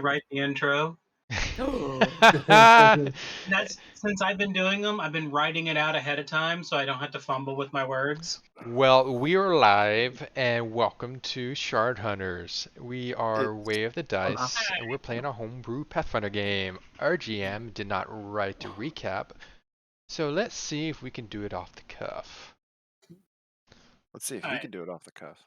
write the intro. That's since I've been doing them, I've been writing it out ahead of time so I don't have to fumble with my words. Well, we are live, and welcome to Shard Hunters. We are Way of the Dice, and we're playing a homebrew Pathfinder game. Our GM did not write a recap, so let's see if we can do it off the cuff. Let's see if All we right. can do it off the cuff.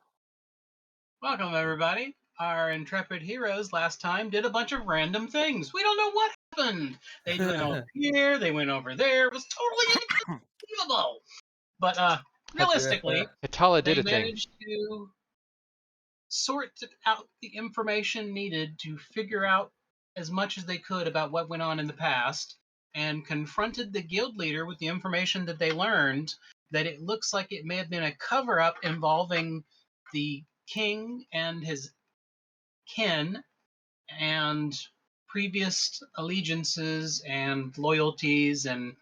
Welcome everybody. Our intrepid heroes last time did a bunch of random things. We don't know what happened. They went over here, they went over there. It was totally inconceivable. But realistically, Atala they did a thing. managed to sort out the information needed to figure out as much as they could about what went on in the past and confronted the guild leader with the information that they learned that it looks like it may have been a cover up involving the king and his kin and previous allegiances and loyalties, and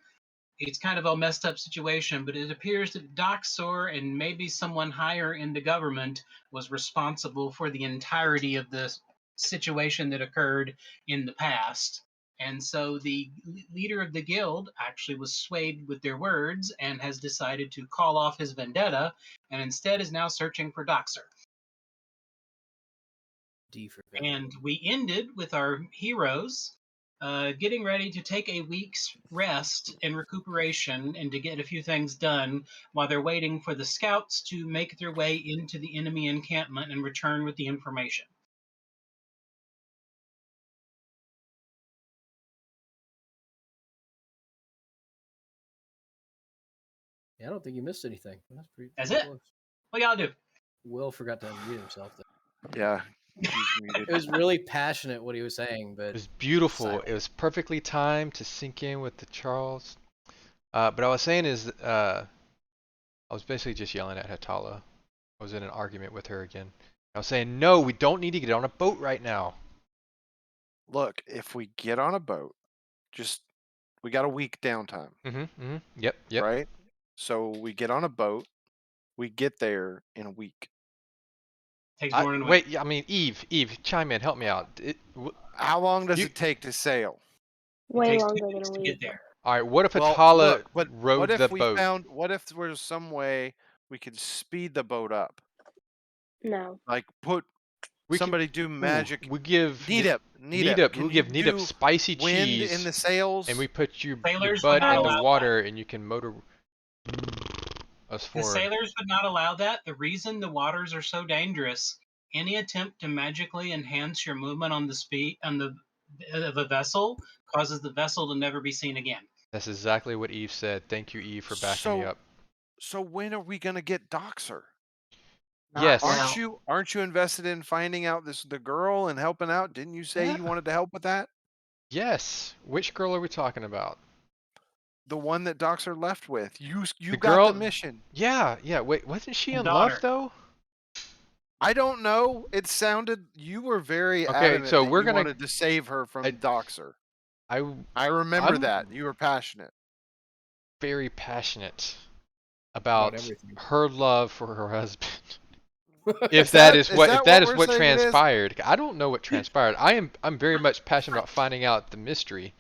it's kind of a messed up situation, but it appears that Doxor and maybe someone higher in the government was responsible for the entirety of the situation that occurred in the past. And so the leader of the guild actually was swayed with their words and has decided to call off his vendetta and instead is now searching for Doxor. And we ended with our heroes getting ready to take a week's rest and recuperation and to get a few things done while they're waiting for the scouts to make their way into the enemy encampment and return with the information. Yeah, I don't think you missed anything. That's it. Close. What y'all do? Will forgot to unmute himself. Though. Yeah, he's muted. It was really passionate what he was saying, but It was beautiful. silent. It was perfectly timed to sink in with the Charles. But I was saying is, I was basically just yelling at Atala. I was in an argument with her again. I was saying, no, we don't need to get on a boat right now. Look, if we get on a boat, we got a week downtime, Yep. right? So we get on a boat, we get there in a week. Takes more than a week. Wait, I mean, Eve, chime in, help me out. How long does it take to sail? Way Takes longer 2 than weeks a to week. get there. All right, what if Well, Atala look, but rowed what if the we boat? what if there was some way we could speed the boat up? No. Like somebody do magic. We give Needip. We'll give Needip spicy wind cheese in the sails, and we put your Sailors butt would not in the allow water and you can motor us The forward. sailors would not allow that. The reason the waters are so dangerous, any attempt to magically enhance your movement on the speed on the of a vessel causes the vessel to never be seen again. That's exactly what Eve said. Thank you, Eve, for backing me up. So when are we gonna get Doxer? Yes. Aren't you invested in finding out the girl and helping out? Didn't you say you wanted to help with that? Yes. Which girl are we talking about? The one that Doxer left with. You The got girl? the mission. Yeah. Wait, wasn't she in Daughter. love though? I don't know. It sounded you were very Okay, adamant so that we're you gonna- wanted to save her from Doxer. I remember I'm- that. You were passionate. Very passionate about everything. her love for her husband. If that is what we're saying transpired. I don't know what transpired. I'm very much passionate about finding out the mystery.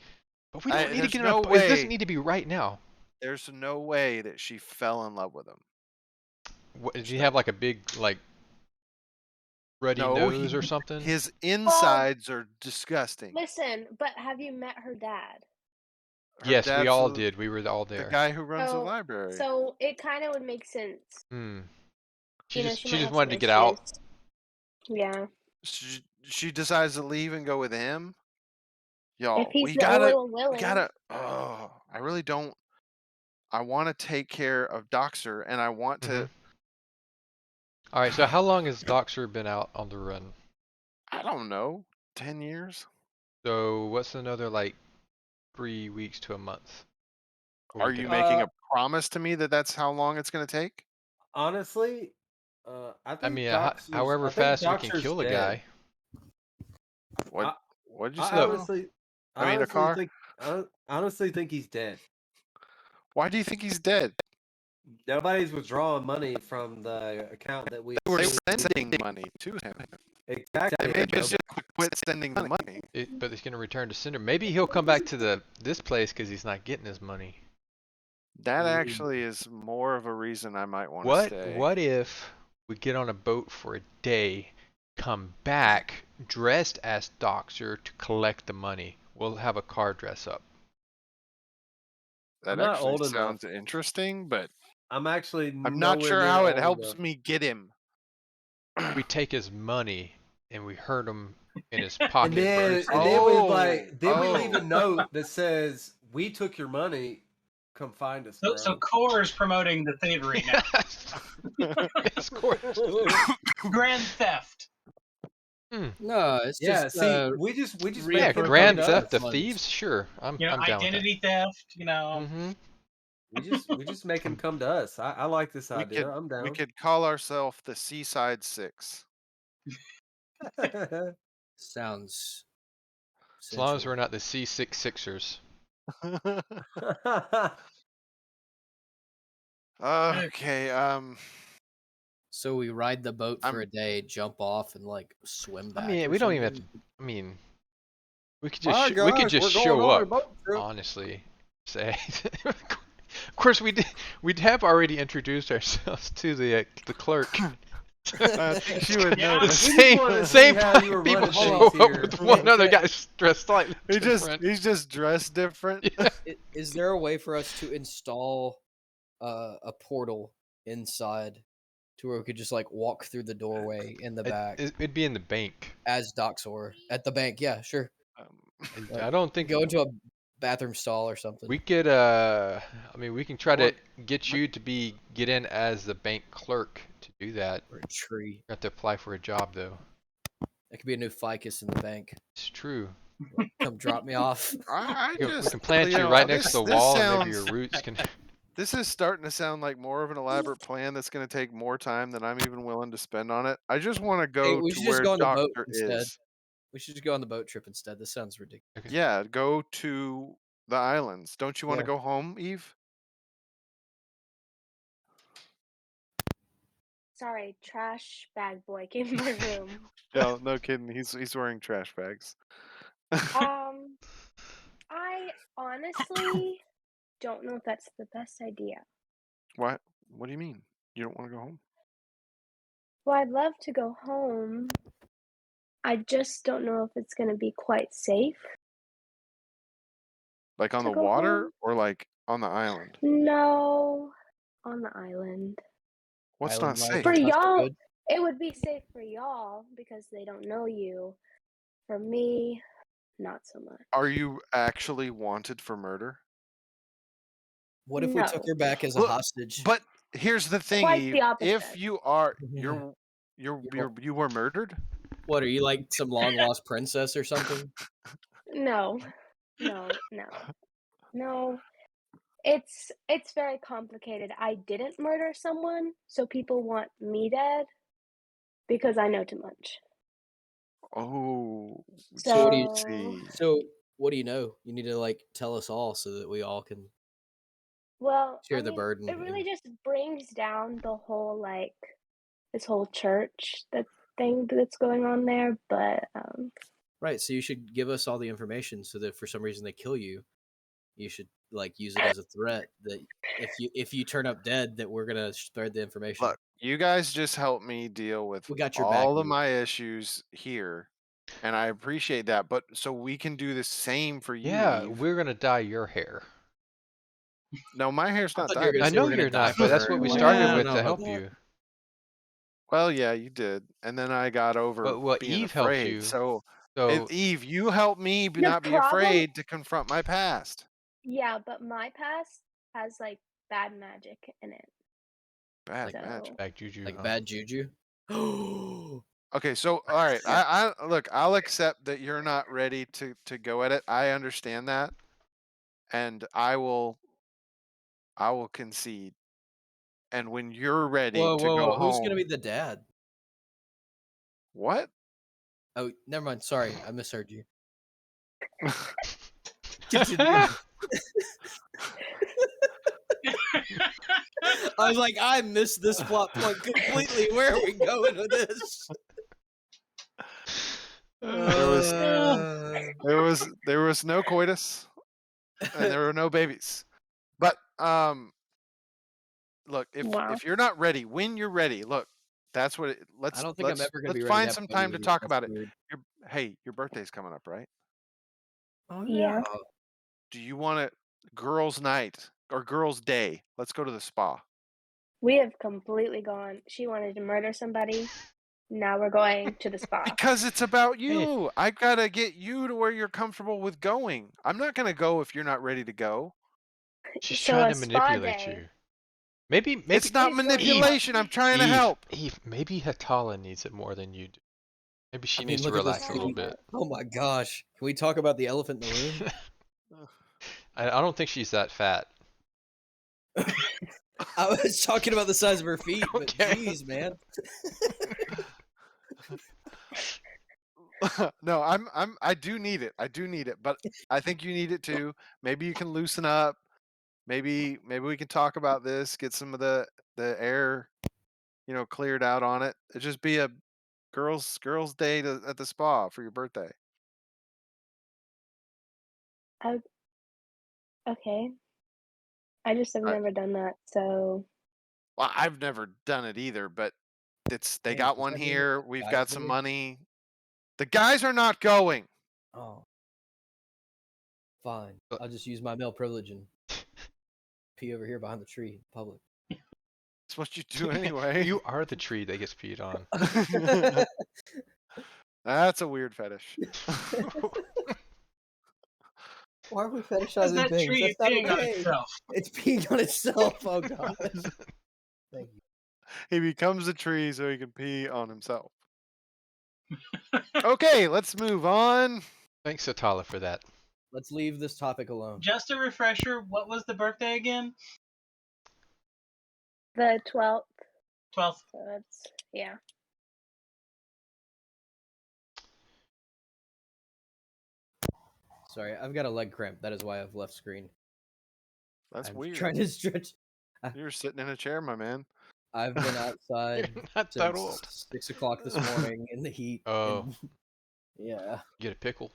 But we don't need to get no it way. doesn't need to be right now. There's no way that she fell in love with him. Does he have like a big ruddy nose or something? His insides are disgusting. Listen, but have you met her dad? Yes, we all did. We were all there. The guy who runs the library. So it kind of would make sense. She might just have wanted to some get out. issues. Yeah. She decides to leave and go with him. Y'all, If he's we the gotta. only one willing. We gotta. Oh, I really don't. I want to take care of Doxer, and I want to. All right. So how long has Doxer been out on the run? I don't know. 10 years. So what's another 3 weeks to a month? Are you making a promise to me that that's how long it's going to take? Honestly, I think however fast we can kill a guy. What'd you say? A car? I honestly think he's dead. Why do you think he's dead? Nobody's withdrawing money from the account that we were sending money to him. Exactly. They may just quit sending the money. But he's gonna return to sender. Maybe he'll come back to this place because he's not getting his money. That actually is more of a reason I might want to What stay. what if we get on a boat for a day, come back dressed as Doxer to collect the money? We'll have a car dress up. That I'm not actually old sounds enough. interesting, but I'm actually I'm not nowhere sure near how it old helps enough. me get him. We take his money and we hurt him in his And pocket then first. and then we Oh, like then we leave a oh. note that says, "We took your money. Come find us, bro." So Core is promoting the thievery now. Yes, of course. Grand theft. No, it's Yeah, just see, we just Yeah, make him come grand to theft us. of thieves. Sure, I'm You know, down with that. identity theft. You know, Mm-hmm. We just make him come to us. I like this we idea. could I'm down. we could call ourselves the Seaside Six. sounds. As long as sensual. we're not the C66ers. Okay. So we ride the boat for I'm- a day, jump off, and like swim back. I mean, or we don't even have something? to. I mean, we could Hi, just guys, we could just we're going show on a up. boat trip. Honestly, say. Of course, we'd have already introduced ourselves to the clerk. I think she would Yeah. know. We just Same wanted to same see how time you were people running show things up here. with one other guy dressed slightly He's different. just dressed different. Yeah. Is there a way for us to install a portal inside to where we could just like walk through the doorway in the back It'd be in the bank. as Doxor at the bank? Yeah, sure. Like, I don't think go into a bathroom stall or something. we could. I mean, we can try to What- get you to get in as the bank clerk to do that. Or a tree. You have to apply for a job though. That could be a new ficus in the bank. It's true. Come drop me off. I We just can plant you know, right next to the this wall, and maybe your sounds- roots can. This is starting to sound like more of an elaborate plan that's going to take more time than I'm even willing to spend on it. I just want to Hey, go we to should just where go on the boat Doctor instead. is. We should just go on the boat trip instead. This sounds ridiculous. Okay. Yeah, go to the islands. Don't you want to Yeah. go home, Eve? Sorry, trash bag boy came in my room. No kidding. He's wearing trash bags. I honestly don't know if that's the best idea. What? What do you mean? You don't want to go home? Well, I'd love to go home. I just don't know if it's going to be quite safe. Like on To the go water home? or like on the island? No, on the island. What's Island not life safe? For is not so y'all, good. it would be safe for y'all because they don't know you. For me, not so much. Are you actually wanted for murder? What if we took No. her back as a Look, hostage? But here's the thing, Quite Eve. the If opposite. you are Yeah. you were murdered? What are you like, some long lost princess or something? No. It's very complicated. I didn't murder someone, so people want me dead because I know too much. Oh, So, see. so what do you know? You need to like tell us all so that we all can. Well, Share the burden it really and- just brings down the whole this whole church thing that's going on there, but Right. So you should give us all the information so that if for some reason they kill you, you should like use it as a threat that if you turn up dead, that we're gonna spread the information. Look, you guys just help me deal with We got your back, all of Eve. my issues here, and I appreciate that. But so we can do the same for you, Yeah, Eve. we're gonna dye your hair. No, my hair's I not thought you were dyed. gonna I say know we're gonna you're die not, for but that's her. what we Like, started I don't with know to about help that. you. Well, yeah, you did, and then I got over But what being Eve helped afraid. you. So, So Eve, you help me the not be problem, afraid to confront my past. yeah, but my past has bad magic in it. Bad So magic. back juju. Like huh? bad juju. Okay, so all right, I look, I'll accept that you're not ready to go at it. I understand that, and I will concede. And when you're ready Whoa, to whoa, go whoa! Who's home, gonna be the dad? what? Oh, never mind. Sorry, I misheard you. Continue. I was like, I missed this plot point completely. Where are we going with this? There was no coitus, and there were no babies. But look, Wow. if you're not ready, when you're ready, look, that's what. I don't think I'm ever gonna be ready to find have some fun time with to you. talk That's about it. weird. Your birthday's coming up, right? Oh Yeah. Do you want it girls' night or girls' day? Let's go to the spa. We have completely gone. She wanted to murder somebody. Now we're going to the spa. Because it's about Hey. you. I gotta get you to where you're comfortable with going. I'm not gonna go if you're not ready to go. She's So trying a to spa manipulate day. you. Maybe It's not Please don't do manipulation. I'm trying to help. Eve, maybe Hatala needs it more than you do. Maybe she I needs mean, to look at this. relax a little bit. Oh my gosh! Can we talk about the elephant in the room? I don't think she's that fat. I was talking about the size of her feet, but Okay. geez, man. No, I do need it. I do need it, but I think you need it too. Maybe you can loosen up. Maybe we can talk about this, get some of the air, cleared out on it. It'd just be a girls' day at the spa for your birthday. Okay. I just have I, never done that, so well, I've never done it either, but they Man, got does one that mean that here. the We've guy's got some there? money. The guys are not going. Oh, fine. But- I'll just use my male privilege and pee over here behind the tree in public. It's what you do anyway. You are the tree that gets peed on. That's a weird fetish. Why are we Because fetishizing that things? tree is That's not peeing on okay. itself. It's peeing on itself. Oh gosh. Thank you. He becomes a tree so he can pee on himself. Okay, let's move on. Thanks, Hatala, for that. Let's leave this topic alone. Just a refresher, what was the birthday again? the 12th. 12th. So that's yeah. Sorry, I've got a leg cramp. That is why I've left screen. That's I'm weird. trying to stretch. You're sitting in a chair, my man. I've been outside You're not that old. since 6 o'clock this morning in the heat. Oh. And, yeah. Get a pickle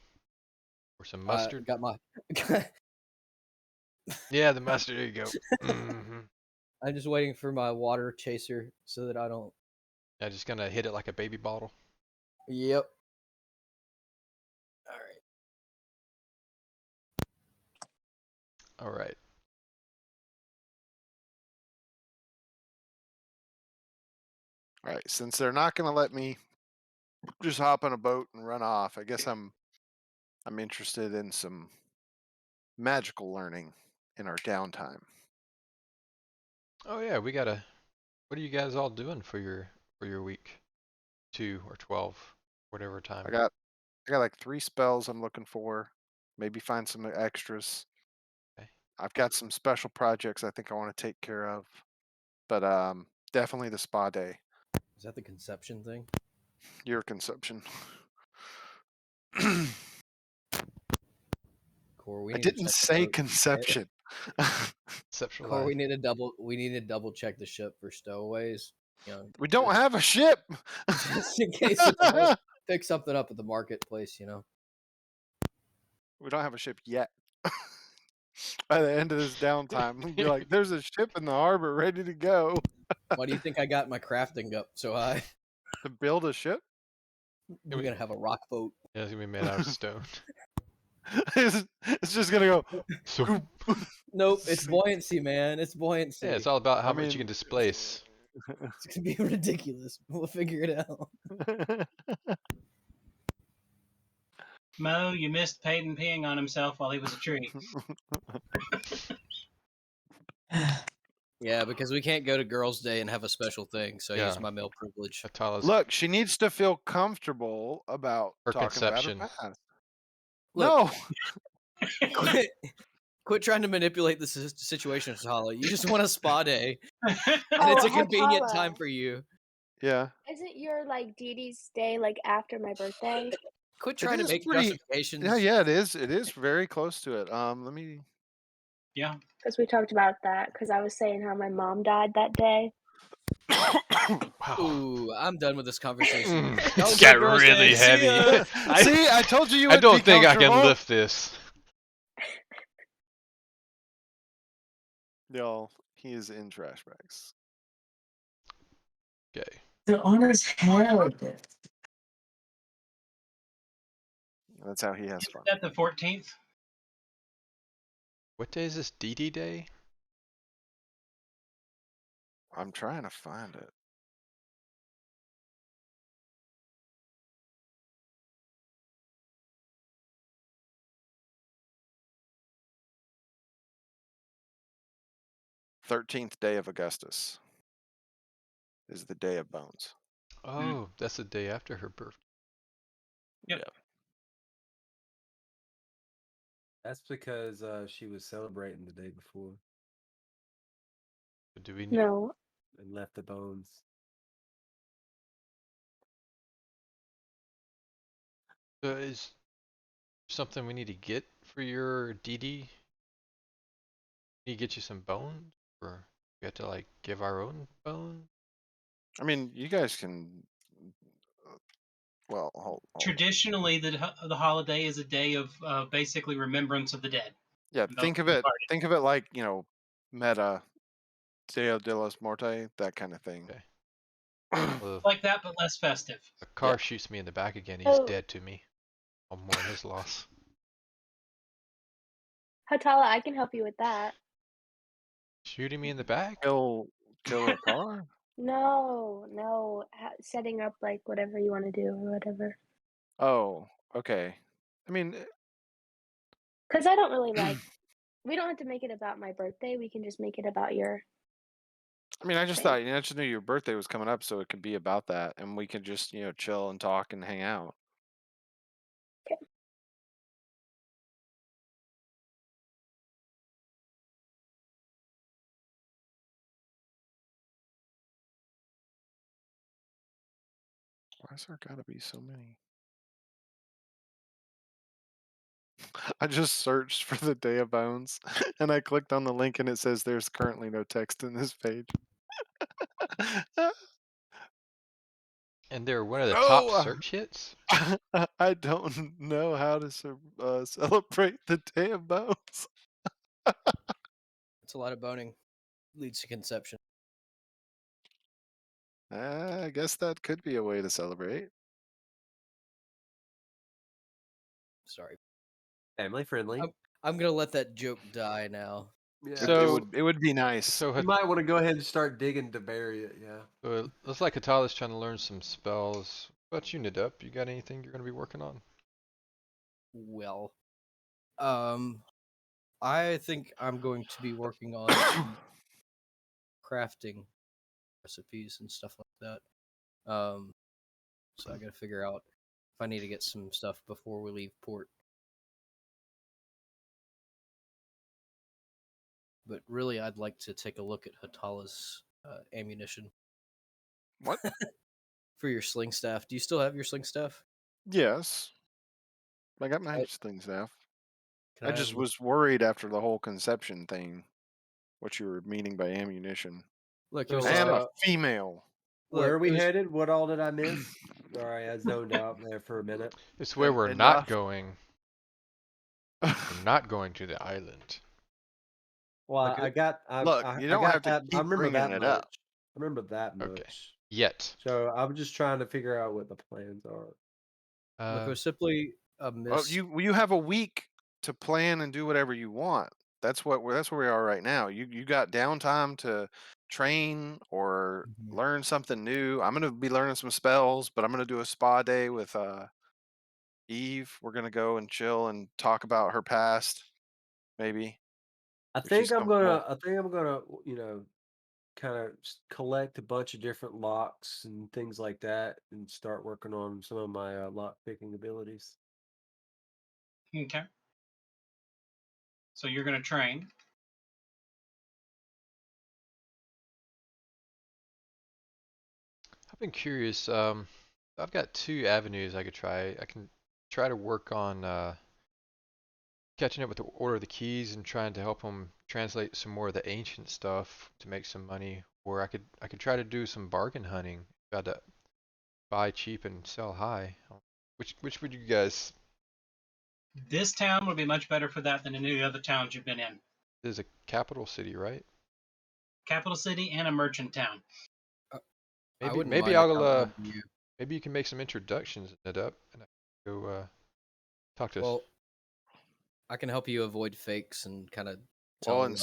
or some mustard. Got my. Yeah, the mustard. There you go. I'm just waiting for my water chaser so that I don't. Yeah, just gonna hit it like a baby bottle. Yep. All right. All right. All right, since they're not going to let me just hop on a boat and run off, I guess I'm interested in some magical learning in our downtime. Oh yeah, we gotta. What are you guys all doing for your week? 2 or 12, whatever time. I got like 3 spells I'm looking for. Maybe find some extras. Okay. I've got some special projects I think I want to take care of. But definitely the spa day. Is that the conception thing? Your conception. Core, we I need to didn't check the say boat. conception. Conceptual Core, life. we need to double check the ship for stowaways. You know, We don't have a ship. just in case it's a boat. Pick something up at the marketplace. You know. We don't have a ship yet. By the end of this downtime, we'll be like, "There's a ship in the harbor ready to go." Why do you think I got my crafting up so high? To build a ship? We're gonna have a rock boat. Yeah, it's gonna be made out of stone. It's just gonna go. So, Nope, it's buoyancy, man. It's buoyancy. yeah, it's all about how I much you mean- can displace. It's gonna be ridiculous. We'll figure it out. Mo, you missed Peyton peeing on himself while he was a tree. Yeah, because we can't go to Girls' Day and have a special thing, so I Yeah. use my male privilege. Atala's Look, she needs to feel comfortable about Her talking conception. about her past. Look, No, quit trying to manipulate the situation, Hala. You just want a spa day, and Oh, it's a convenient Hatala. time for you. yeah, Isn't your like Dee Dee's day like after my birthday? Quit trying to is make pretty- justifications. yeah. It is. It is very close to it. Let me. Yeah. Because we talked about that. Because I was saying how my mom died that day. Wow. Ooh, I'm done with this conversation. Mm, That it's was my got birthday. really See heavy. ya. See, I told you I would be don't think I can comfortable. lift this. Y'all, he is in trash bags. Okay. The owner's held it. That's how he has Is fun. that the 14th? What day is this? DD Day? I'm trying to find it. "13th day of Augustus is the Day of Bones." Oh, that's the day after her birthday. Yep. Yeah. That's because she was celebrating the day before Do we? No. and left the bones. Is something we need to get for your DD? Need to get you some bones, or we have to like give our own bones? I mean, you guys can. Well, hold on. Traditionally, the holiday is a day of basically remembrance of the dead. Yeah, The think of it. Think of it like meta Dia de los Muertos, that kind of thing. Okay. Well, like that, but less festive. a car shoots me in the back again. He's Oh, dead to me. I'll mourn his loss. Hatala, I can help you with that. Shooting me in the back? Kill a car? No. Setting up like whatever you want to do or whatever. Oh, okay. I mean, Because I don't really like. We don't have to make it about my birthday. We can just make it about your. I just thing. thought, I just knew your birthday was coming up, so it could be about that, and we could just, chill and talk and hang out. Okay. Why's there gotta be so many? I just searched for the Day of Bones, and I clicked on the link, and it says there's currently no text in this page. And they're one of the top No, search hits? I don't know how to celebrate the Day of Bones. It's a lot of boning. Leads to conception. I guess that could be a way to celebrate. Sorry. Family friendly. I'm gonna let that joke die now. Yeah. So it would be nice. So You might want to go ahead and start digging to bury it. Yeah. it looks like Atala's trying to learn some spells. What about you, Nadup? You got anything you're gonna be working on? Well, I think I'm going to be working on some crafting recipes and stuff like that. So I got to figure out if I need to get some stuff before we leave port. But really, I'd like to take a look at Hatala's ammunition. What? For your sling staff. Do you still have your sling staff? Yes. I got my I- sling staff. Can I I just look? was worried after the whole conception thing, what you were meaning by ammunition. Look, it So, was I just am like a female. where are look. we It was headed? What all did I miss? Sorry, I zoned out there for a minute. It's where we're not Enough. going. We're not going to the island. Well, Look, I got, Look, you I don't have got to that. I keep remember bringing that it much. up. I remember that Okay. much. Yet. So I'm just trying to figure out what the plans are. look, it was simply a Well, miss. you have a week to plan and do whatever you want. That's where we are right now. You got downtime to train or Mhm. learn something new. I'm gonna be learning some spells, but I'm gonna do a spa day with Eve. We're gonna go and chill and talk about her past, maybe if she's comfortable. I think I'm gonna, kind of collect a bunch of different locks and things like that, and start working on some of my lock picking abilities. Okay. So you're going to train. I've been curious. I've got two avenues I could try. I can try to work on catching up with the Order of the Keys and trying to help them translate some more of the ancient stuff to make some money, Or I could try to do some bargain hunting. Got to buy cheap and sell high. Which would you guys? This town would be much better for that than any of the other towns you've been in. This is a capital city, right? Capital city and a merchant town. I Maybe wouldn't maybe mind I'll helping you. maybe you can make some introductions and it up and I can go talk to. Well, I can help you avoid fakes and kind of Well, tell. and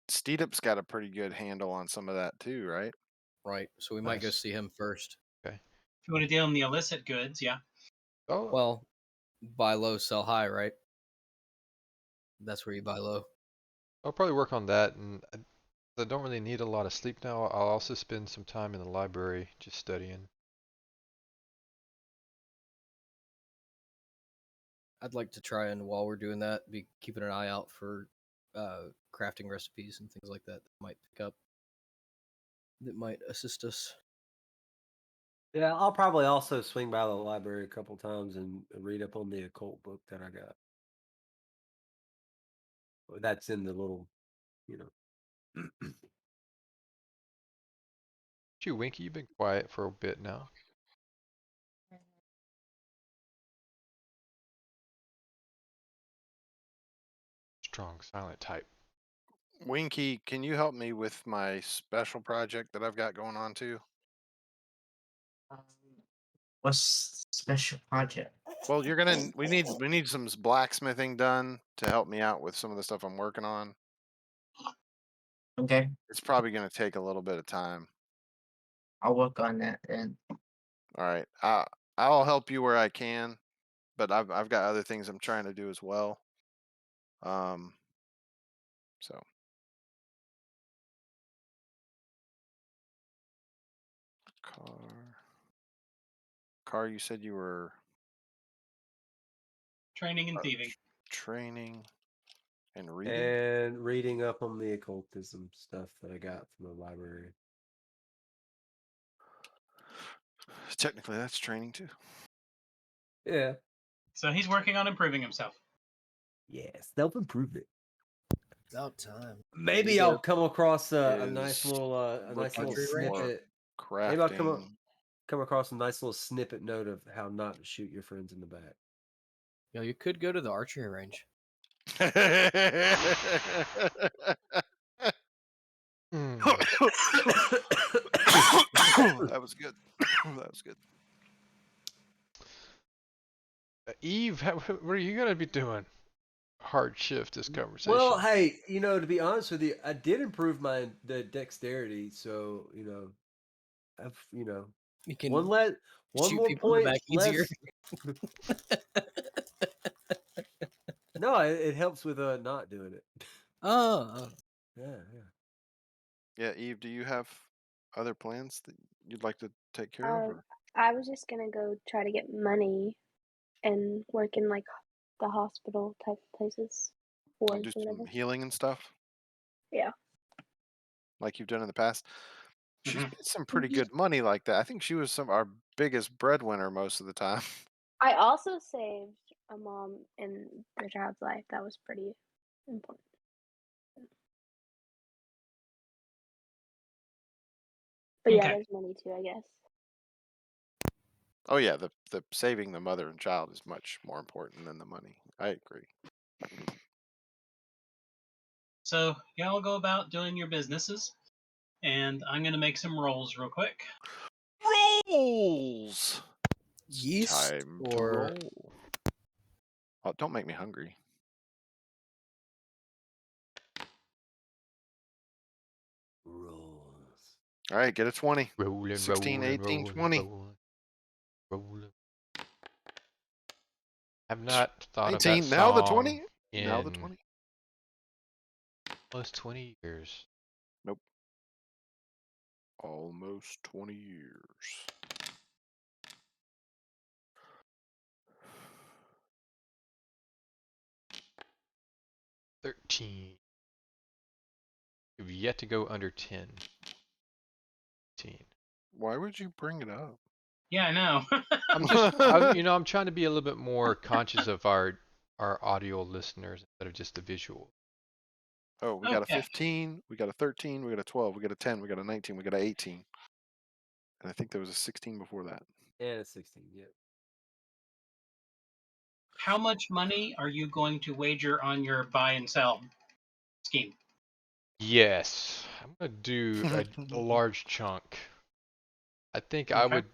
Steedup's got a pretty good handle on some of that too, right? Right, so we might go Nice. see him first. Okay. If you want to deal in the illicit goods, yeah. Oh, Well, buy low, sell high, right? That's where you buy low. I'll probably work on that, and I don't really need a lot of sleep now. I'll also spend some time in the library just studying. I'd like to try and while we're doing that, be keeping an eye out for crafting recipes and things like that might pick up. That might assist us. Yeah, I'll probably also swing by the library a couple times and read up on the occult book that I got. That's in the little, you know. You, Winky, you've been quiet for a bit now. Strong silent type. Winky, can you help me with my special project that I've got going on too? Um, what's special project? Well, we need some blacksmithing done to help me out with some of the stuff I'm working on. Okay, It's probably going to take a little bit of time. I'll work on that then. All right. I'll help you where I can, but I've got other things I'm trying to do as well. So car, you said you were Training and thieving. training and reading. And reading up on the occultism stuff that I got from the library. Technically, that's training too. Yeah. So he's working on improving himself. Yeah, self-improvement. About time. Maybe I'll come across a nice Is little Archery range? snippet. crafting. Maybe I'll come across a nice little snippet note of how not to shoot your friends in the back. You know, you could go to the archery range. Mm. That was good. That was good. Eve, what are you gonna be doing? Hard shift this conversation. Well, hey, to be honest with you, I did improve the dexterity, so I've You can one shoot more people in the point back easier. less. No, it helps with not doing it. Oh, Yeah. Yeah, Eve, do you have other plans that you'd like to take care of? Or? I was just gonna go try to get money and work in like the hospital type places, wards Do or some whatever. healing and stuff Yeah. like you've done in the past? She's Mhm. made some pretty good money like that. I think she was our biggest breadwinner most of the time. I also saved a mom in the child's life. That was pretty important. But yeah, Okay. there's money too, I guess. Oh yeah, the saving the mother and child is much more important than the money. I agree. So y'all go about doing your businesses, and I'm gonna make some rolls real quick. Rolls. It's yeast time to or roll. Oh, don't make me hungry. Rolls. All right, get a 20. rolling, 16, rolling, 18, rolling, 20. rolling. I've not thought of that 19. Now the song 20. Now the in 20. almost 20 years. Nope. Almost 20 years. $13. You've yet to go under 10. 15. Why would you bring it up? Yeah, I know. I'm trying to be a little bit more conscious of our audio listeners instead of just the visual. Oh, we got a Okay. 15, we got a 13, we got a 12, we got a 10, we got a 19, we got a 18. And I think there was a 16 before that. And a 16, yeah. How much money are you going to wager on your buy and sell scheme? Yes, I'm gonna do a large chunk. I think I Okay. would.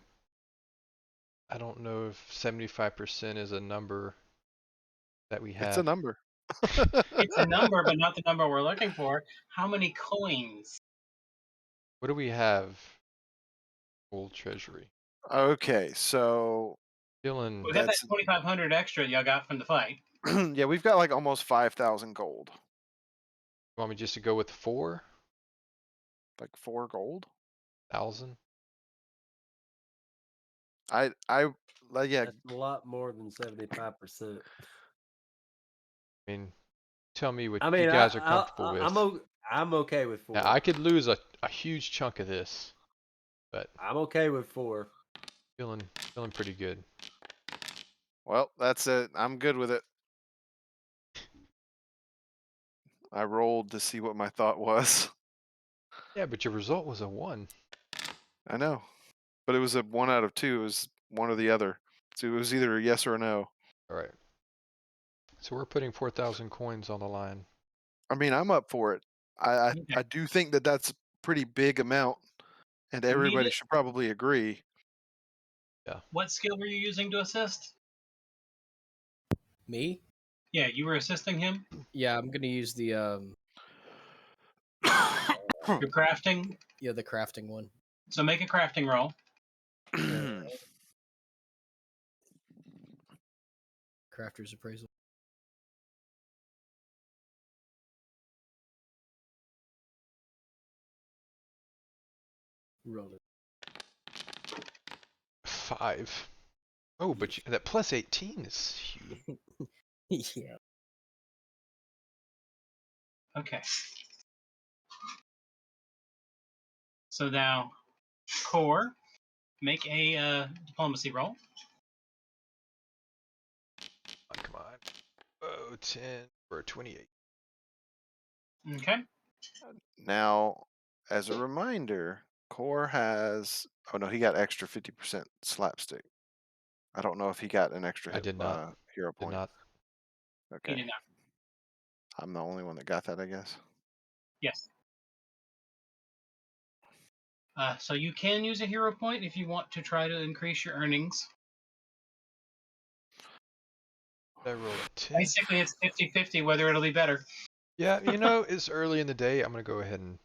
I don't know if 75% is a number that we It's a have. number. It's a number, but not the number we're looking for. How many coins? What do we have? Gold treasury. Okay, so Feeling. We got that that's 2,500 extra y'all got from the fight. yeah, we've got like almost 5,000 gold. You want me just to go with 4,000? Like 4 gold. Yeah, That's a lot more than 75%. I mean, tell me what I you mean, guys are comfortable with. I'm okay with Now, 4. I could lose a huge chunk of this, but I'm okay with 4. feeling pretty good. well, that's it. I'm good with it. I rolled to see what my thought was. Yeah, but your result was a 1. I know, but it was a 1 out of 2. It was one or the other. So it was either a yes or a no. All right. So we're putting 4,000 coins on the line. I mean, I'm up for it. I Okay. I do think that that's a pretty big amount, and You need everybody it. should probably agree. What skill were you using to assist? Me? Yeah, you were assisting him. Yeah, I'm gonna use the You're crafting. the crafting one. So make a crafting roll. Crafter's appraisal. Roll 5. Oh, but that plus 18 is huge. it. Yeah. Okay. So now, core, make a diplomacy roll. Oh, come on. Oh, 10 for a 28. Okay. Now, as a reminder, Core has. Oh no, he got extra 50% slapstick. I don't know if he got an extra I did not. hero Did point. not. He Okay, did not. I'm the only one that got that, I guess. Yes. So you can use a hero point if you want to try to increase your earnings. I roll a 10. Basically, it's 50-50 whether it'll be better. Yeah, it's early in the day. I'm going to go ahead and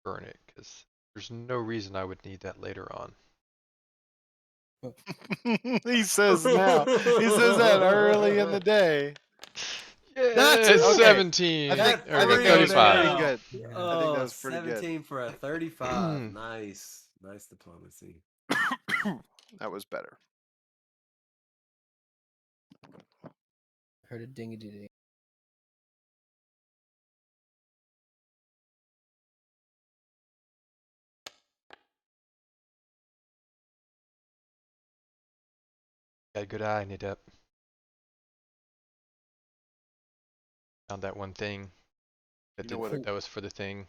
burn it because there's no reason I would need that later on. He says now. He says that early in the day. That's Yeah, okay. 17 I think or that was pretty 35. good. Yeah. I think that Oh, was pretty good. 17 for a 35. Nice. Nice diplomacy. That was better. Heard a dingy ding. Got a good eye, Nadep. Found that one thing that You know what? that was for the thing. You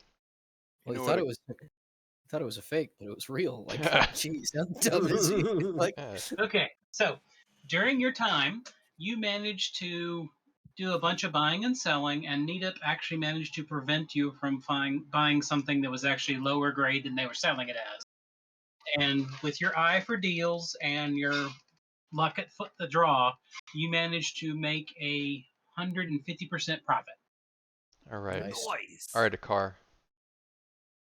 Well, know he what? thought it was. He thought it was a fake, but it was real. Like, Yeah. jeez, how dumb is he? Like, Yeah. Okay. So during your time, you managed to do a bunch of buying and selling, and Neetup actually managed to prevent you from buying something that was actually lower grade than they were selling it as. And with your eye for deals and your luck at foot the draw, you managed to make a 150% profit. All right. nice. Nice. All right, a car.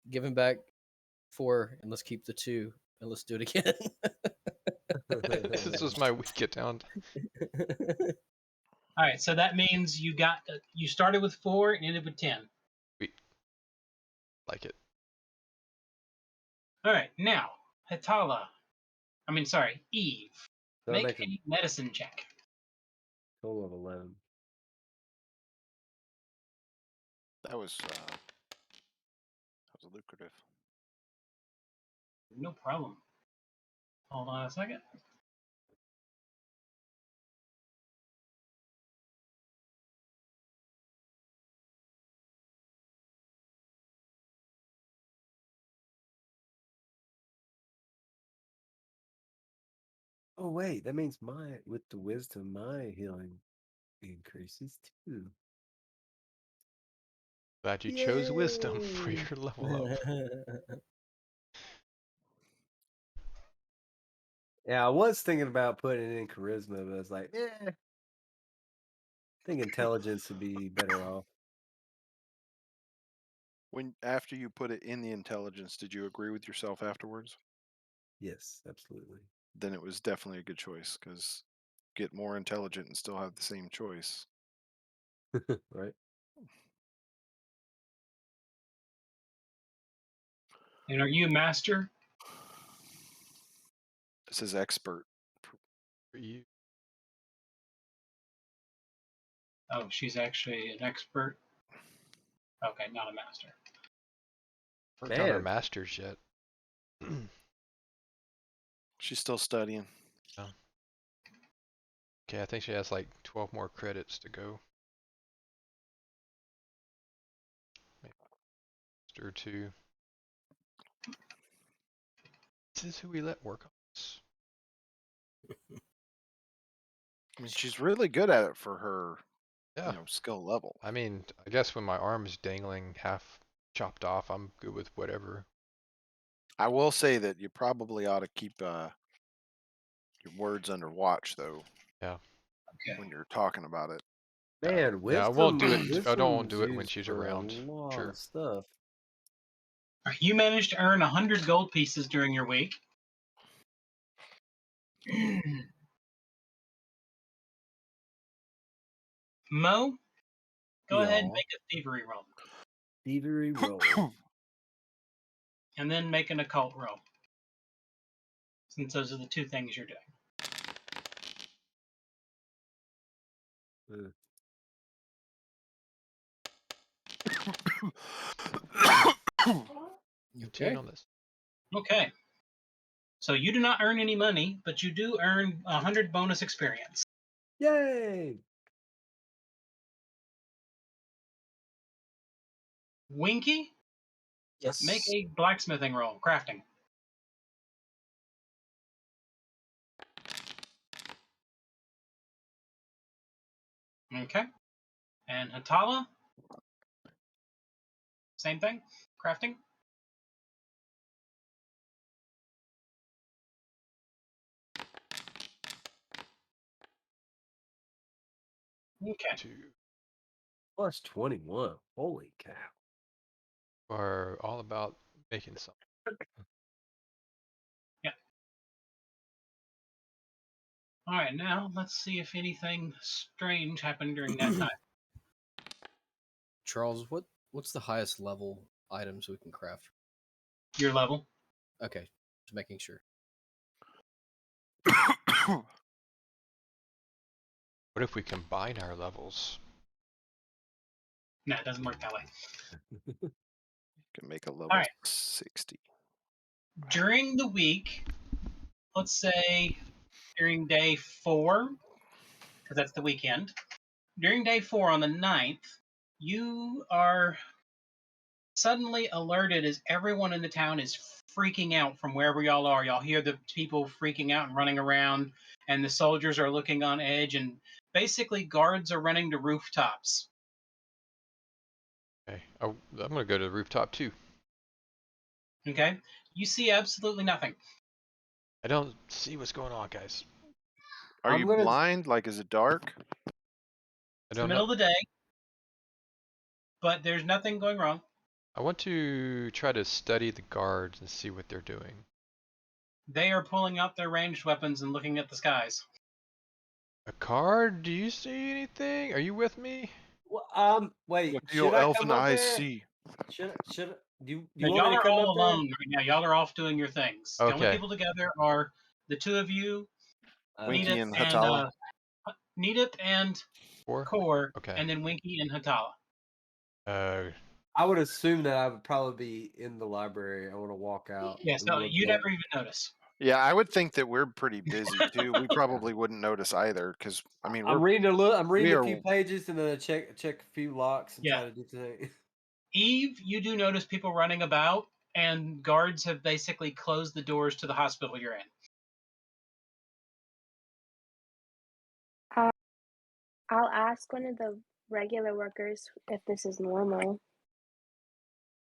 Give him back 4, and let's keep the 2, and let's do it again. This was my week at down. All right, so that means you started with 4 and ended with 10. Sweet. Like it. All right, now Hatala. Eve. So I Make make a a medicine check. total of 11. That was lucrative. No problem. Hold on a second. Oh wait, that means with the wisdom, my healing increases too. Glad you chose wisdom for your level up. Yeah, I was thinking about putting it in charisma, but I was like, I think intelligence would be better off. When after you put it in the intelligence, did you agree with yourself afterwards? Yes, absolutely. Then it was definitely a good choice because get more intelligent and still have the same choice. Right? And are you a master? This is expert. For you, Oh, she's actually an expert. Okay, not a master. haven't done our Man, masters yet. She's still studying. Oh. Okay, I think she has like 12 more credits to go. Maybe master or two. This is who we let work on this. I mean, she's really good at it for her, Yeah. skill level. I mean, I guess when my arm is dangling half chopped off, I'm good with whatever. I will say that you probably ought to keep your words under watch, though, Yeah. Okay. when you're talking about it. man, Yeah, I won't wisdom. do it. I don't Wisdom's do it when used she's for a around. lot Sure. of stuff. All right, you managed to earn 100 gold pieces during your week. Mo, go ahead and Yeah. make a thievery roll. Thievery roll. And then make an occult roll. Since those are the two things you're doing. Uh, You 15 okay? on this. Okay. So you do not earn any money, but you do earn 100 bonus experience. Yay! Winky, make Yes. a blacksmithing roll, crafting. Okay. And Hatala, same thing, crafting. Okay. 2 Plus 21. Holy cow. are all about making something. Yeah. All right, now let's see if anything strange happened during that time. Charles, what's the highest level items we can craft? Your level. Okay, just making sure. What if we combine our levels? No, it doesn't work that way. Can make a All level right. 60. During the week, let's say during day 4, because that's the weekend. During day 4 on the 9th, you are suddenly alerted as everyone in the town is freaking out from wherever y'all are. Y'all hear the people freaking out and running around, and the soldiers are looking on edge, and basically guards are running to rooftops. Okay. Oh, I'm gonna go to the rooftop too. Okay? You see absolutely nothing. I don't see what's going on, guys. Are I'm you gonna. blind? Like, is it dark? I It's the don't know. middle of the day, but there's nothing going wrong. I want to try to study the guards and see what they're doing. They are pulling out their ranged weapons and looking at the skies. A card? Do you see anything? Are you with me? Wait. What do Should your I elfin come up eyes there? see? Should do Now, you want me y'all to are come all up there? alone right now. Y'all are off doing your things. The only Okay. people together are the two of you, Winky Needip and and Hatala. Needip and 4? Core, Okay. and then Winky and Hatala. I would assume that I would probably be in the library. I want to walk out Yeah, and so look you at. never even notice. Yeah, I would think that we're pretty busy too. We probably wouldn't notice either, because I mean, I'm reading I'm we reading a are few pages and then I check a few locks and Yeah. try to do things. Eve, you do notice people running about, and guards have basically closed the doors to the hospital you're in. I'll ask one of the regular workers if this is normal.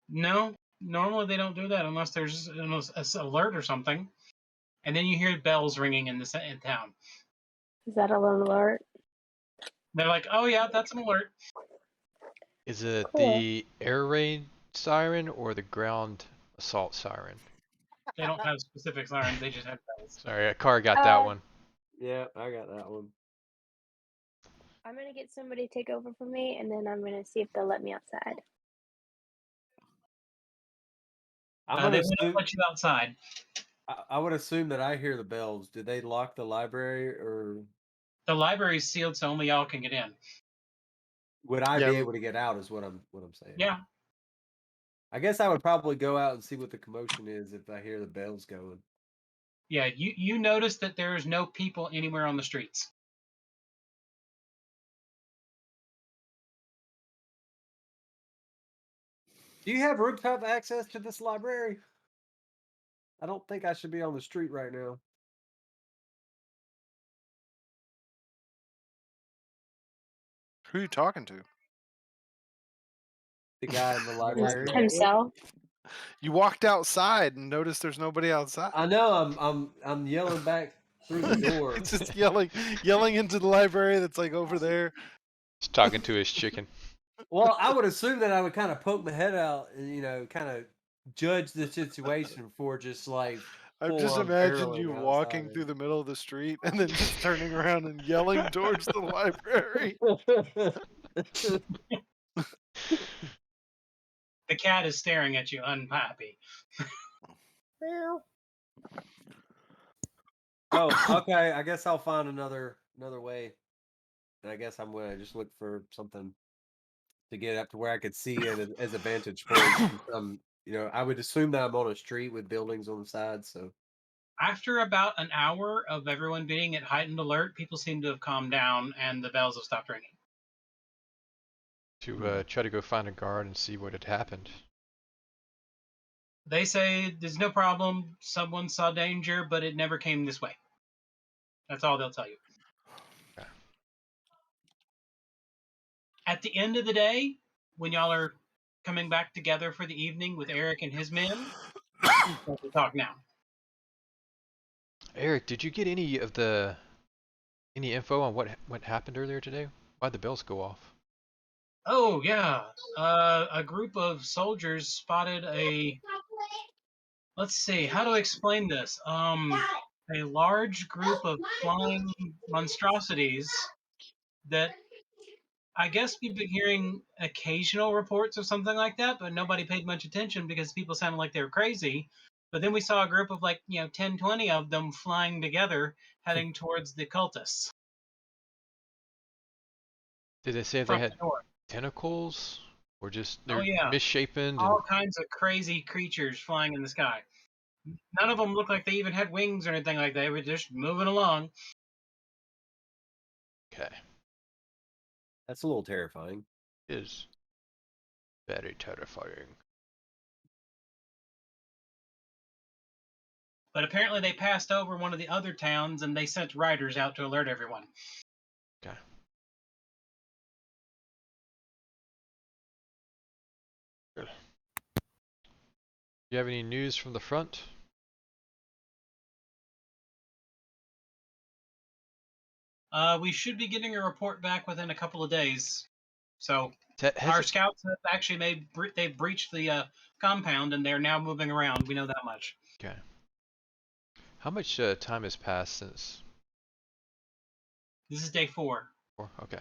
No, normally they don't do that unless there's an alert or something. And then you hear bells ringing in in town. Is that an alert? They're like, "Oh yeah, that's an alert." Is it Cool. the air raid siren or the ground assault siren? They don't have specific sirens; they just have bells. Sorry, a car got that one. Yeah, I got that one. I'm gonna get somebody to take over for me, and then I'm gonna see if they'll let me outside. I'm They gonna won't assume. let you outside. I would assume that I hear the bells. Did they lock the library, or The library's sealed, so only y'all can get in. would I Yeah, be able to get out? Is what I'm saying. Yeah, I guess I would probably go out and see what the commotion is if I hear the bells going. yeah. You notice that there is no people anywhere on the streets. Do you have rooftop access to this library? I don't think I should be on the street right now. who are you talking to? The guy in the library. Himself. You walked outside and noticed there's nobody outside. I know. I'm yelling back through the door. It's just yelling into the library that's like over there. He's talking to his chicken. Well, I would assume that I would kind of poke my head out and kind of judge the situation before just like I've full just on imagined barreling you walking outside. through the middle of the street and then just turning around and yelling towards the library. The cat is staring at you, unhappy. Oh, okay. I guess I'll find another way. And I guess I'm gonna just look for something to get up to where I could see it as a vantage point. I would assume that I'm on a street with buildings on the side. So After about an hour of everyone being at heightened alert, people seem to have calmed down and the bells have stopped ringing. To try to go find a guard and see what had happened. They say there's no problem. Someone saw danger, but it never came this way. That's all they'll tell you. Okay. At the end of the day, when y'all are coming back together for the evening with Eric and his men, we'll talk now. Eric, did you get any info on what happened earlier today? Why'd the bells go off? Oh yeah, a group of soldiers spotted a. Let's see, how do I explain this? A large group of flying monstrosities that I guess we've been hearing occasional reports of something like that, but nobody paid much attention because people sounded like they were crazy. But then we saw a group of 10, 20 of them flying together heading towards the cultists Did they say they from had the north. tentacles or just Oh, they're yeah. misshapen and All kinds of crazy creatures flying in the sky. None of them looked like they even had wings or anything like that. They were just moving along. okay, that's a little terrifying. is very terrifying. But apparently they passed over one of the other towns and they sent riders out to alert everyone. Okay. Good. You have any news from the front? We should be getting a report back within a couple of days. So Has our it, scouts have actually they've breached the compound and they're now moving around. We know that much. okay. How much time has passed since? This is day 4. Okay.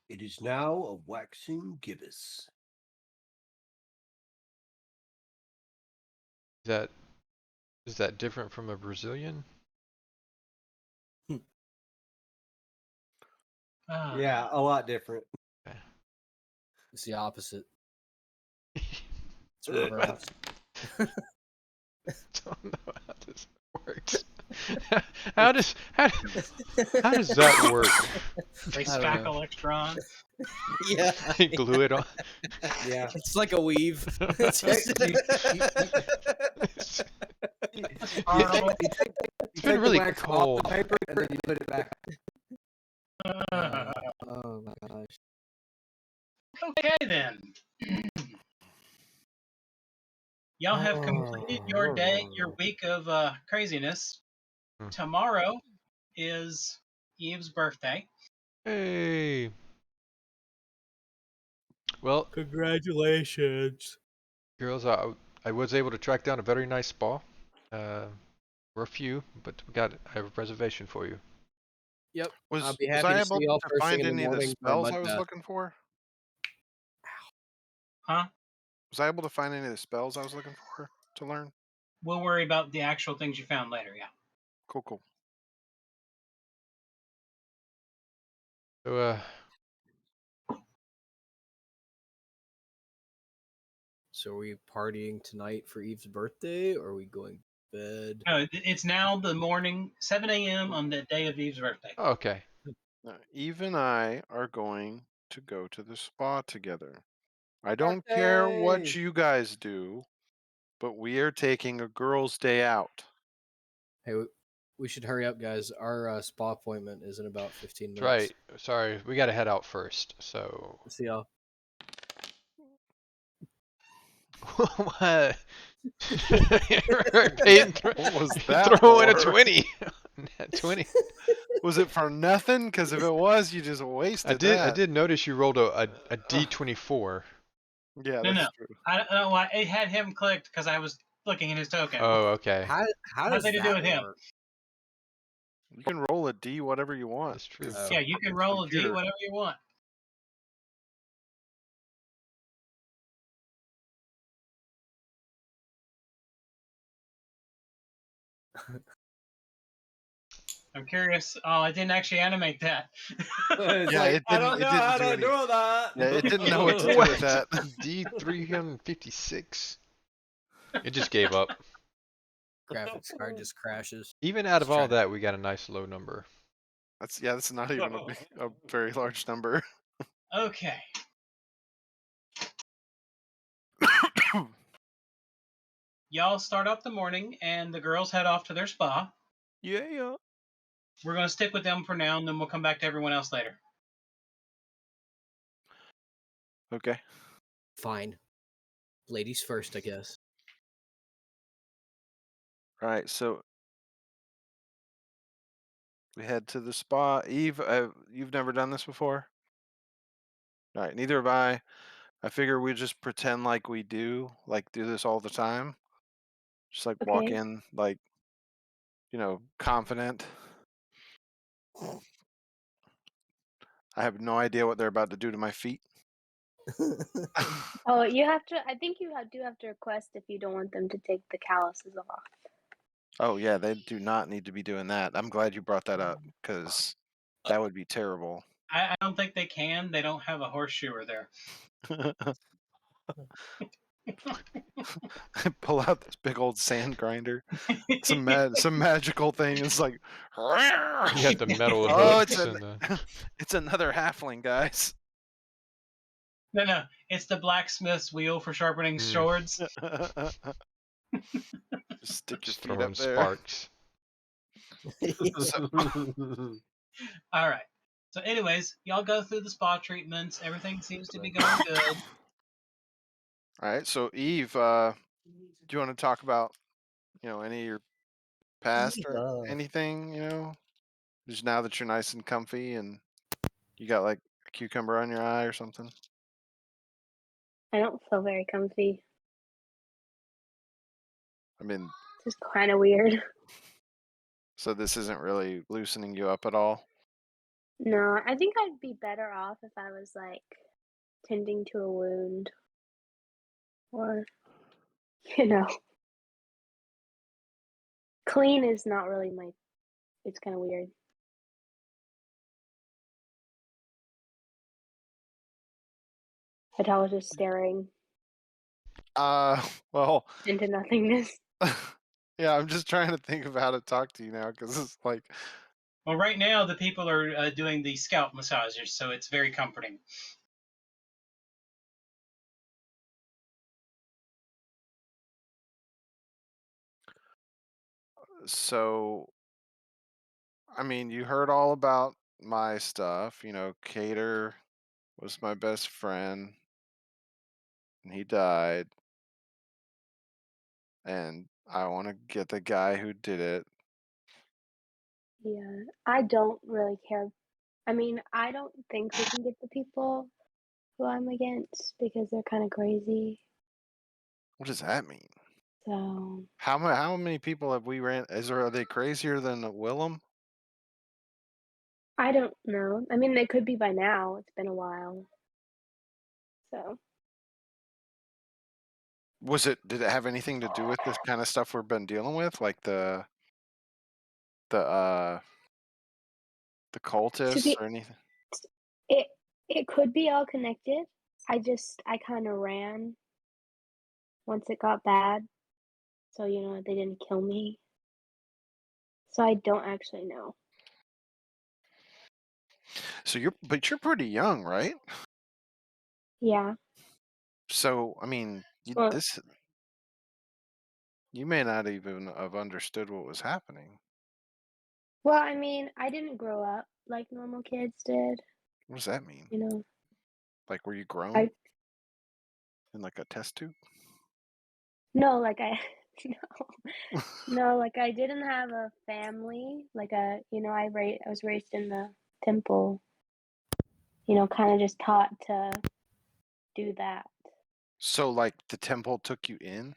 It is now a waxing gibbous. Is that different from a Brazilian? Yeah, a lot different. Okay. It's the opposite. It's I reversed. don't know how this works. how does that work? They I don't know. spackle extra on. Yeah. Glue it on. Yeah. It's like a weave. It's Hey, just- That's you horrible. It's been take the really wax off cold. the paper and then you put it back. Oh my gosh. Okay then. Y'all have completed your day, your week of craziness. Hmm. Tomorrow is Eve's birthday. Hey. Well, Congratulations. girls, I was able to track down a very nice spa. We're a few, but I have a reservation for you. Yep. I'll Was be was happy I to able see y'all to first thing find in the any of the morning for a spells mud I was bath. looking for? Huh? Was I able to find any of the spells I was looking for to learn? We'll worry about the actual things you found later, yeah. Cool, cool. So, So are we partying tonight for Eve's birthday, or are we going to bed? No, it's now the morning, 7 a.m. on the day of Eve's birthday. okay. Eve and I are going to go to the spa together. I don't care what Birthday! you guys do, but we are taking a girls' day out. Hey, we should hurry up, guys. Our spa appointment is in about 15 That's minutes. right. Sorry, we gotta head out first. So. See y'all. What? Peyton, What was that throw in a for? 20. Net 20. Was it for nothing? Because if it was, you just I wasted did. I that. did notice you rolled a D24. Yeah, No, that's no. true. I don't know why it had him clicked because I was looking at his token. Oh, okay. How does Nothing to do that with him. work? You can roll a D whatever you want. That's true. Oh. Yeah, you can roll a D Computer. whatever you want. I'm curious. Oh, I didn't actually animate that. It's Yeah, like, it I didn't. don't know It how didn't do to any. do that. Yeah, it didn't know what to do with What? that. D356. It just gave up. Graphics card just crashes. Even out Just of all trying to- that, we got a nice low number. That's not even a very large number. Okay. Y'all start up the morning, and the girls head off to their spa. Yeah. We're going to stick with them for now, and then we'll come back to everyone else later. Okay. Fine. Ladies first, I guess. All right. So we head to the spa. Eve, you've never done this before. All right. Neither have I. I figure we just pretend like we do, like do this all the time. Just like walk Okay. in, like, confident. I have no idea what they're about to do to my feet. Oh, you have to. I think do have to request if you don't want them to take the calluses off. Oh yeah, they do not need to be doing that. I'm glad you brought that up because that would be terrible. I don't think they can. They don't have a horseshoer there. Pull out this big old sand grinder, some magical thing. It's like, You got the metal oh, hooks and the. it's another halfling, guys. No, it's the blacksmith's wheel for sharpening swords. Just stick your Just feet throwing up there. sparks. So, All right. So, anyways, y'all go through the spa treatments. Everything seems to be going good. all right. So Eve, do you want to talk about any of your past or anything? Just now that you're nice and comfy and you got like a cucumber on your eye or something. I don't feel very comfy. I mean, It's just kind of weird. so this isn't really loosening you up at all. No, I think I'd be better off if I was like tending to a wound or, you know, clean is not really my. It's kind of weird. Vital was just staring Well, into nothingness. yeah, I'm just trying to think of how to talk to you now because it's like Well, right now the people are doing the scalp massages, so it's very comforting. So, I mean, you heard all about my stuff. Cater was my best friend, and he died. And I want to get the guy who did it. Yeah, I don't really care. I mean, I don't think we can get the people who I'm against because they're kind of crazy. What does that mean? So How many people have we ran? Are they crazier than Willem? I don't know. I mean, they could be by now. It's been a while. So Did it have anything to do with this kind of stuff we've been dealing with, like the uh the to cultists be or anything? it it could be all connected. I kind of ran once it got bad, so they didn't kill me. So I don't actually know. So you're pretty young, right? Yeah. So I mean, Well, you may not even have understood what was happening. I mean, I didn't grow up like normal kids did. What does that mean? You know, Like, were you grown I in like a test tube? no, like I no, no, like I didn't have a family. Like I was raised in the temple. Kind of just taught to do that. So like the temple took you in,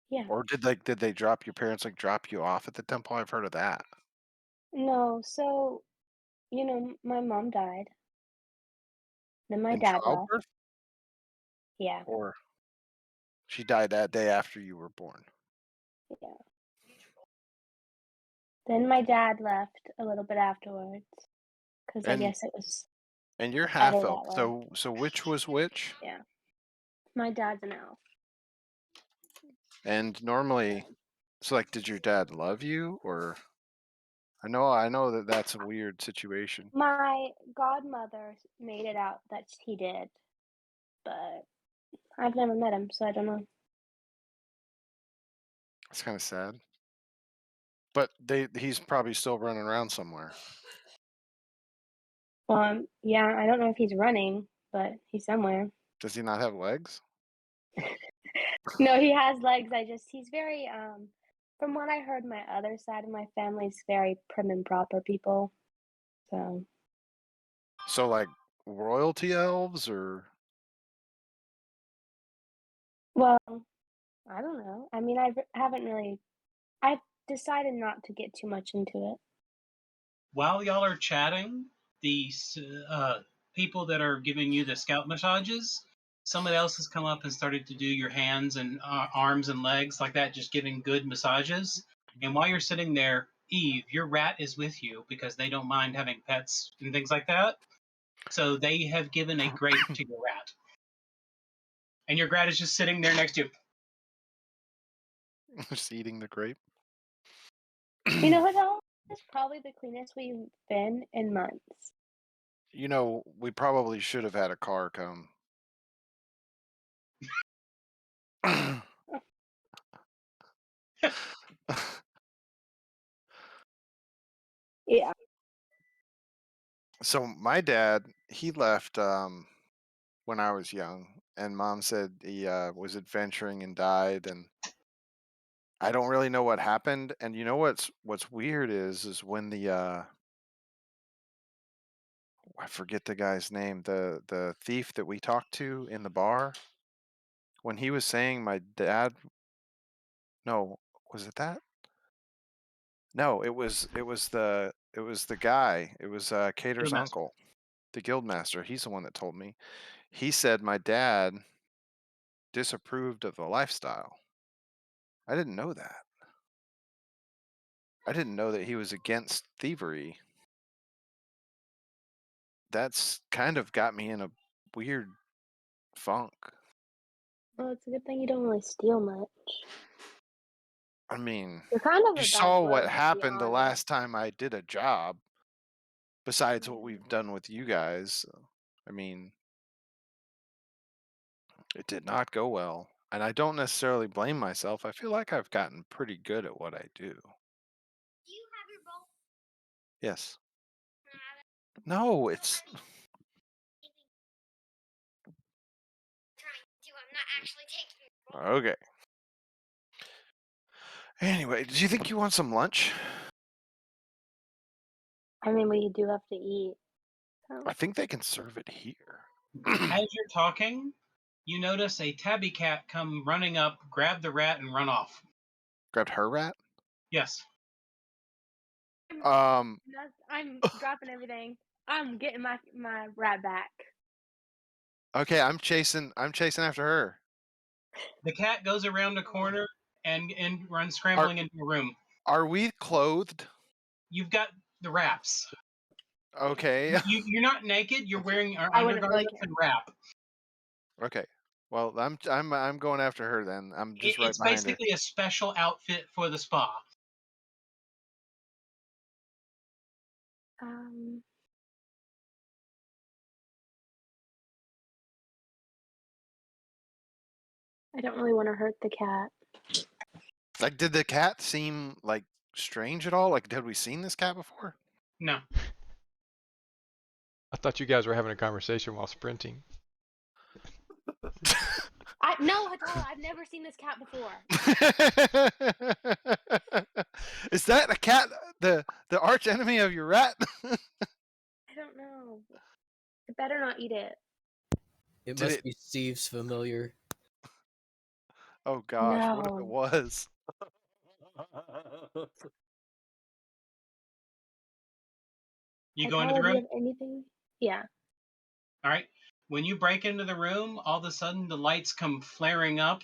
Yeah. or did they drop your parents like drop you off at the temple? I've heard of that. No, so my mom died. Then my In dad left. childbirth, Yeah, or she died that day after you were born. yeah. Then my dad left a little bit afterwards because I And guess it was and you're better half elf. that way. So which was which? Yeah. My dad's an elf. And normally, so like, did your dad love you, or I know that that's a weird situation. My godmother made it out that he did, but I've never met him, so I don't know. It's kind of sad. But he's probably still running around somewhere. Yeah, I don't know if he's running, but he's somewhere. Does he not have legs? No, he has legs. He's very, from what I heard, my other side of my family's very prim and proper people. So, So like royalty elves, or well, I don't know. I mean, I've decided not to get too much into it. While y'all are chatting, the people that are giving you the scalp massages, somebody else has come up and started to do your hands and arms and legs like that, just giving good massages. And while you're sitting there, Eve, your rat is with you because they don't mind having pets and things like that. So they have given a grape to your rat. And your rat is just sitting there next to you. just eating the grape? You know what else is probably the cleanest we've been in months? We probably should have had a car come. Yeah. So my dad, he left when I was young, and mom said he was adventuring and died, and I don't really know what happened. And you know what's weird is when the I forget the guy's name, the thief that we talked to in the bar, when he was saying my dad, no, was it that? No, it was the guy. It was Cater's Master. uncle, the guildmaster. He's the one that told me. He said my dad disapproved of the lifestyle. I didn't know that. I didn't know that he was against thievery. That's kind of got me in a weird funk. Well, it's a good thing you don't really steal much. I mean, You're kind of you a saw bad what boy, to be happened the honest. last time I did a job. Besides what we've done with you guys, I mean, it did not go well. And I don't necessarily blame myself. I feel like I've gotten pretty good at what I do. Yes. No, it's. Okay. Anyway, do you think you want some lunch? I mean, we do have to eat. So. I think they can serve it here. As you're talking, you notice a tabby cat come running up, grab the rat, and run off. Grabbed her rat? Yes. Um, I'm dropping everything. I'm getting my rat back. okay, I'm chasing after her. The cat goes around a corner and runs scrambling into a room. Are we clothed? You've got the wraps. Okay. You're not naked. You're wearing our I wouldn't really undergarments and wrap. Okay. Well, I'm going after her then. I'm just right It's behind her. basically a special outfit for the spa. I don't really want to hurt the cat. Like, did the cat seem like strange at all? Like, had we seen this cat before? No. I thought you guys were having a conversation while sprinting. No, Hatala, I've never seen this cat before. Is that a cat? The arch enemy of your rat? I don't know. I better not eat it. It Did must it- be Steve's familiar. Oh gosh, what if No. it was? You go into the Hatala, do you room? have anything? Yeah. All right. When you break into the room, all of a sudden the lights come flaring up,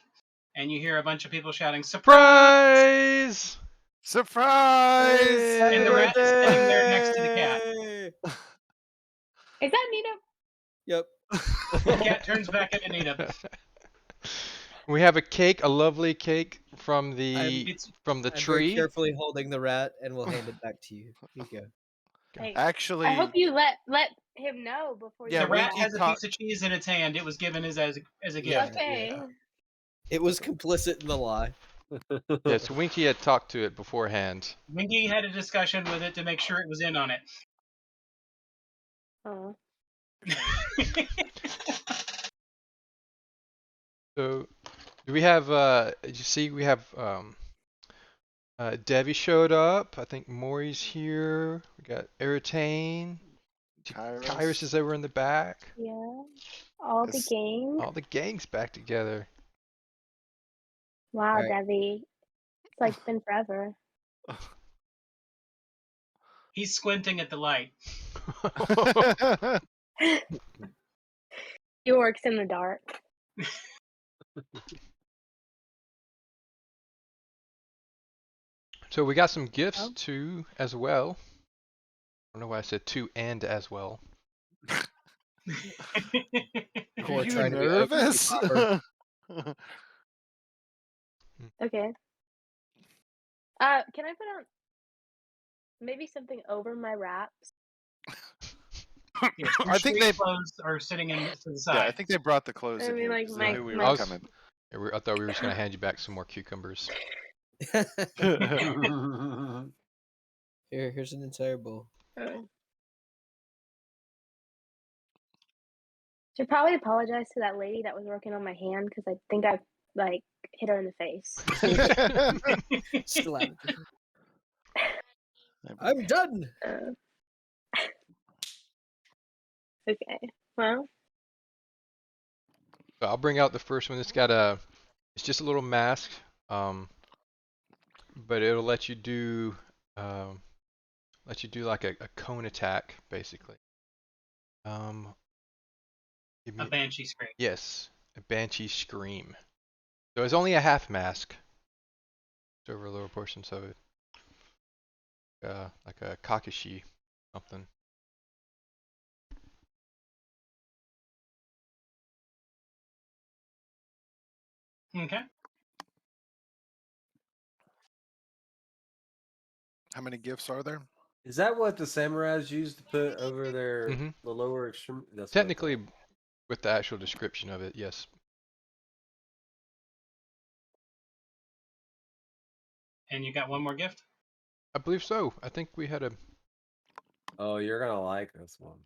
and you hear a bunch of people shouting, "Surprise!" Surprise! Happy And the rat is sitting there next to the cat. birthday! Is that Nita? Yep. The cat turns back into Nita. We have a cake, a lovely cake from I'm the very tree. carefully holding the rat, and we'll hand it back to you. Here you go. Hey, Actually, I hope you let him know before Yeah, you. The we rat keep has a piece of cheese in its hand. It was given as a Yeah, gift. Okay. It was complicit in the lie. Yes, Winky had talked to it beforehand. Winky had a discussion with it to make sure it was in on it. Oh. So, do we have? Did you see we have? Devi showed up. I think Maury's here. We got Eritane. Kyrus is over in the back. Yeah. All the It's- gang. All the gang's back together. Wow, Alright. Debbie. It's like been forever. He's squinting at the light. He works in the dark. So we got some gifts Oh. too, as well. I don't know why I said two and as well. Core Are you trying to be nervous? proper. Okay. Can I put on maybe something over my wraps? Yes, your I think street they. clothes are sitting to the side. Yeah, I think they brought the clothes I in mean, here like 'cause my- they knew we my- were I coming. I thought we were just gonna hand you back some more cucumbers. Here's an entire bowl. Should probably apologize to that lady that was working on my hand because I think I like hit her in the face. Slap it. I'm done. Okay. Well, So I'll bring out the first one. It's just a little mask, but it'll let you do like a cone attack basically. Give A me, banshee scream. yes, a banshee scream. So it's only a half mask. It's over a lower portion, so like a kakashi something. Okay. How many gifts are there? Is that what the samurais used to put over their Mm-hmm. the lower extreme? That's what I Technically, thought. with the actual description of it, yes. And you got one more gift? I believe so. I think we had a Oh, you're gonna like this one.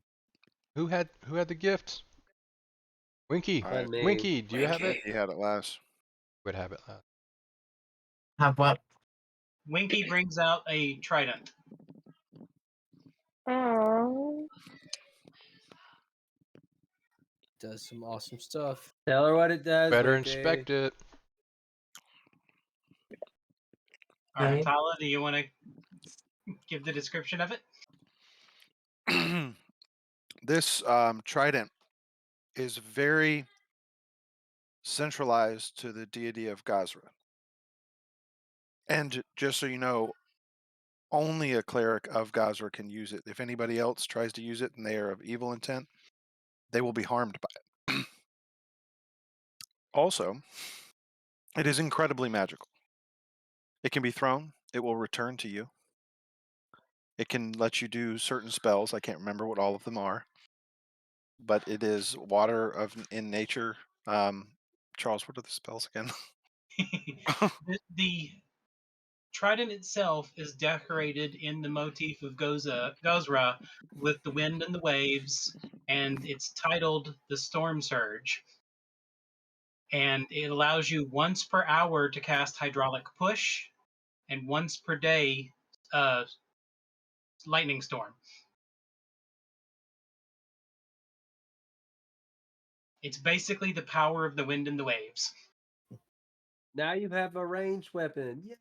who had the gifts? Winky. All Not right. me. Winky, do you have it? He had it last. Would have it last. Have what? Winky brings out a trident. Oh, Does some awesome stuff. Tell her what it does, Better Winky. inspect it. All right, Okay. Tala, do you want to give the description of it? This trident is very centralized to the deity of Gazra. And just so you know, only a cleric of Gazra can use it. If anybody else tries to use it and they are of evil intent, they will be harmed by it. Also, it is incredibly magical. It can be thrown, it will return to you. It can let you do certain spells. I can't remember what all of them are, but it is water of in nature. Charles, what are the spells again? The trident itself is decorated in the motif of Gozra with the wind and the waves, and it's titled the Storm Surge. And it allows you once per hour to cast Hydraulic Push, and once per day, uh, Lightning Storm. It's basically the power of the wind and the waves. Now you have a ranged weapon. Yeah.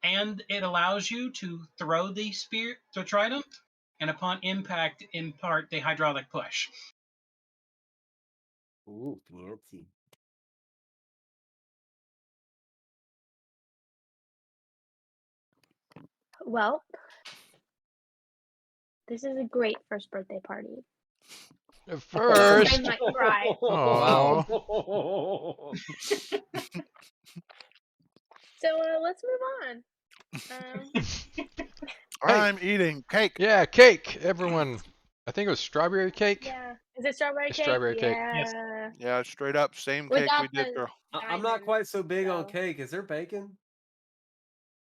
And it allows you to throw the trident, and upon impact, impart the hydraulic push. Ooh, fancy. well, this is a great first birthday party. First. I might cry. Wow. So let's move on. I'm eating cake. Yeah, cake. Everyone. I think it was strawberry cake. Yeah, is it strawberry It's cake? strawberry cake. Yes. Yeah, Yeah, straight up, same cake without we did. the I'm not diamond. quite so big on So cake. Is there bacon?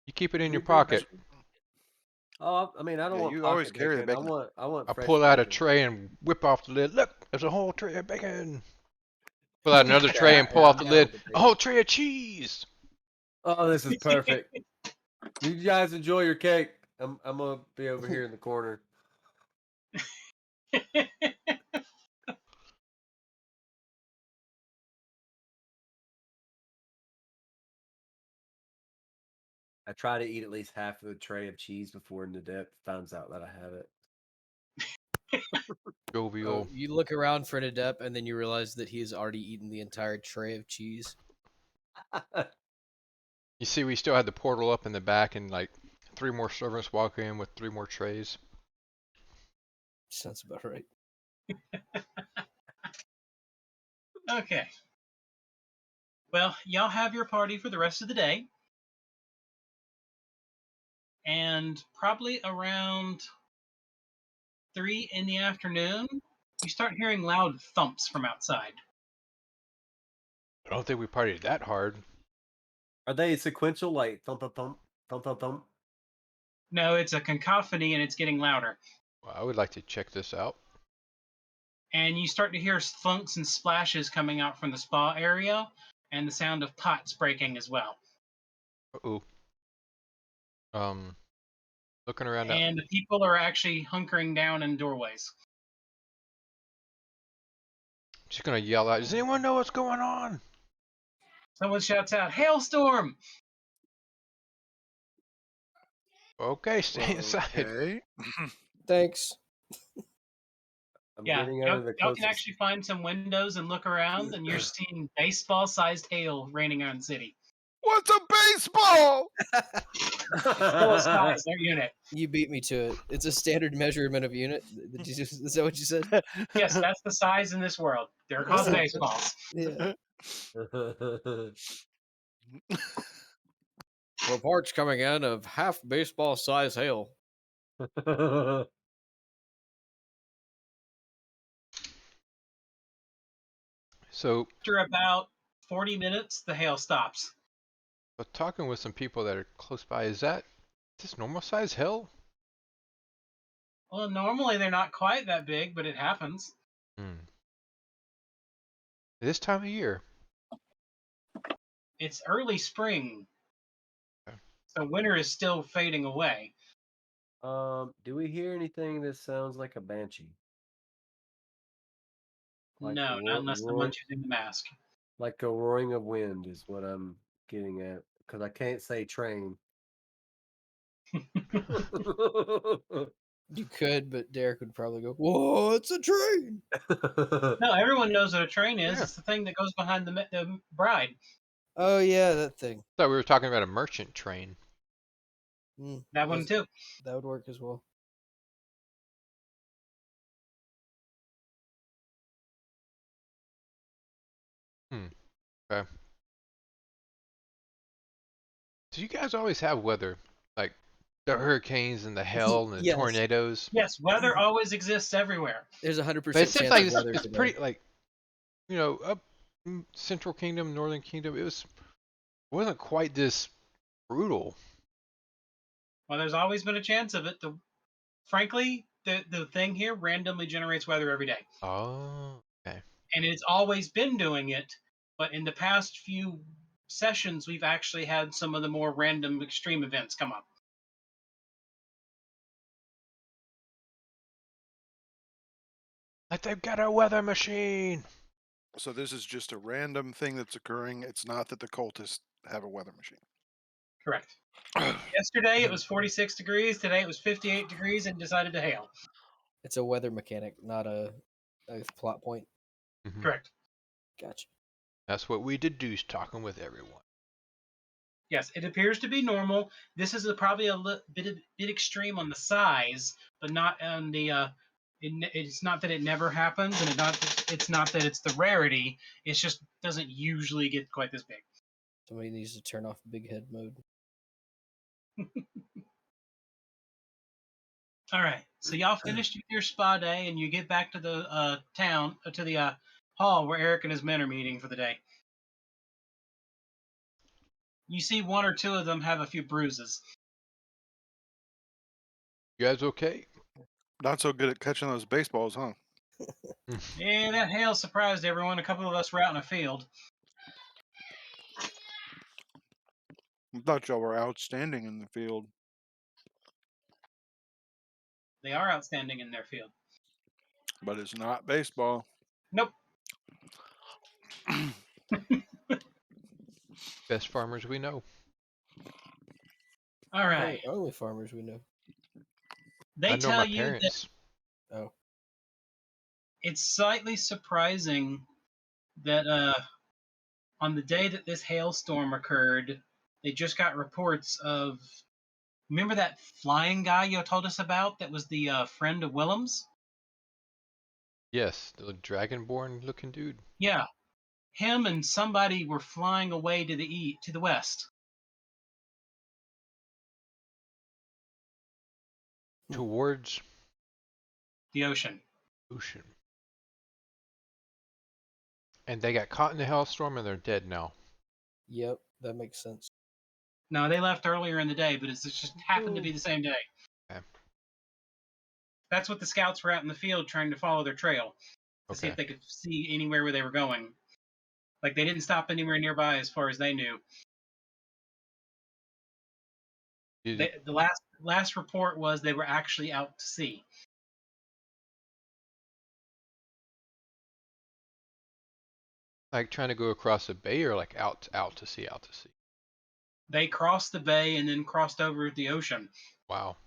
You keep it in Can your you bring pocket. bacon? Oh, I mean, I don't Yeah, want you always pocket carry the bacon. bacon. I want I fresh pull out a bacon. tray and whip off the lid. Look, there's a whole tray of bacon. Pull out another Okay, tray and pull yeah, off I'm the down lid. with the A bacon. whole tray of cheese. Oh, this is perfect. You guys enjoy your cake. I'm gonna be over here in the corner. I try to eat at least half of the tray of cheese before Nadette finds out that I have it. Jovial. Oh, you look around for an adept, and then you realize that he has already eaten the entire tray of cheese. You see, we still had the portal up in the back, and like 3 more servants walk in with 3 more trays. Sounds about right. Okay. Well, y'all have your party for the rest of the day. And probably around 3 in the afternoon, you start hearing loud thumps from outside. I don't think we partied that hard. Are they sequential, like thump thump thump thump thump thump? No, it's a cacophony and it's getting louder. Well, I would like to check this out. And you start to hear thunks and splashes coming out from the spa area, and the sound of pots breaking as well. Uh-oh. Looking around out. And the people are actually hunkering down in doorways. Just gonna yell out, does anyone know what's going on? Someone shouts out, "Hailstorm!" Okay, stay inside. Okay. Thanks. I'm Yeah, getting y'all, under the y'all can closest. actually find some windows and look around, and you're seeing baseball-sized hail raining on the city. What's a baseball? Full size, their unit. You beat me to it. It's a standard measurement of unit. Is that what you said? Yes, that's the size in this world. They're called baseballs. Yeah. Reports coming in of half baseball size hail. So, After about 40 minutes, the hail stops. but talking with some people that are close by, is this normal size hill? Well, normally they're not quite that big, but it happens. Hmm. This time of year. It's early spring, Okay. so winter is still fading away. Do we hear anything that sounds like a banshee? Like No, a not unless the munch is in the mask. like a roaring of wind is what I'm getting at. Because I can't say train. You could, but Derek would probably go, "Whoa, it's a train!" No, everyone knows what a train is. Yeah. It's the thing that goes behind the bride. Oh yeah, that thing. Thought we were talking about a merchant train. That one too. That would work as well. Hmm. Okay. Do you guys always have weather? Like the hurricanes and the hail and the Yes, tornadoes? Yes, weather always exists everywhere. there's But it 100% seems chance like of it's, weather it's today. pretty like, up Central Kingdom, Northern Kingdom, wasn't quite this brutal. Well, there's always been a chance of it. Frankly, the thing here randomly generates weather every day, Oh, okay. and it's always been doing it. But in the past few sessions, we've actually had some of the more random extreme events come up. Like they've got a weather machine. So this is just a random thing that's occurring. It's not that the cultists have a weather machine. Correct. Yesterday it was 46 degrees. Today it was 58 degrees and decided to hail. It's a weather mechanic, not a plot point. Hmm. Correct. Gotcha. That's what we deduce talking with everyone. Yes, it appears to be normal. This is probably a bit extreme on the size, but not on the. It's not that it never happens, and it's not that it's the rarity. It just doesn't usually get quite this big. Somebody needs to turn off big head mode. All right, so y'all finished your spa day, and you get back to the town to the hall where Eric and his men are meeting for the day. You see one or two of them have a few bruises. You guys okay? Not so good at catching those baseballs, huh? Yeah, that hail surprised everyone. A couple of us were out in a field. I thought y'all were outstanding in the field, They are outstanding in their field. but it's not baseball. Nope. Best farmers we know. All right. Only farmers we know. They I know tell my you that parents. Oh, it's slightly surprising that on the day that this hailstorm occurred, they just got reports of. Remember that flying guy you told us about that was the friend of Willem's? Yes, the dragonborn looking dude. Yeah, him and somebody were flying away to the west. Towards The ocean. ocean. And they got caught in the hailstorm and they're dead now. yep, that makes sense. No, they left earlier in the day, but it just happened to be the same day. Okay. That's what the scouts were out in the field trying to follow their trail to see Okay. if they could see anywhere where they were going. Like they didn't stop anywhere nearby as far as they knew. The last report was they were actually out to sea. Like trying to go across the bay or like out to sea, out to sea. They crossed the bay and then crossed over the ocean. Wow.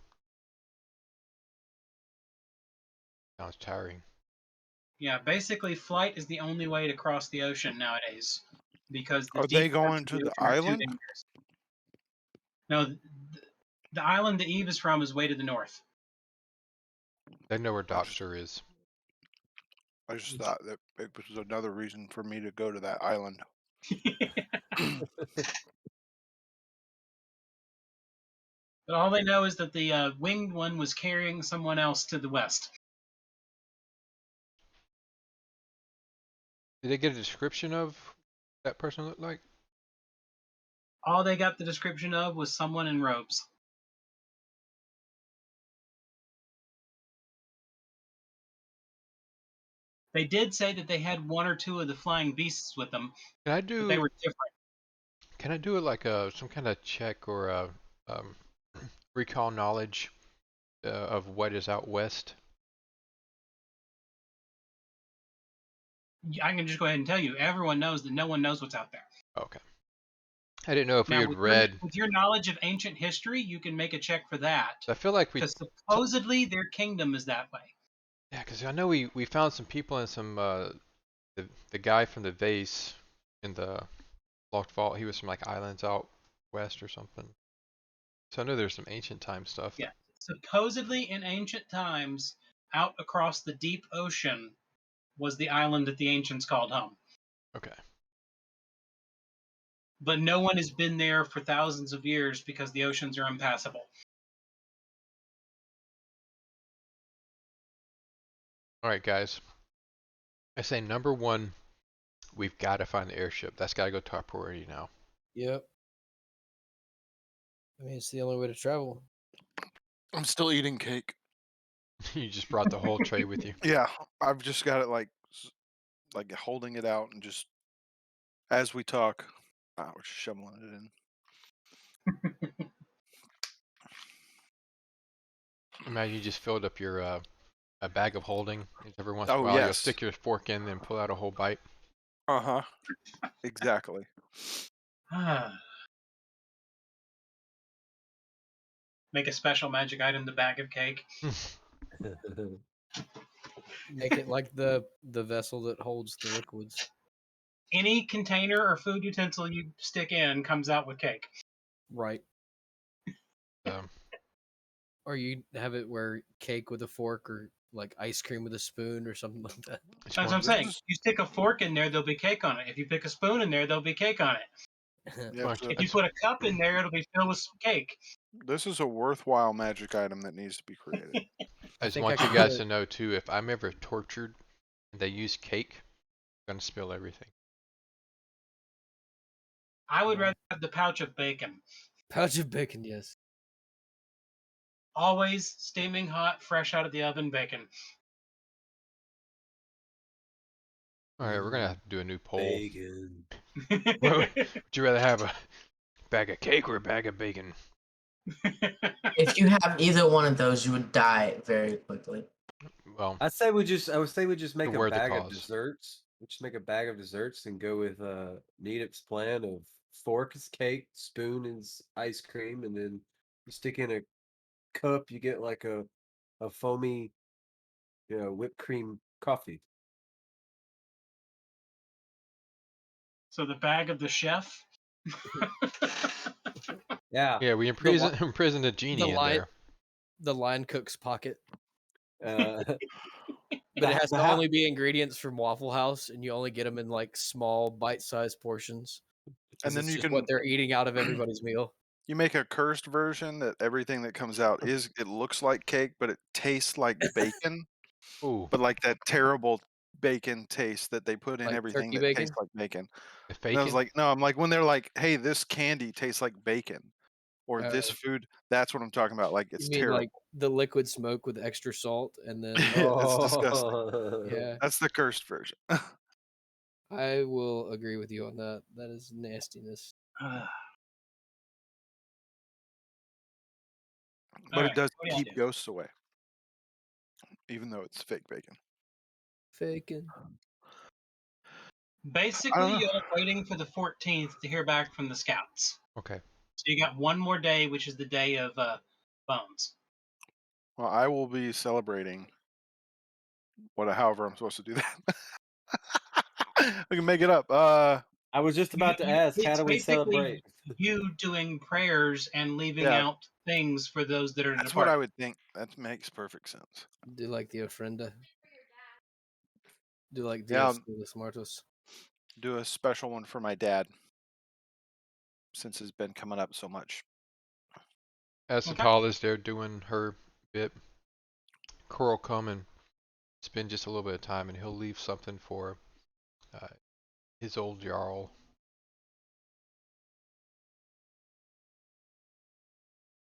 Sounds tiring. Yeah, basically flight is the only way to cross the ocean nowadays because the Are they deep parts going of to the the ocean are too island? dangerous. No, the island that Eve is from is way to the north. They know where I just, Doctor is. I just thought that it was another reason for me to go to that island. But all they know is that the winged one was carrying someone else to the west. Did they get a description of what that person looked like? All they got the description of was someone in robes. They did say that they had one or two of the flying beasts with them, Can I but they do? were different. Can I do like a some kind of check or a um, recall knowledge of what is out west? I can just go ahead and tell you, everyone knows that no one knows what's out there. Okay. I didn't know if we Now, had read. with your knowledge of ancient history, you can make a check for that, I feel like we. because supposedly their kingdom is that way. Yeah, because I know we found some people and some the guy from the vase in the locked vault. He was from like islands out west or something. So I know there's some ancient time stuff. Yeah, supposedly in ancient times, out across the deep ocean was the island that the ancients called home. Okay. But no one has been there for thousands of years because the oceans are impassable. All right, guys. I say number one, we've got to find the airship. That's got to go top priority now. Yep. I mean, it's the only way to travel. I'm still eating cake. You just brought the whole tray with you. Yeah, I've just got it like holding it out and just as we talk, we're just shoveling it in. Imagine you just filled up your a bag of holding. Every once in a Oh while, you'll yes. stick your fork in and pull out a whole bite. Uh-huh. Exactly. Make a special magic item, the bag of cake. Make it like the vessel that holds the liquids. Any container or food utensil you stick in comes out with cake. Right. Um, Or you have it where cake with a fork or like ice cream with a spoon or something like that. it's That's what one. I'm saying. You stick a fork in there, there'll be cake on it. If you pick a spoon in there, there'll be cake on it. Yep, so If you put a cup in there, it'll be filled with cake. this is a worthwhile magic item that needs to be created. I just think I want you could guys put- to know too. If I'm ever tortured, and they use cake, I'm gonna spill everything. I would rather have the pouch of bacon. Pouch of bacon, yes. Always steaming hot, fresh out of the oven bacon. All right, we're gonna have to do a new poll. Bacon. Would you rather have a bag of cake or a bag of bacon? If you have either one of those, you would die very quickly. Well, I would say we just make a worthy bag of cause. desserts. We just make a bag of desserts and go with Needip's plan of fork is cake, spoon is ice cream, and then you stick in a cup, you get like a foamy, whipped cream coffee. So the bag of the chef. Yeah. yeah, we imprisoned a genie in there. The line cook's pocket. Uh, But it has the to hou- only be ingredients from Waffle House, and you only get them in like small, bite-sized portions. And Because then it's you just what can they're eating out of everybody's meal. you make a cursed version that everything that comes out it looks like cake, but it tastes like bacon, Ooh, but like that terrible bacon taste that they put in Like everything turkey that bacon. tastes like bacon. if And I was bacon. like, no, I'm like when they're like, hey, this candy tastes like bacon, or Uh, this food, that's what I'm talking about. Like You it's mean terrible. like the liquid smoke with extra salt, and then It's disgusting. yeah, That's the cursed version. I will agree with you on that. That is nastiness. But it Alright, does what do y'all keep do? ghosts away, even though it's fake bacon. Faking. I don't Basically, know. you're waiting for the 14th to hear back from the scouts. Okay. So you got one more day, which is the day of bones. Well, I will be celebrating however I'm supposed to do that. We can make it up. I was just about to ask, how It's do we basically celebrate? you doing prayers and leaving Yeah, out things for those that are that's what I departed. would think. That makes perfect sense. Do like the ofrenda. Do like Yeah, Dios de los Muertos. do a special one for my dad since it's been coming up so much. As Okay. Atala's there doing her bit, Cor will come and spend just a little bit of time, and he'll leave something for uh, his old Jarl.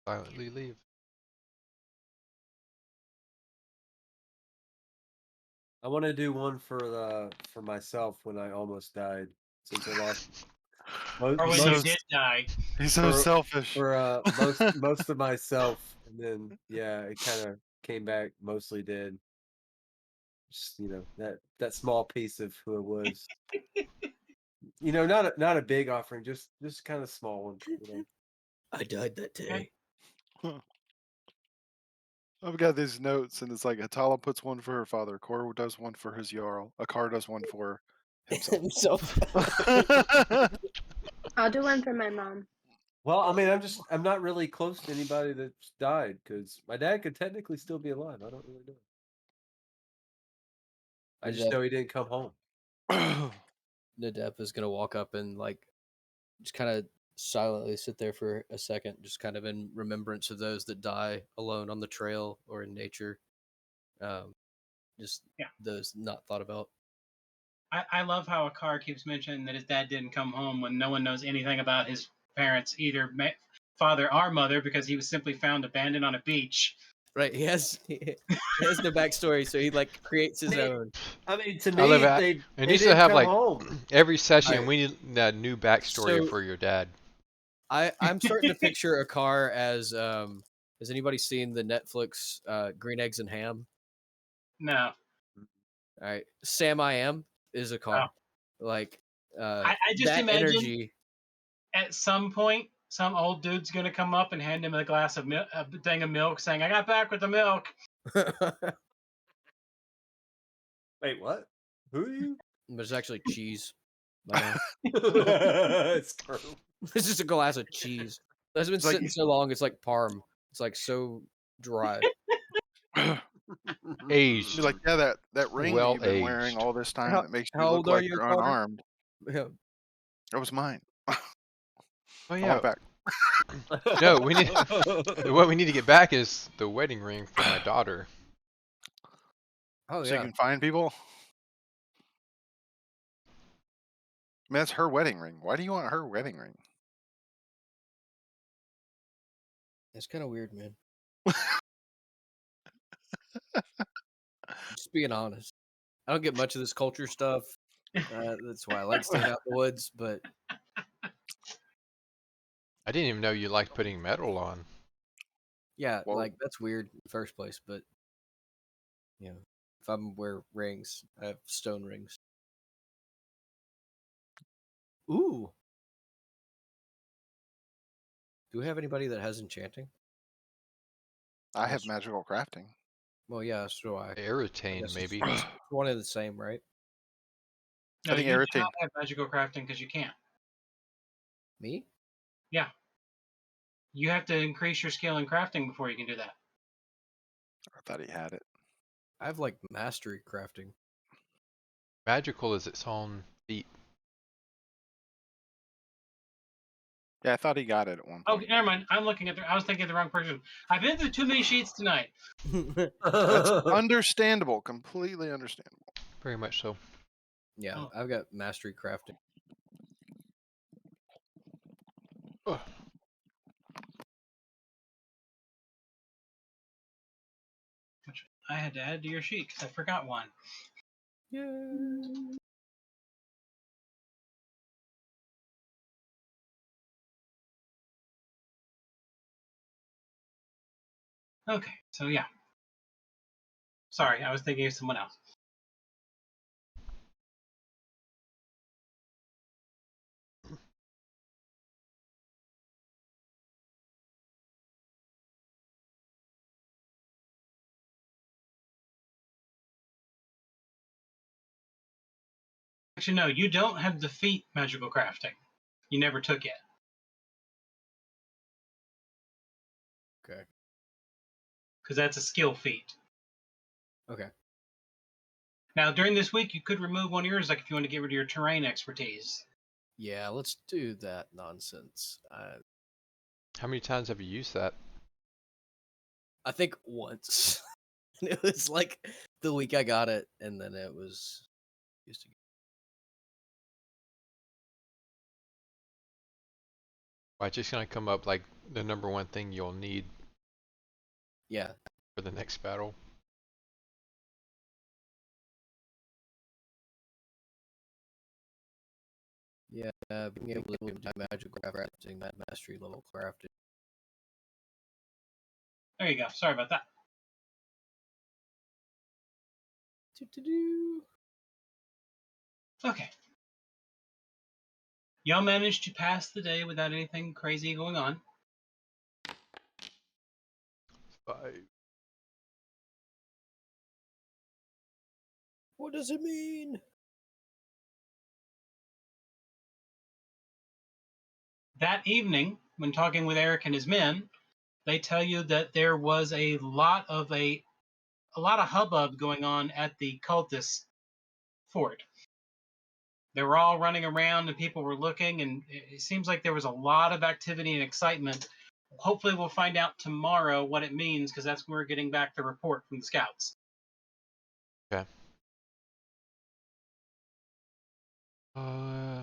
Silently leave. I want to do one for myself when I almost died, since I lost most, Or when So you most did die. He's so for selfish. for most of myself, and then yeah, it kind of came back mostly dead. Just that small piece of who it was. Not a big offering, just kind of small one. I died that day. I've got these notes, and it's like Atala puts one for her father, Cor does one for his Jarl, Akar does one for himself. I'll do one for my mom. Well, I mean, I'm not really close to anybody that's died because my dad could technically still be alive. I don't really know. I just know he didn't come home. Nadep is gonna walk up and just kind of silently sit there for a second, just kind of in remembrance of those that die alone on the trail or in nature. Just Yeah. those not thought about. I love how Akar keeps mentioning that his dad didn't come home when no one knows anything about his parents, either father or mother, because he was simply found abandoned on a beach. Right, he has no backstory, so he creates his own. I mean, to I love me, it. they It they needs to didn't have come home. every session. Right. We need that new backstory So- for your dad. I'm starting to picture a car as has anybody seen the Netflix Green Eggs and Ham? No. All right, Sam I Am is a car. Like I just that imagine energy. at some point some old dude's gonna come up and hand him a glass of milk, a thing of milk, saying, "I got back with the milk." Wait, what? Who are you? There's actually cheese. It's It's true. just a glass of cheese. That's been It's like sitting so long. It's like parm. It's so dry. Aged. You're like, yeah, that ring that Well you've been wearing aged. all this time How- that makes you how look old are like you, you're Carter? unarmed. Yeah. That was mine. Oh I yeah. want it back. No, we need. What we need to get back is the wedding ring for my daughter. Oh So you yeah. can find people. I mean, that's her wedding ring. Why do you want her wedding ring? It's kind of weird, man. Just being honest. I don't get much of this culture stuff. That's why I like staying out in the woods. But I didn't even know you liked putting metal on. yeah, Well- that's weird in the first place. But if I'm wear rings, I have stone rings. Ooh. Do we have anybody that has enchanting? I have magical crafting. Well, yeah, so do I. Aerotain, Guess maybe. it's one and the same, right? No, I think you do Aerotain. not have magical crafting because you can't. Me? Yeah. You have to increase your skill in crafting before you can do that. I thought he had it. I have mastery crafting. Magical is its own feat. Yeah, I thought he got it at one Oh, point. never mind. I was thinking of the wrong person. I've been through too many sheets tonight. That's understandable. Completely understandable. Very much so. Yeah, Oh. I've got mastery crafting. Ugh. Which I had to add to your sheet because I forgot one. Yeah. Okay, so yeah. Sorry, I was thinking of someone else. Actually, no, you don't have the feat magical crafting. You never took it. Okay. Because that's a skill feat. Okay. Now, during this week, you could remove one of yours, like if you want to get rid of your terrain expertise. Yeah, let's do that nonsense. How many times have you used that? I think once. And it was like the week I got it, and then it was used again. Well, it's just gonna come up like the number one thing you'll need Yeah. for the next battle. Yeah, being able to do magical crafting, that mastery level crafting. There you go. Sorry about that. Do-do-do. Okay. Y'all managed to pass the day without anything crazy going on. 5. What does it mean? That evening, when talking with Eric and his men, they tell you that there was a lot of hubbub going on at the cultist fort. They were all running around and people were looking, and it seems like there was a lot of activity and excitement. Hopefully, we'll find out tomorrow what it means, because that's when we're getting back the report from the scouts. Okay. Uh,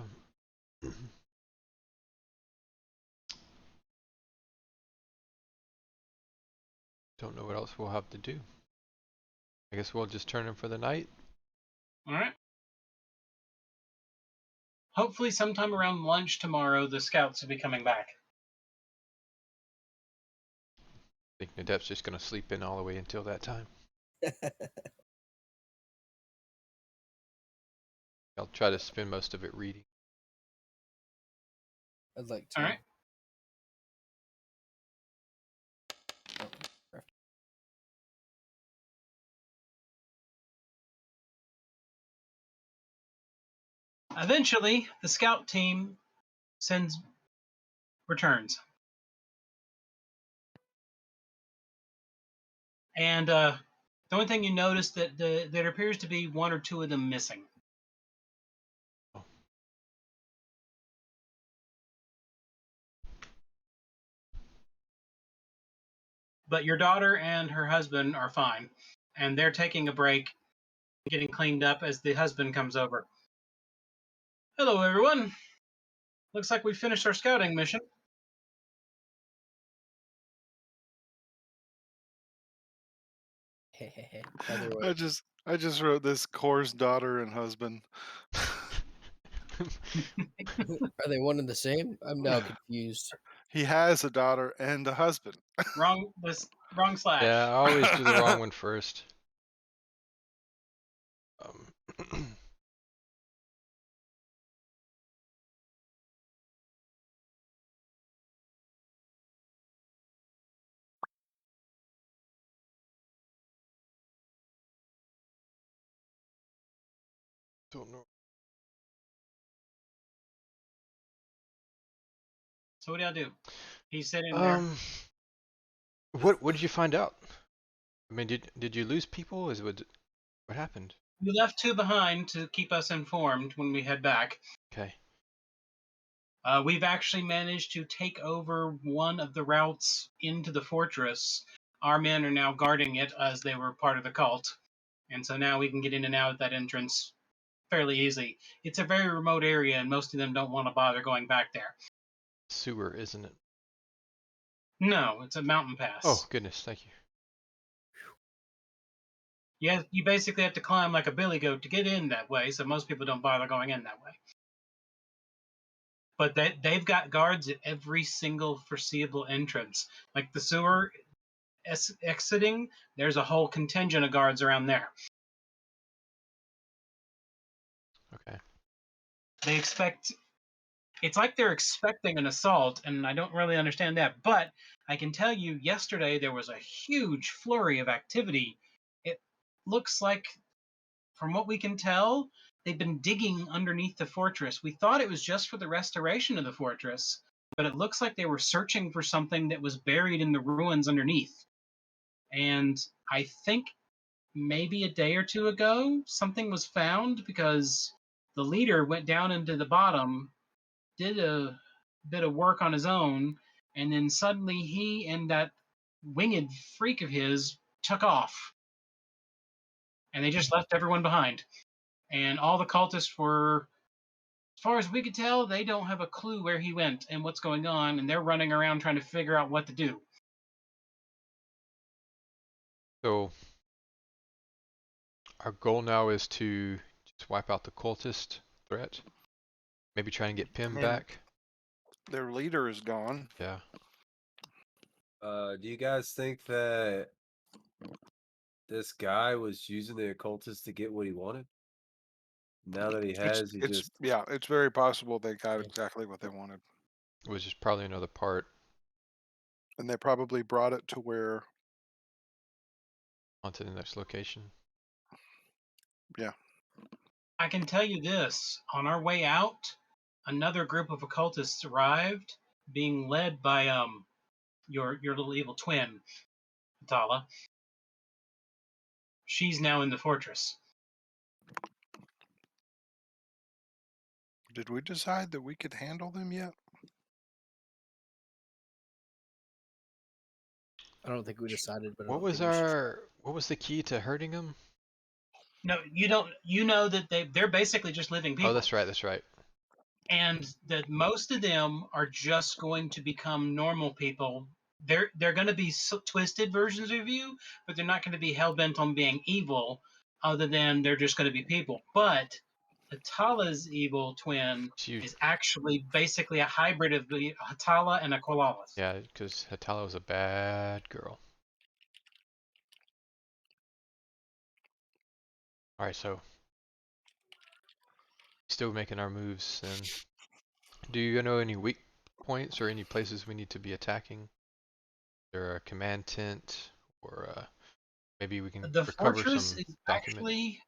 don't know what else we'll have to do. I guess we'll just turn in for the night. All right. Hopefully, sometime around lunch tomorrow, the scouts will be coming back. I think Nadep's just gonna sleep in all the way until that time. I'll try to spend most of it reading. I'd like to. All right. Oh, craft. Eventually, the scout team returns. And the only thing you notice that there appears to be one or two of them missing. Oh. But your daughter and her husband are fine, and they're taking a break, getting cleaned up as the husband comes over. Hello, everyone. Looks like we finished our scouting mission. Other way. I just wrote this Core's daughter and husband. Are they one and the same? I'm now confused. He has a daughter and a husband. Wrong slash. Yeah, I always do the wrong one first. Don't know. So what do y'all do? He's sitting there. What did you find out? I mean, did you lose people? What happened? We left two behind to keep us informed when we head back. Okay. We've actually managed to take over one of the routes into the fortress. Our men are now guarding it as they were part of the cult. And so now we can get in and out of that entrance fairly easy. It's a very remote area, and most of them don't want to bother going back there. Sewer, isn't it? No, it's a mountain pass. Oh, goodness, thank you. You basically have to climb like a billy goat to get in that way, so most people don't bother going in that way. But they've got guards at every single foreseeable entrance. Like the sewer exiting, there's a whole contingent of guards around there. Okay. It's like they're expecting an assault, and I don't really understand that. But I can tell you, yesterday there was a huge flurry of activity. It looks like, from what we can tell, they've been digging underneath the fortress. We thought it was just for the restoration of the fortress, but it looks like they were searching for something that was buried in the ruins underneath. And I think maybe a day or two ago, something was found because the leader went down into the bottom, did a bit of work on his own, and then suddenly he and that winged freak of his took off, and they just left everyone behind. And all the cultists were, as far as we could tell, they don't have a clue where he went and what's going on, and they're running around trying to figure out what to do. So our goal now is to just wipe out the cultist threat. Maybe try and get Pim back. Their leader is gone. Yeah. Do you guys think that this guy was using the occultist to get what he wanted? Now that he has, he just It's very possible they got exactly what they wanted, Which is probably another part and they probably brought it to where. onto the next location. Yeah. I can tell you this: on our way out, another group of occultists arrived, being led by your little evil twin, Atala. She's now in the fortress. Did we decide that we could handle them yet? I don't think we decided, but I What don't was think we should try. what was the key to hurting him? No, you don't. You know that they're basically just living Oh, people, that's right, that's right. and that most of them are just going to become normal people. They're going to be twisted versions of you, but they're not going to be hell bent on being evil. Other than they're just going to be people. But Atala's evil twin She, is actually basically a hybrid of the Atala and a Kolalis. yeah, because Hatala was a bad girl. Alright, so still making our moves then. Do you know any weak points or any places we need to be attacking? Is there a command tent or maybe we can The recover fortress some is document? actually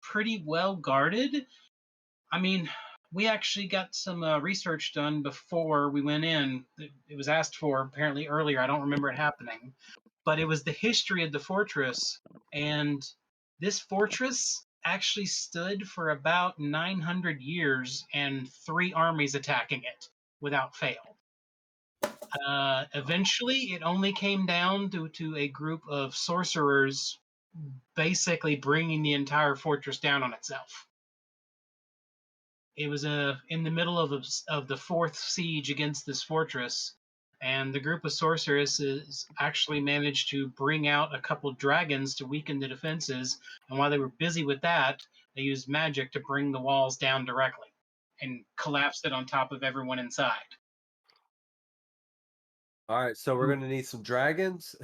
pretty well guarded. I mean, we actually got some research done before we went in. It was asked for apparently earlier. I don't remember it happening, but it was the history of the fortress. And this fortress actually stood for about 900 years and three armies attacking it without fail. Eventually, it only came down due to a group of sorcerers basically bringing the entire fortress down on itself. It was in the middle of the fourth siege against this fortress, and the group of sorceresses actually managed to bring out a couple dragons to weaken the defenses. And while they were busy with that, they used magic to bring the walls down directly and collapsed it on top of everyone inside. all right. So we're gonna need some dragons.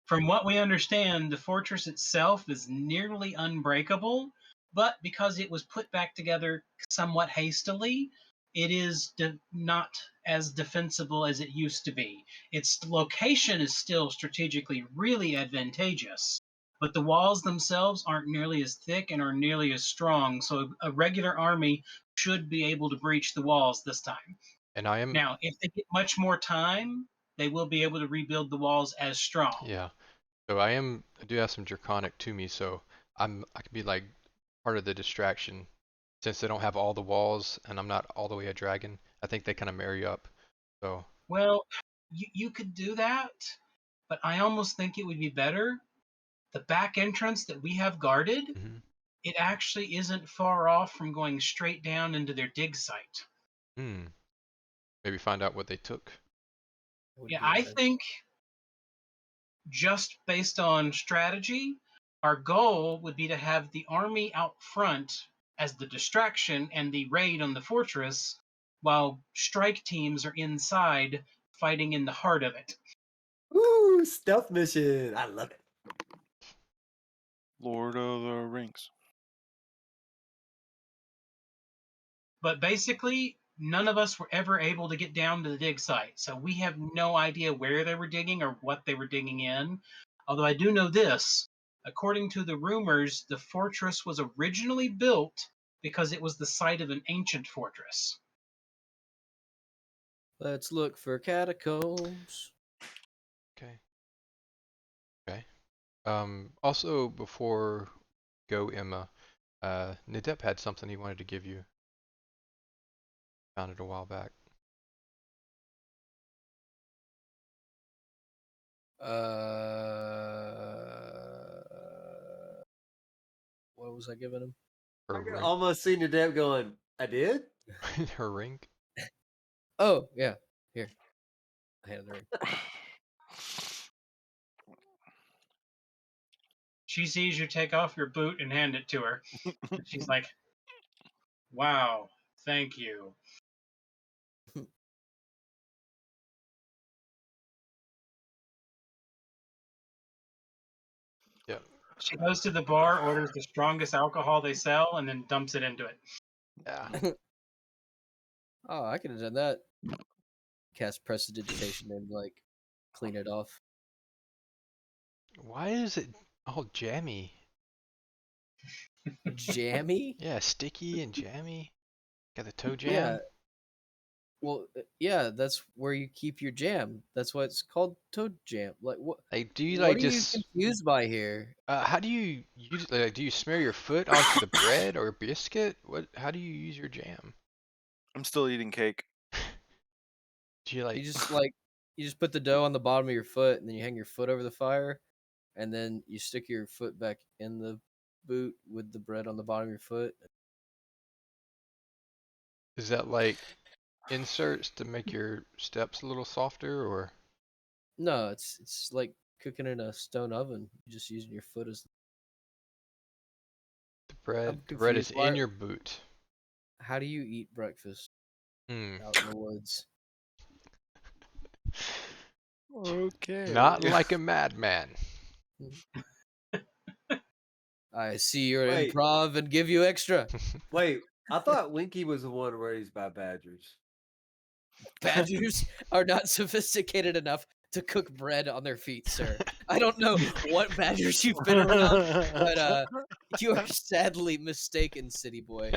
From what we understand, the fortress itself is nearly unbreakable, but because it was put back together somewhat hastily, it is not as defensible as it used to be. Its location is still strategically really advantageous, but the walls themselves aren't nearly as thick and are nearly as strong, so a regular army should be able to breach the walls this time. And I am, Now, if they get much more time, they will be able to rebuild the walls as strong. yeah. So I do have some draconic to me, so I can be like part of the distraction since they don't have all the walls and I'm not all the way a dragon. I think they kind of marry up. So, Well, you could do that, but I almost think it would be better. The back entrance that we have guarded, mhm. it actually isn't far off from going straight down into their dig site. Hmm. Maybe find out what they took. That would Yeah, be I bad. think just based on strategy, our goal would be to have the army out front as the distraction and the raid on the fortress, while strike teams are inside fighting in the heart of it. Ooh, stealth mission. I love it. Lord of the Rings. But basically, none of us were ever able to get down to the dig site. So we have no idea where they were digging or what they were digging in. Although I do know this: according to the rumors, the fortress was originally built because it was the site of an ancient fortress. Let's look for catacombs. Okay. Okay. Also before go Emma, Nadep had something he wanted to give you. Found it a while back. What was I giving him? Her I could ring. almost seen the Deb going, I did? Her ring. Oh yeah, here. I handed the ring. She sees you take off your boot and hand it to her. She's like, "Wow, thank you." Yep. She goes to the bar, orders the strongest alcohol they sell, and then dumps it into it. Yeah. Oh, I could have done that. Cast prestidigitation and like clean it off. Why is it all jammy? Jammy? Yeah, sticky and jammy. Got the toe jam. Yeah. Well, yeah, that's where you keep your jam. That's why it's called toad jam. Like what? Like, do you What like are you just? confused by here? How do you use? Like, do you smear your foot onto the bread or biscuit? What? How do you use your jam? I'm still eating cake. Do you like? You just put the dough on the bottom of your foot, and then you hang your foot over the fire, and then you stick your foot back in the boot with the bread on the bottom of your foot. Is that like inserts to make your steps a little softer, or No, it's like cooking in a stone oven. You're just using your foot as. the bread? I'm The bread is confused. in your boot. How do you eat breakfast Hmm. out in the woods? Okay. Not like a madman. I see your Wait. improv and give you extra. Wait, I thought Winky was the one raised by badgers. Badgers are not sophisticated enough to cook bread on their feet, sir. I don't know what badgers you've been around, but you are sadly mistaken, city boy.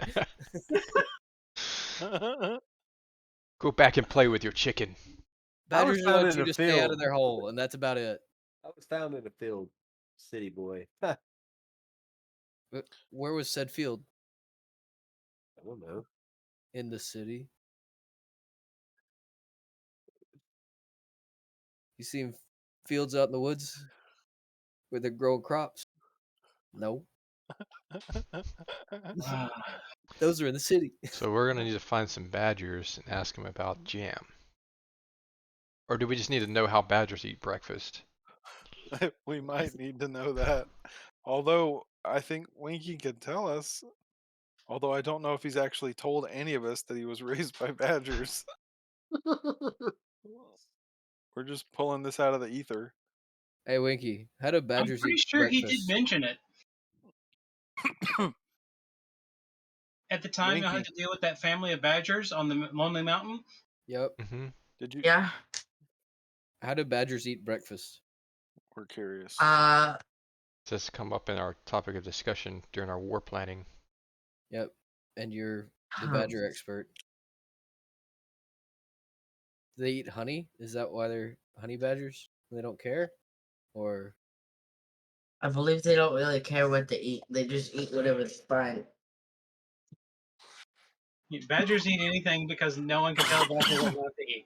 Go back and play with your chicken. I was Badgers found want in you a to stay out of field. their hole, and that's about it. I was found in a field, city boy. Where was said field? I don't know. In the city. You seen fields out in the woods where they're growing crops? No, those are in the city. So we're gonna need to find some badgers and ask them about jam. Or do we just need to know how badgers eat breakfast? We might need to know that. Although I think Winky could tell us. Although I don't know if he's actually told any of us that he was raised by badgers. We're just pulling this out of the ether. Hey, Winky, how do I'm badgers pretty eat sure he did breakfast? mention it. At the time I had Winky, to deal with that family of badgers on the Lonely Mountain. Yep. Mm-hmm. did you? Yeah. How do badgers eat breakfast? We're curious. This come up in our topic of discussion during our war planning. Yep. And you're the um, badger expert. Do they eat honey? Is that why they're honey badgers? They don't care? Or I believe they don't really care what they eat. They just eat whatever they find. Badgers eat anything because no one can tell a badger what not to eat.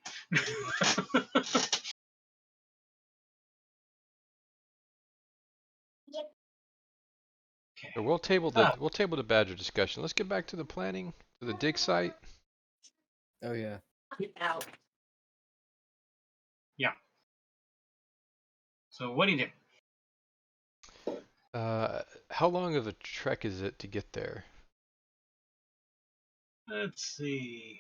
So we'll table the badger discussion. Let's get back to the planning, to the dig site. oh yeah. Out. Yeah. So what do you do? How long of a trek is it to get there? Let's see.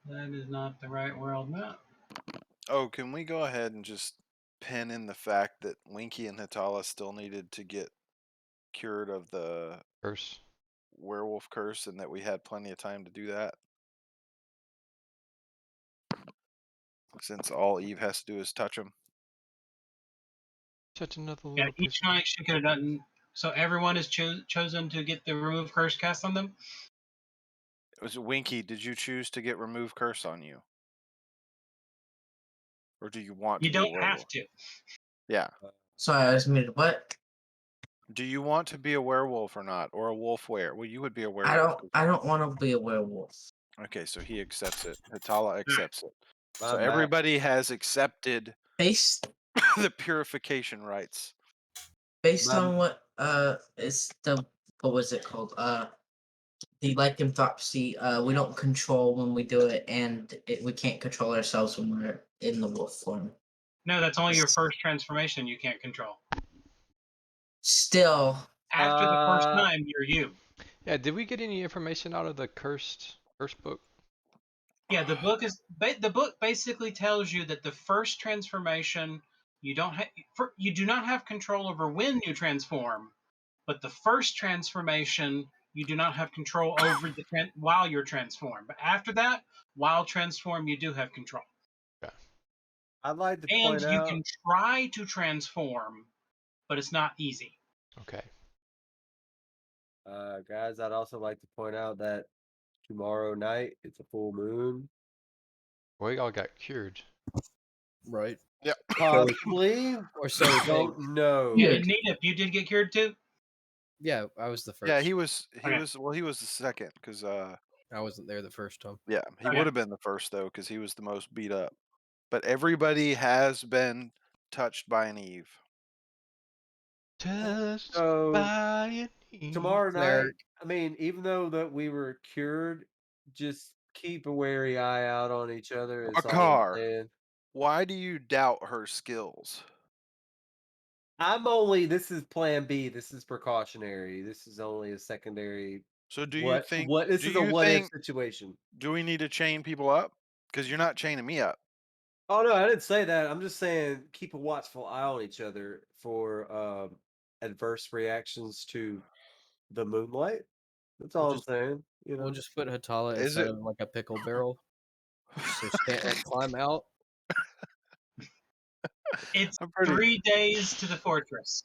That is not the right world map. Oh, can we go ahead and just pin in the fact that Winky and Hatala still needed to get cured of the Curse. werewolf curse and that we had plenty of time to do that? Since all Eve has to do is touch him. Such another Yeah, little piece. each night she could have done. So everyone is chosen to get the remove curse cast on them. It was Winky, did you choose to get remove curse on you? Or do you want You to be a don't have werewolf? to. Yeah. Sorry, I was muted. What? Do you want to be a werewolf or not, or a wolf were? Well, you would be a I werewolf. don't. I don't want to be a werewolf. Okay, so he accepts it. Hatala accepts it. So I'm back. everybody has accepted Based the purification rites. based My on what is the what was it called? The lycanthropy. We don't control when we do it, and we can't control ourselves when we're in the wolf form. No, that's only your first transformation you can't control. Still, After the first time, you're you. Yeah, did we get any information out of the cursed book? Yeah, the book basically tells you that the first transformation you don't you do not have control over when you transform, but the first transformation you do not have control over while you're transformed. But after that, while transformed, you do have control, Okay. I'd like to and point you out, can try to transform, but it's not easy. Okay. guys, I'd also like to point out that tomorrow night it's a full moon. We all got cured. Right. Yeah. Possibly. Or so we think. Don't know. Yeah. And Nita, you did get cured too. Yeah, I was the first. Yeah, he was Okay. he was the second because I wasn't there the first time. yeah, he Okay. would have been the first though because he was the most beat up. But everybody has been touched by an Eve. Touched So by an Eve. tomorrow night, Cleric. I mean, even though that we were cured, just keep a wary eye out on each other. Is all I'm Akar, saying. why do you doubt her skills? This is plan B. This is precautionary. This is only a secondary. So What? This do is a you what if think situation. do we need to chain people up? Because you're not chaining me up. Oh no, I didn't say that. I'm just saying keep a watchful eye on each other for adverse reactions to the moonlight. That's all We'll I'm just saying. You we'll know, just put Hatala Is inside it of like a pickle barrel, so she can't like climb out. It's I'm pretty 3 days to the fortress.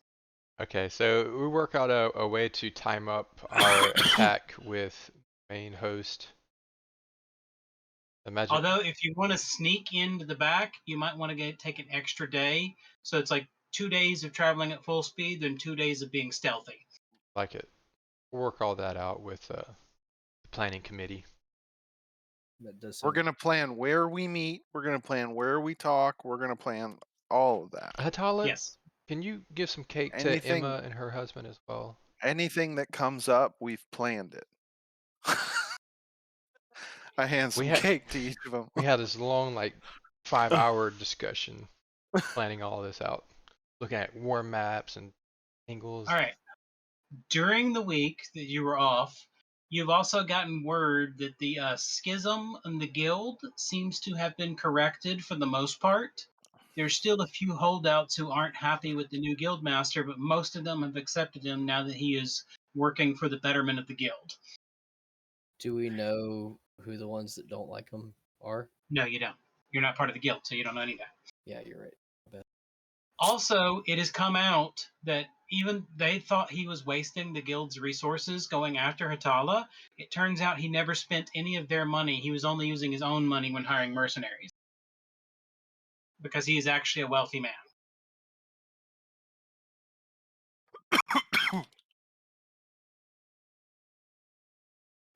Okay, so we work out a way to time up our attack with main host. Imagine. Although, if you want to sneak into the back, you might want to take an extra day. So it's like 2 days of traveling at full speed, then 2 days of being stealthy. Like it. We'll work all that out with the planning committee. That does we're sound gonna plan where we meet, we're gonna plan where we talk, we're gonna plan all of that. Hatala, Yes. can you give some cake to Anything Emma and her husband as well? anything that comes up, we've planned it. I hand We some had cake to each of them. we had this long, like 5-hour discussion planning all this out, looking at war maps and angles. All right. During the week that you were off, you've also gotten word that the schism in the guild seems to have been corrected for the most part. There's still a few holdouts who aren't happy with the new guild master, but most of them have accepted him now that he is working for the betterment of the guild. Do we know who the ones that don't like him are? No, you don't. You're not part of the guild, so you don't know any of that. Yeah, you're right. Also, it has come out that even they thought he was wasting the guild's resources going after Hatala. It turns out he never spent any of their money. He was only using his own money when hiring mercenaries because he is actually a wealthy man.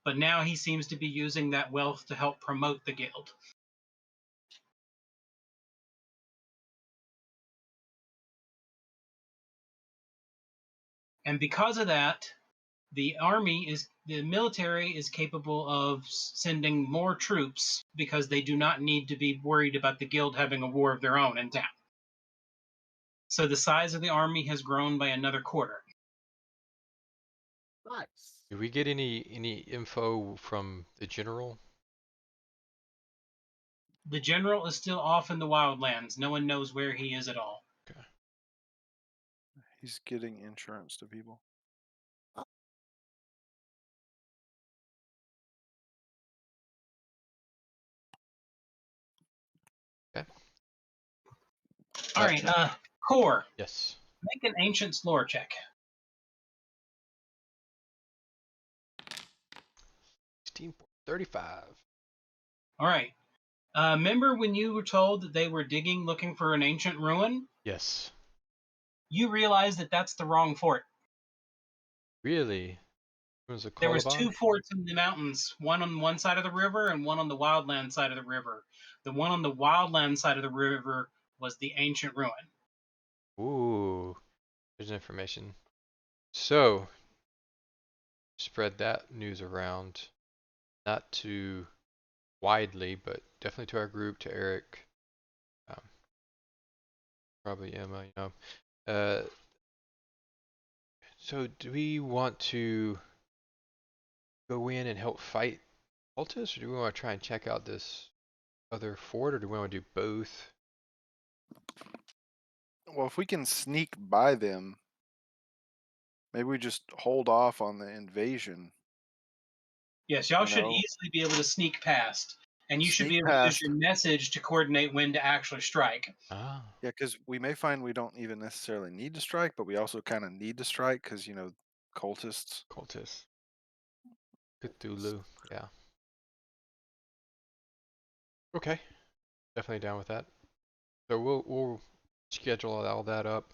But now he seems to be using that wealth to help promote the guild. And because of that, the military is capable of sending more troops because they do not need to be worried about the guild having a war of their own in town. So the size of the army has grown by another quarter. nice. Did we get any info from the general? The general is still off in the wildlands. No one knows where he is at all. Okay. He's getting insurance to people. Okay. All right, Core, Yes. make an ancient's lore check. 16.35. All right. Remember when you were told that they were digging looking for an ancient ruin? Yes. You realize that that's the wrong fort. Really? It was a There was two Coluban? forts in the mountains, one on one side of the river and one on the wildland side of the river. The one on the wildland side of the river was the ancient ruin. Ooh, there's information. So, spread that news around, not too widely, but definitely to our group, to Eric, um, probably Emma, you know. Uh, so do we want to go in and help fight cultists, or do we want to try and check out this other fort, or do we want to do both? Well, if we can sneak by them, maybe we just hold off on the invasion. Yes, y'all You should know, easily be able to sneak past, and you should be sneak able to use past. your message to coordinate when to actually strike. Ah, Yeah, because we may find we don't even necessarily need to strike, but we also kind of need to strike because cultists. cultists. Cthulhu, yeah. Okay, definitely down with that. So we'll schedule all that up.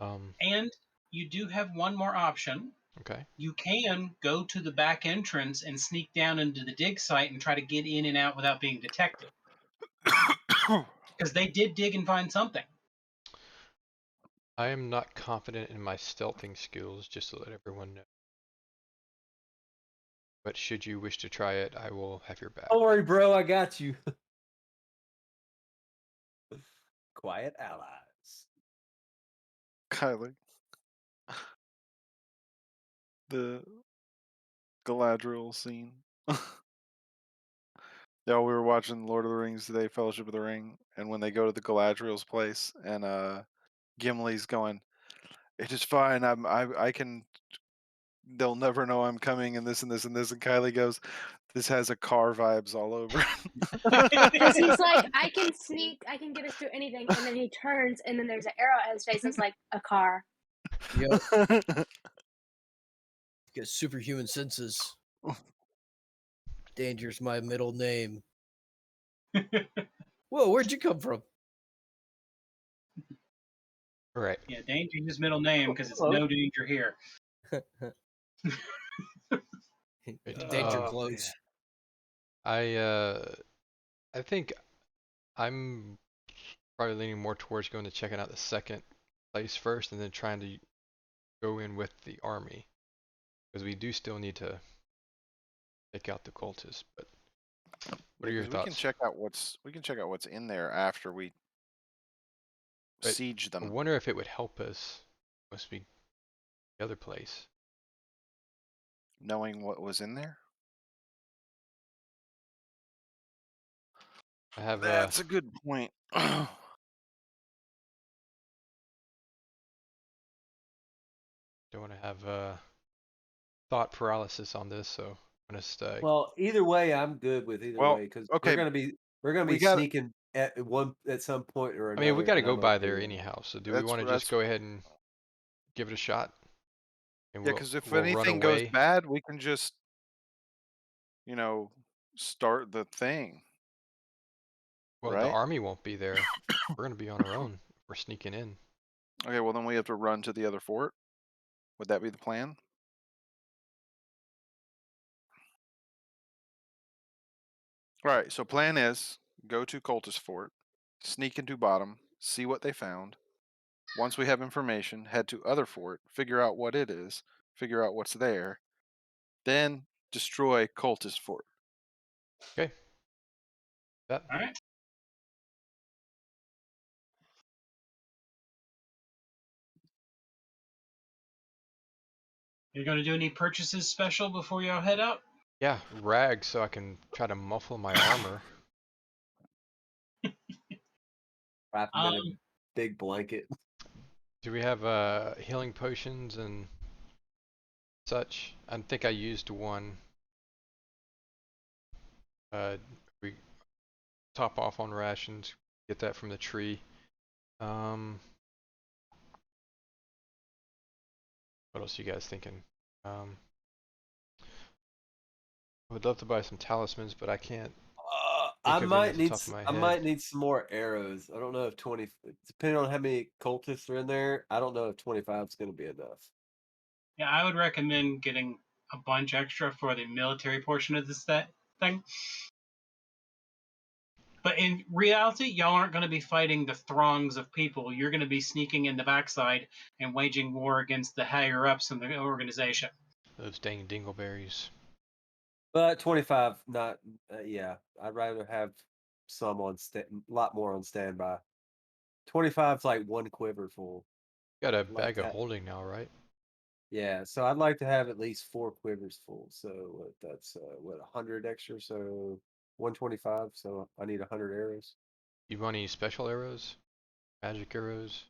And you do have one more option. Okay. You can go to the back entrance and sneak down into the dig site and try to get in and out without being detected. Because they did dig and find something. I am not confident in my stealthing skills, just to let everyone know. But should you wish to try it, I will have your back. Don't worry, bro. I got you. Quiet allies. Kylie. The Galadriel scene. Yeah, we were watching Lord of the Rings today, Fellowship of the Ring, and when they go to the Galadriel's place, and Gimli's going, "It is fine. I can. They'll never know I'm coming." And this and this and this. And Kylie goes, "This has a car vibes all over." Because he's like, I can sneak, I can get us through anything, and then he turns, and then there's an arrow at his face that's like a car. Yep. Get superhuman senses. Danger's my middle name. Whoa, where'd you come from? All right. Yeah, danger his middle name because it's Hello. no danger here. Danger Oh, close. I think I'm probably leaning more towards going to checking out the second place first, and then trying to go in with the army, because we do still need to take out the cultists. But what are your Because we can thoughts? check out what's in there after we But siege I them. wonder if it would help us once we the other place. Knowing what was in there. I have That's a good point. don't want to have thought paralysis on this, so I'm gonna stay. Well, either way, I'm good with either Well, way because okay, we're gonna we be got. sneaking at some point or I mean, we another, got to and go I'm by okay there with that. anyhow. So do we want to just That's go ahead and give it a shot, and Yeah, because if we'll run anything goes away? bad, we can just you know start the thing, Well, the right? army won't be there. We're gonna be on our own. We're sneaking in. Okay, well then we have to run to the other fort. Would that be the plan? All right. So plan is go to Cultist Fort, sneak into bottom, see what they found. Once we have information, head to other fort, figure out what it is, figure out what's there, then destroy Cultist Fort. Okay. That. All right. You're going to do any purchases special before y'all head out? Yeah, rags so I can try to muffle my armor. Wrap them in a Um, big blanket. Do we have healing potions and such? I think I used one. We top off on rations. Get that from the tree. Um, what else are you guys thinking? I would love to buy some talismans, but I can't think of any off the top of my I head. might need some more arrows. I don't know if 20, depending on how many cultists are in there. I don't know if 25 is going to be enough. Yeah, I would recommend getting a bunch extra for the military portion of this thing. But in reality, y'all aren't going to be fighting the throngs of people. You're going to be sneaking in the backside and waging war against the higher ups in the organization. Those dang dingleberries. But 25, not yeah. I'd rather have some on a lot more on standby. 25's like one quiver full. Got a I'd like bag of to holding now, right? Yeah, so I'd like to have at least 4 quivers full. So that's 100 extra, so 125. So I need 100 arrows. You want any special arrows? Magic arrows?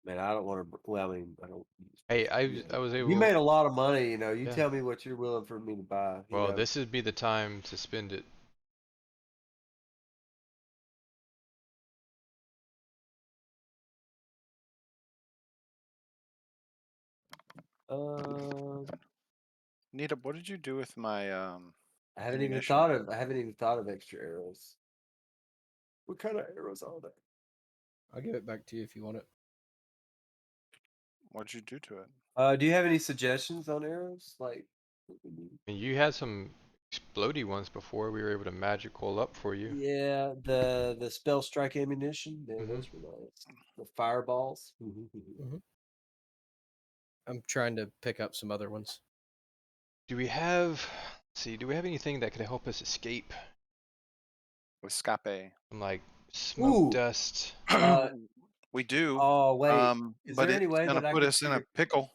Man, I don't want to. Well, I mean, I don't. Hey, You I was you able. made a lot of money, you know. You Yeah. tell me what you're willing for me to buy, you Well, know. this would be the time to spend it. Um, Nita, what did you do with my I haven't even ammunition? thought of extra arrows. What kind of arrows are they? I'll give it back to you if you want it. What'd you do to it? Do you have any suggestions on arrows? Like, what we need? And you had some explodey ones before we were able to magical up for you. Yeah, the spell strike ammunition. Yeah, Hmm. those were nice. The fireballs. I'm trying to pick up some other ones. Do we have? Let's see. Do we have anything that could help us escape Escape. from like smoke Ooh. dust? We do. Oh wait. Is But there any it's way gonna that I put could us in shoot a pickle.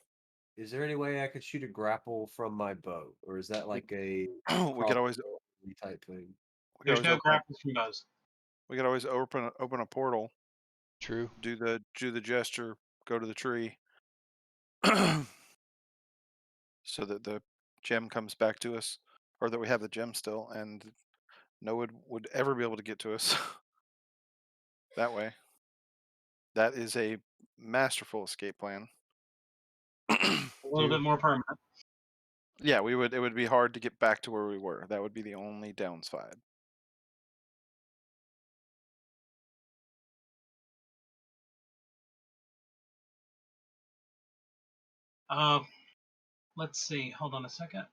Is there any way I could shoot a grapple from my bow, or is that like a we could always crossbow type thing? There's no grapples from those. we could always open a portal, True. do the gesture, go to the tree, so that the gem comes back to us, or that we have the gem still, and no one would ever be able to get to us that way. That is a masterful escape plan. A little Do bit more permanent. Yeah, we would. It would be hard to get back to where we were. That would be the only downside. Uh, let's see. Hold on a second.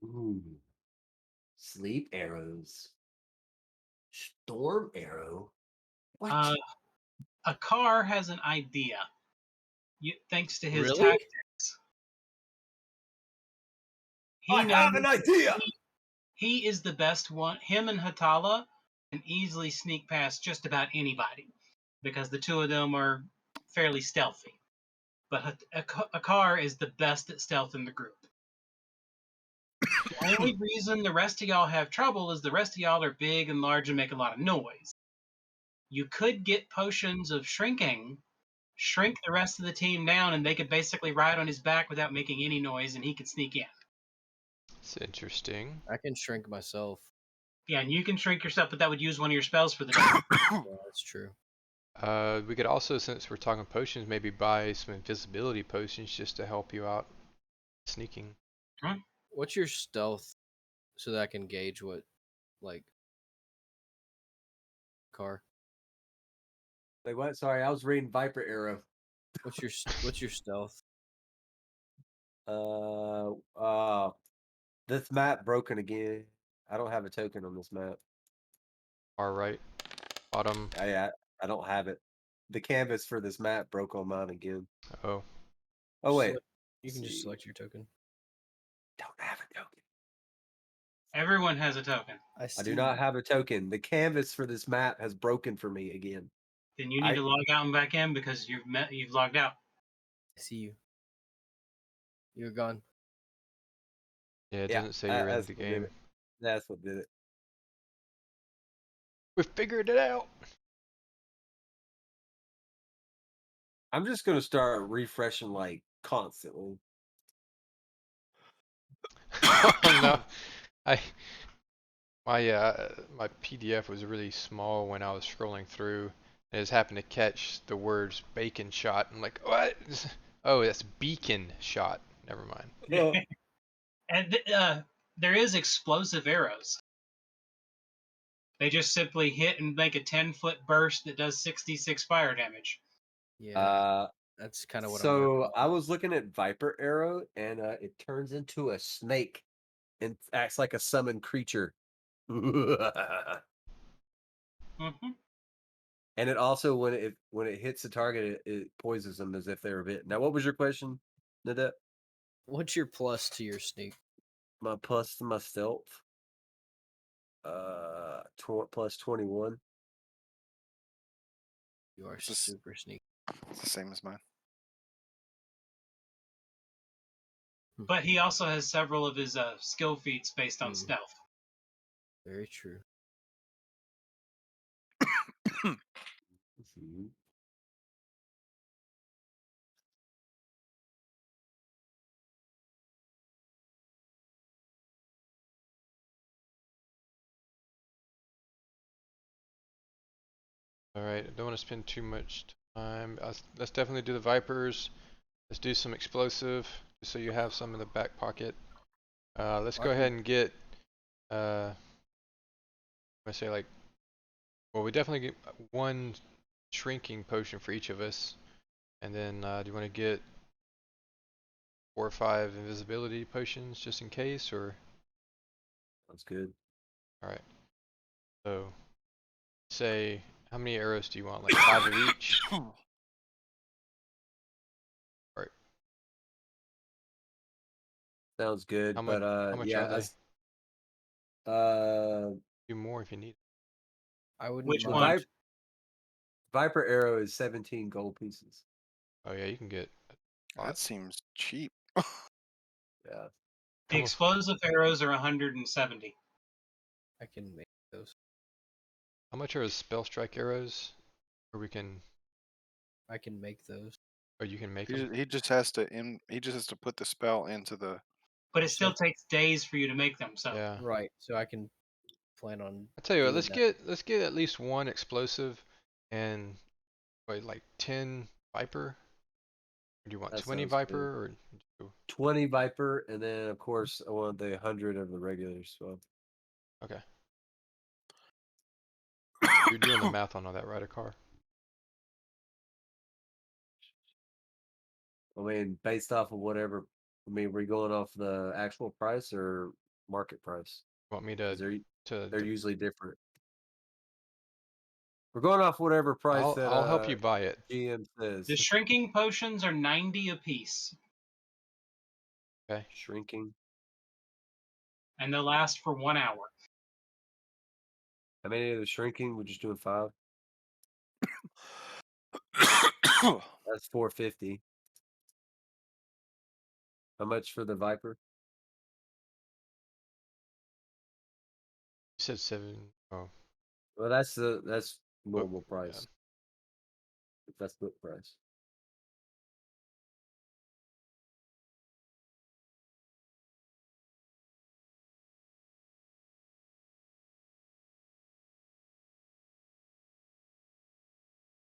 Ooh, sleep arrows, storm arrow. What? Uh, a car has an idea. Thanks to his Really? tactics, he I knows have an idea. he is the best one. Him and Hatala can easily sneak past just about anybody because the two of them are fairly stealthy. But a car is the best at stealth in the group. The only reason the rest of y'all have trouble is the rest of y'all are big and large and make a lot of noise. You could get potions of shrinking, shrink the rest of the team down, and they could basically ride on his back without making any noise, and he could sneak in. It's interesting. I can shrink myself. Yeah, and you can shrink yourself, but that would use one of your spells for the day. Yeah, that's true. We could also, since we're talking potions, maybe buy some invisibility potions just to help you out sneaking. What's your stealth so that I can gauge what, like, car? Like what? Sorry, I was reading Viper Arrow. What's your stealth? Uh, uh, this map broken again. I don't have a token on this map. Far right, bottom. I don't have it. The canvas for this map broke on mine again. Oh, Oh wait, You can just see. select your token. Don't have a token. Everyone has a token. I do not have a token. The canvas for this map has broken for me again. Then you need to log out and back in because you've logged out. I see you. You're gone. yeah. It Yeah, doesn't say you're in that's the what did game. it. That's what did it. We figured it out. I'm just gonna start refreshing like constantly. Oh no, I my PDF was really small when I was scrolling through. I just happened to catch the words bacon shot. I'm like, what? Oh, that's beacon shot. Never mind. Well, And there is explosive arrows. They just simply hit and make a 10-foot burst that does 66 fire damage. Yeah, that's kind of what I'm working so I on. was looking at Viper Arrow, and it turns into a snake and acts like a summoned creature. Hmm. And it also, when it hits the target, it poisons them as if they were bit. Now, what was your question, Nadette? What's your plus to your sneak? My plus to my stealth, plus 21. You are It's just- super sneaky. It's the same as mine. But he also has several of his skill feats based on stealth. Very true. Mhm. All right, I don't want to spend too much time. Let's definitely do the Vipers. Let's do some explosive, just so you have some in the back pocket. Let's I go ahead can- and get, I say like, well, we definitely get one shrinking potion for each of us. And then, do you want to get 4 or 5 invisibility potions just in case, or? That's good. All right. So, say, how many arrows do you want? Like 5 of each? Right. Sounds good. But How much are yeah, they? Do more if you need. I wouldn't Which the one? mind. Viper Arrow is 17 gold pieces. Oh yeah, you can get a lot. That seems cheap. Yeah. The How, explosive arrows are 170. I can make those. how much are spell strike arrows? Or we can, I can make those. or you can make He them. just, he just has to he just has to put the spell into the. But it still takes days for you to make them. So Yeah. Right. So I can plan on I tell you what, doing that. let's get at least one explosive and wait, like 10 Viper? Or do you want That 20 sounds good. Viper or 20 Viper, and then of course I want the 100 of the regulars. So okay. You're doing the math on all that, right, a car? I mean, based off of whatever. I mean, we're going off the actual price or market price? Want me Because to they're usually different. We're going off whatever price that I'll help you buy it. GM the says. shrinking potions are 90 apiece, Okay. Shrinking. and they'll last for 1 hour. How many of the shrinking? We're just doing 5. That's 450. How much for the Viper? You said 7. Oh, Well, that's book. normal Yeah. price. That's book price.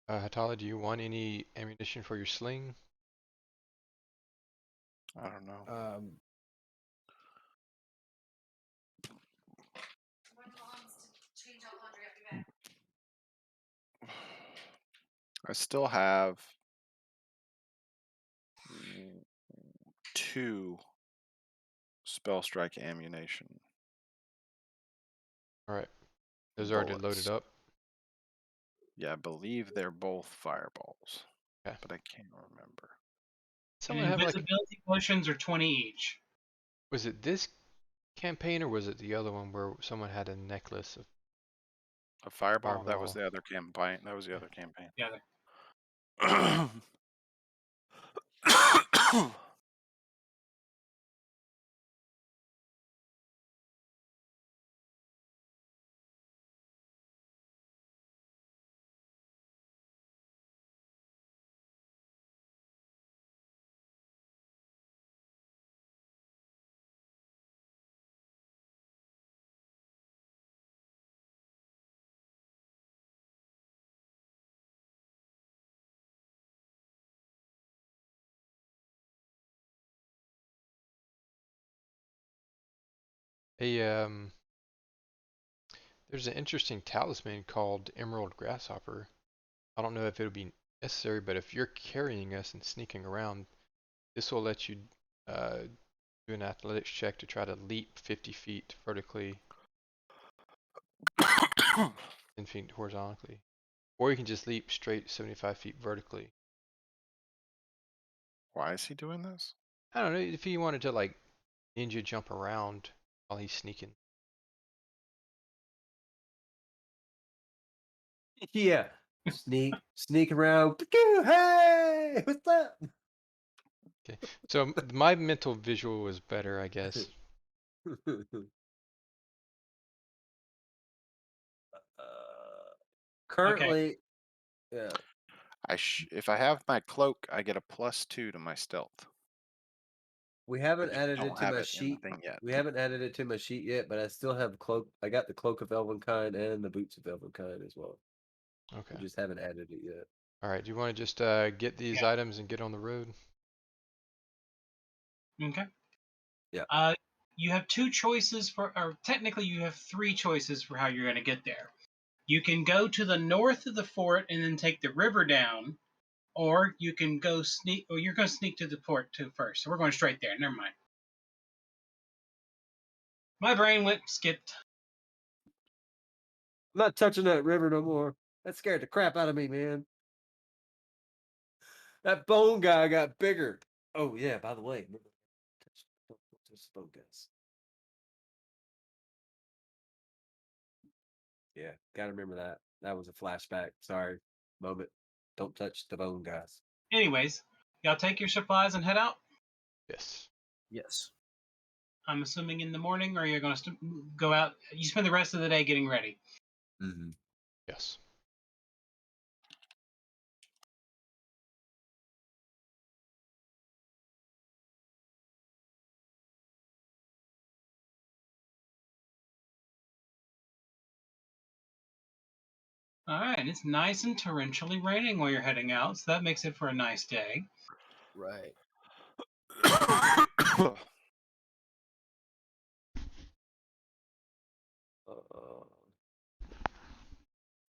Hatala, do you want any ammunition for your sling? I don't know. I still have 2 spell strike ammunition All right. Those are already loaded bullets. up. Yeah, I believe they're both fireballs, Okay. but I can't remember. And Someone have like, invisibility potions are 20 each. was it this campaign or was it the other one where someone had a necklace of A fireball? That was fireball? the other campaign. That was the Yeah. other campaign. Yeah, There's an interesting talisman called Emerald Grasshopper. I don't know if it'll be necessary, but if you're carrying us and sneaking around, this will let you do an athletics check to try to leap 50 feet vertically, 10 feet horizontally. Or you can just leap straight 75 feet vertically. Why is he doing this? I don't know if he wanted to like ninja jump around while he's sneaking. Yeah. Sneak around. Hey, what's up? Okay, so my mental visual was better, I guess. Currently, yeah, If I have my cloak, I get a +2 to my stealth. we I haven't just added it don't to have my it in the sheet. thing yet. We haven't added it to my sheet yet, but I still have cloak. I got the cloak of Elvenkind and the boots of Elvenkind as well. Okay. We just haven't added it yet. All right. Do you want to just get these Yeah. items and get on the road? Okay. Yeah. You have two choices or technically you have three choices for how you're going to get there. You can go to the north of the fort and then take the river down, or you can go sneak. Or you're going to sneak to the port too first. So we're going straight there. Never mind. My brain went skipped. I'm not touching that river no more. That scared the crap out of me, man. That bone guy got bigger. Oh yeah, by the way, remember, don't touch the bone guys. Yeah, gotta remember that. That was a flashback. Sorry, moment. Don't touch the bone guys. Anyways, y'all take your supplies and head out. Yes. Yes. I'm assuming in the morning, or you're going to go out. You spend the rest of the day getting ready. Mm-hmm. Yes. All right, it's nice and torrentially raining while you're heading out, so that makes it for a nice day. Right.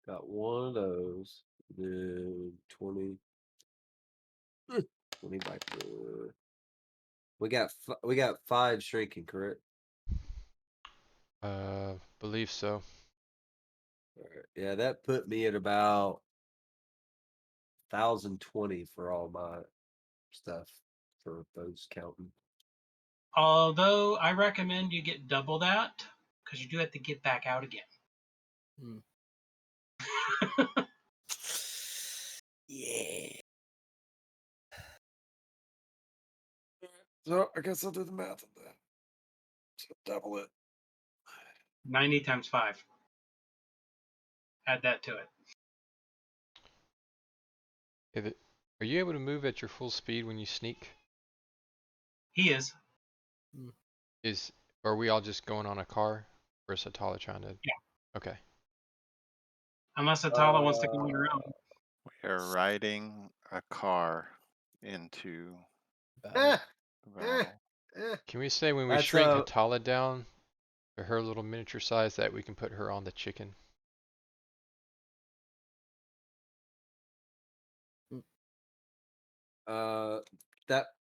Got one of those. Then 20, 20 viper. We got 5 shrinking, correct? Believe so. All right. Yeah, that put me at about 1,020 for all my stuff for those counting. Although I recommend you get double that, because you do have to get back out again. Hmm. Yeah. So I guess I'll do the math on that. So double it. 90 times 5. Add that to it. Are you able to move at your full speed when you sneak? He is. Are we all just going on a car? Or is Atala trying to? Yeah. Okay. Unless Atala wants to go on her own. We are riding a car into Battle. the battle. Can we say when we That's shrink Atala down to her little miniature size that we can put her on the chicken?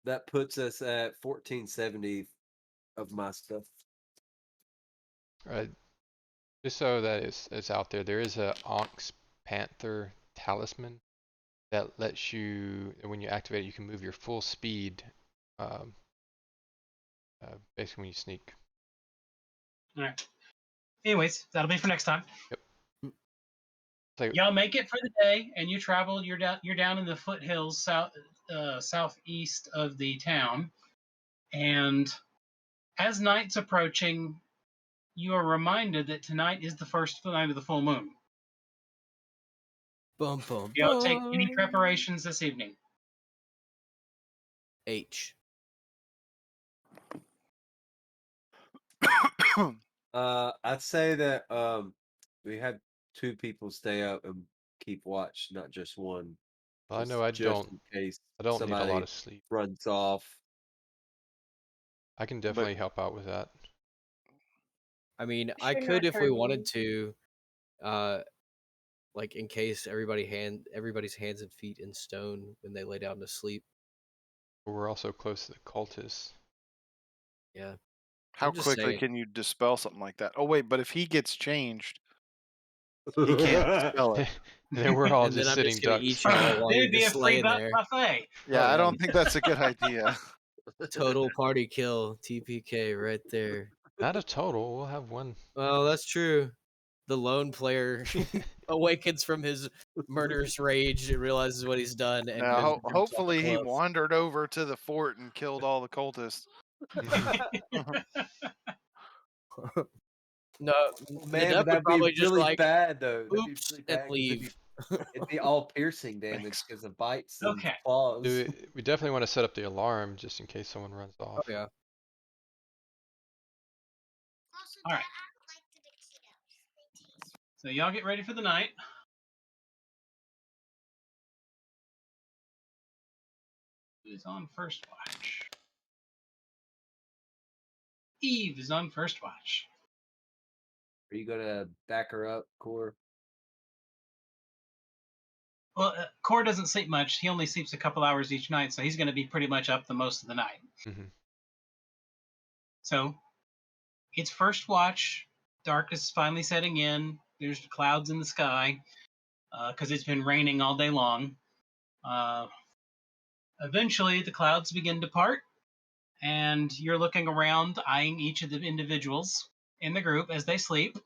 That puts us at 1470 of my stuff. Just so that it's out there is a Onyx Panther talisman that lets you, when you activate it, you can move your full speed, um, basically when you sneak. All right. Anyways, that'll be for next time. Yep. So, Y'all make it for the day, and you travel. You're down in the foothills southeast of the town, and as night's approaching, you are reminded that tonight is the first night of the full moon. Bum bum Y'all take any bum. preparations this evening? H. I'd say that we had 2 people stay up and keep watch, not just one. I know I Just don't in case need a lot somebody of sleep. runs off. I can But definitely help out with that. I mean, I Sure could not if we turn wanted me. to, like in case everybody's hands and feet in stone when they lay down to sleep. But we're also close to the cultists. Yeah. How I'm just quickly saying. can you dispel something like that? Oh wait, but if he gets changed, he can't dispel it. And then we're all And then just I'm sitting just gonna ducks. eat y'all while you're It'd be a just free laying there. buffet. Yeah, Oh, I yeah. don't think that's a good idea. Total party kill, TPK right there. Not a total. We'll have one. Well, that's true. The lone player awakens from his murderous rage and realizes what he's done and Now, goes and jumps off a hopefully he cliff. wandered over to the fort and killed all the cultists. No, Oh, the man, dev but would that'd be probably just really like, bad though. That'd be oops, really and bad because leave. it'd be all piercing damage Thanks. because of bites and Okay. claws. We definitely want to set up the alarm just in case someone runs Oh off. yeah. All right. So y'all get ready for the night. Who's on first watch? Eve is on first watch. Are you gonna back her up, Core? Well, Core doesn't sleep much. He only sleeps a couple hours each night, so he's going to be pretty much up the most of the night. Mm-hmm. So it's first watch. Darkness is finally setting in. There's clouds in the sky because it's been raining all day long. Eventually, the clouds begin to part, and you're looking around, eyeing each of the individuals in the group as they sleep.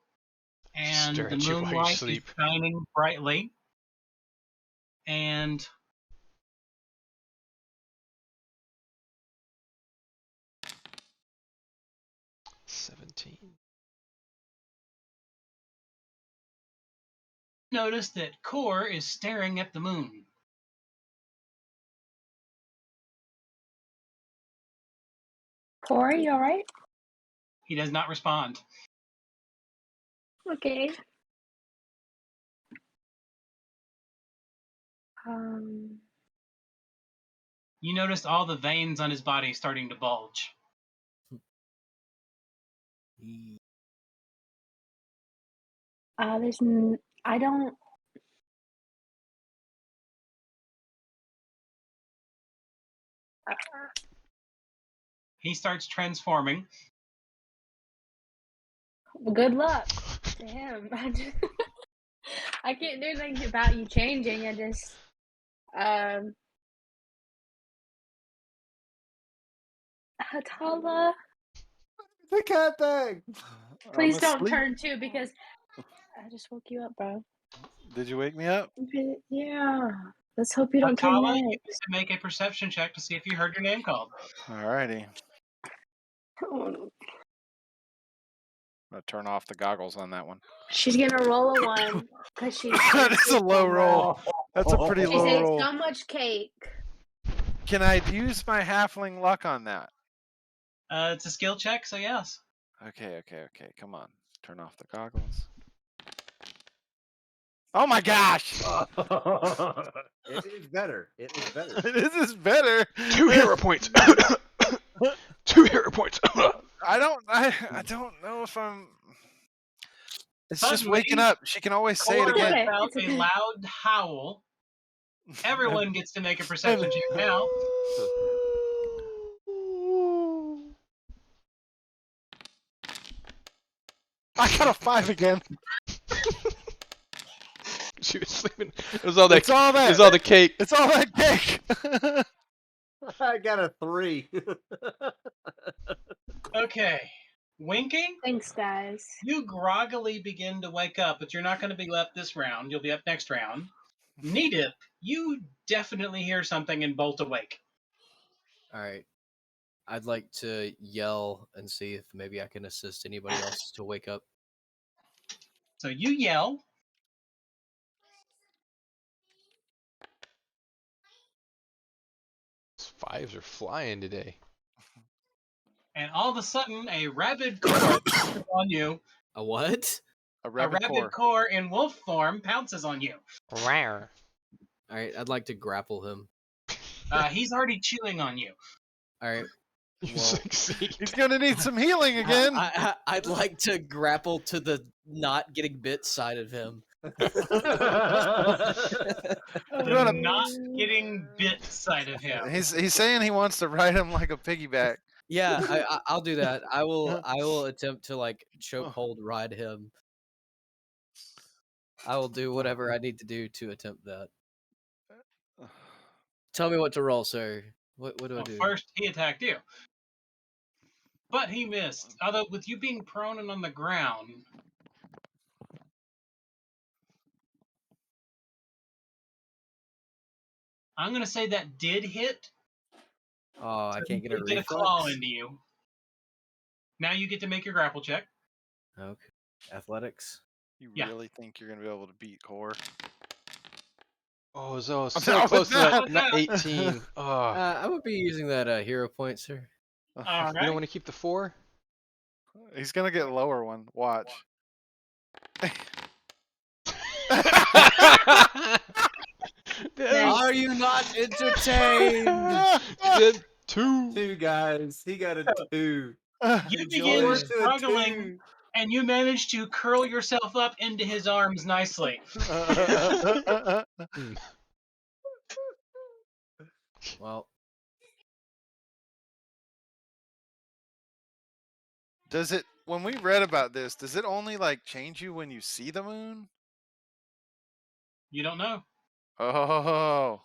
And Stare the at you while you moonlight is sleep. shining brightly. And $17. notice that Core is staring at the moon. Corey, you alright? He does not respond. Okay. Um, You notice all the veins on his body starting to bulge. I don't. He starts transforming. Good luck to him. I can't do anything about you changing. I just, Hatala, The cat thing. I'm please don't asleep. turn too because I just woke you up, bro. Did you wake me up? Yeah. Let's hope you don't turn Atala, you next. get to make a perception check to see if you heard your name called. Alrighty. Oh, I'm gonna turn off the goggles on that one. she's gonna roll a 1 because she's That is a low roll. That's a pretty She low said roll. so much cake. Can I use my halfling luck on that? It's a skill check, so yes. Okay. Come on. Turn off the goggles. Oh my gosh! It is better. It is better. This is better. 2 hero points. 2 hero points. I don't know if I'm. It's just Suddenly, waking up. She can always say it Core again. lets out It's a okay. loud howl. Everyone gets to make a perception check now. I got a 5 again. She was sleeping. It was all that. It's all that. It was all the cake. It's all that cake. I got a 3. Okay. Winking, Thanks, guys. you groggily begin to wake up, but you're not going to be left this round. You'll be up next round. Needip, you definitely hear something and bolt awake. All right. I'd like to yell and see if maybe I can assist anybody else to wake up. So you yell. Those 5s are flying today. And all of a sudden, a rabid core pounces on you. A what? A A rabbit rabid core. core in wolf form pounces on you. Rare. All right. I'd like to grapple him. He's already chewing on you. All right. You Well, succeed. He's gonna need some healing again. I'd like to grapple to the not getting bit side of him. The gonna- not getting bit side of him. He's saying he wants to ride him like a piggyback. Yeah, I'll do that. I will attempt to like chokehold ride him. I will do whatever I need to do to attempt that. Tell me what to roll, sir. What do I Well, do? first, he attacked you. But he missed. Although, with you being prone and on the ground, I'm going to say that did hit. Oh, I can't get a Did get a reflex. claw into you. Now you get to make your grapple check. Okay, athletics. You Yeah. really think you're gonna be able to beat Core? Oh, so Not close with to that. that. Not 18. Oh, I would be using that hero point, sir. All you don't right. want to keep the 4? He's gonna get lower one. Watch. Dude, Are you not entertained? did 2. 2 guys. He got a 2. You Four begin to a struggling, 2. and you manage to curl yourself up into his arms nicely. Well, Does it? When we read about this, does it only like change you when you see the moon? You don't know. Oh,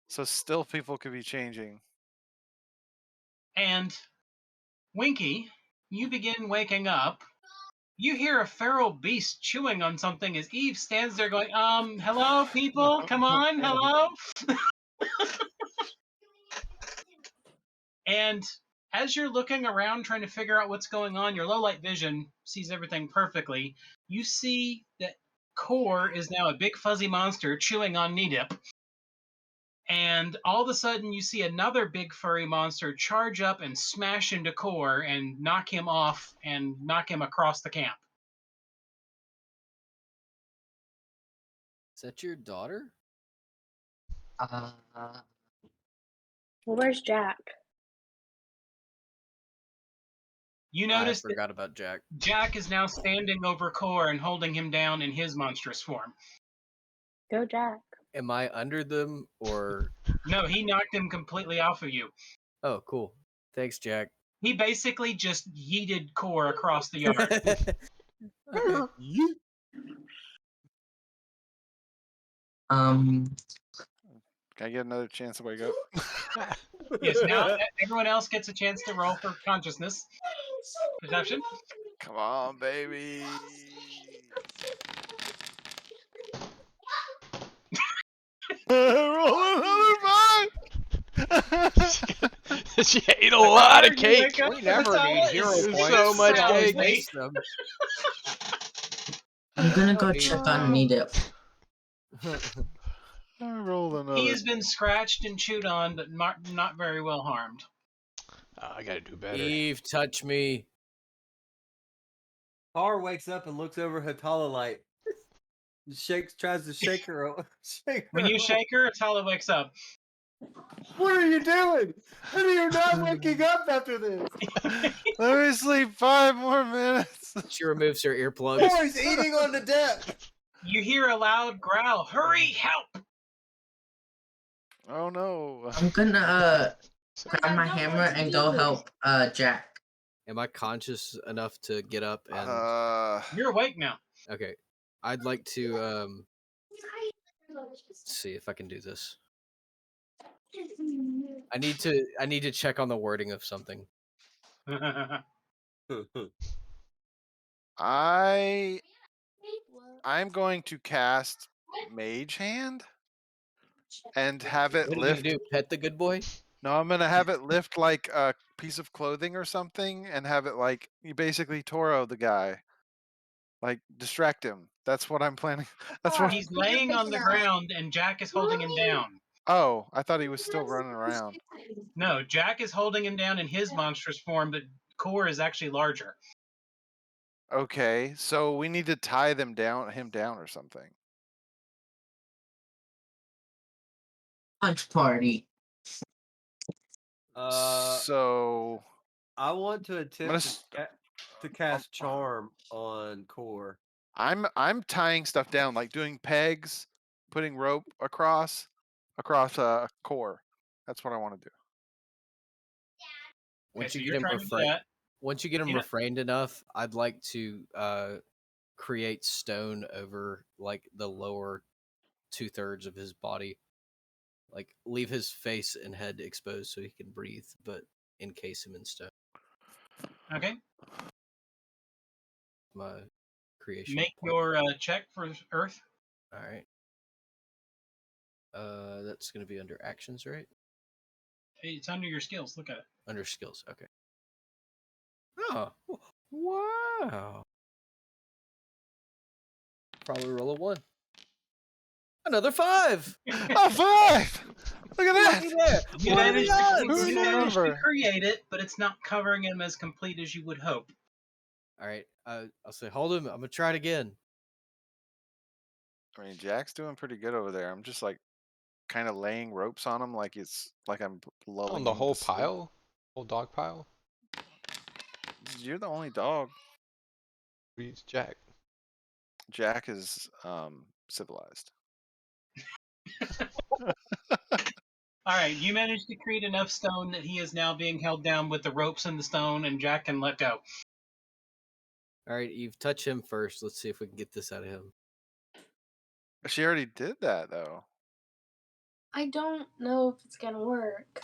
so still people could be changing. And Winky, you begin waking up. You hear a feral beast chewing on something as Eve stands there going, hello, people? Come on, hello? And as you're looking around trying to figure out what's going on, your low light vision sees everything perfectly. You see that Core is now a big fuzzy monster chewing on Needip. And all of a sudden, you see another big furry monster charge up and smash into Core and knock him off and knock him across the camp. is that your daughter? Uh, Well, where's Jack? You I notice that forgot about Jack. Jack is now standing over Core and holding him down in his monstrous form. Go Jack. Am I under them or? No, he knocked him completely off of you. Oh, cool. Thanks, Jack. He basically just yeeted Core across the yard. Okay. um, Can I get another chance to wake up? Yes, now everyone else gets a chance to roll for consciousness. Perception. Come on, baby. Roll another 5. She ate a lot of You cake. wake up, We never the need towel hero is points. so much We always cake. waste them. I'm gonna go need check it. on Needip. I rolled He another. has been scratched and chewed on, but not very well harmed. I gotta do better. Eve, touch me. Har wakes up and looks over Hatala light. Tries to shake her. Shake When her you off. shake her, Atala wakes up. What are you doing? How are you not waking up after this? Let me sleep 5 more minutes. She removes her earplugs. Oh, he's eating on the deck. You hear a loud growl. Hurry, help! Oh no. I'm gonna grab my hammer and go help Jack. Am I conscious enough to get up and? You're awake now. Okay, I'd like to see if I can do this. I need to check on the wording of something. I'm going to cast Mage Hand and have it What are you lift. gonna do? Pet the good boy? No, I'm gonna have it lift like a piece of clothing or something, and have it like you basically Toro the guy, like distract him. That's what I'm planning. That's what. He's laying on the ground, and Jack is holding him down. Oh, I thought he was still running around. No, Jack is holding him down in his monstrous form, but Core is actually larger. Okay, so we need to tie him down or something. Lunch party. So I want to gonna attempt s- to cast charm on Core. I'm tying stuff down, like doing pegs, putting rope across a core. That's what I want to do. Once so you you're get him trying to do refrained, that. once you get him You know- refrained enough, I'd like to create stone over like the lower 2/3 of his body, like leave his face and head exposed so he can breathe, but encase him in stone. Okay. My creation. Make plan. your check for Earth. All right. That's going to be under actions, right? It's under your skills. Look at it. Under skills. Okay. Oh, wow. Probably roll a 1. Another 5. Oh, 5! Look at that! Looky there. You What are the managed, to, odds? Who's you the managed to number? create it, but it's not covering him as complete as you would hope. All right. I'll say, hold him. I'm gonna try it again. I mean, Jack's doing pretty good over there. I'm just like kind of laying ropes on him, like I'm lulling On the him whole to sleep. pile? Whole dog pile? You're the only dog. Who's Jack? Jack is civilized. All right, you managed to create enough stone that he is now being held down with the ropes and the stone, and Jack can let go. All right, Eve, touch him first. Let's see if we can get this out of him. She already did that though. I don't know if it's gonna work.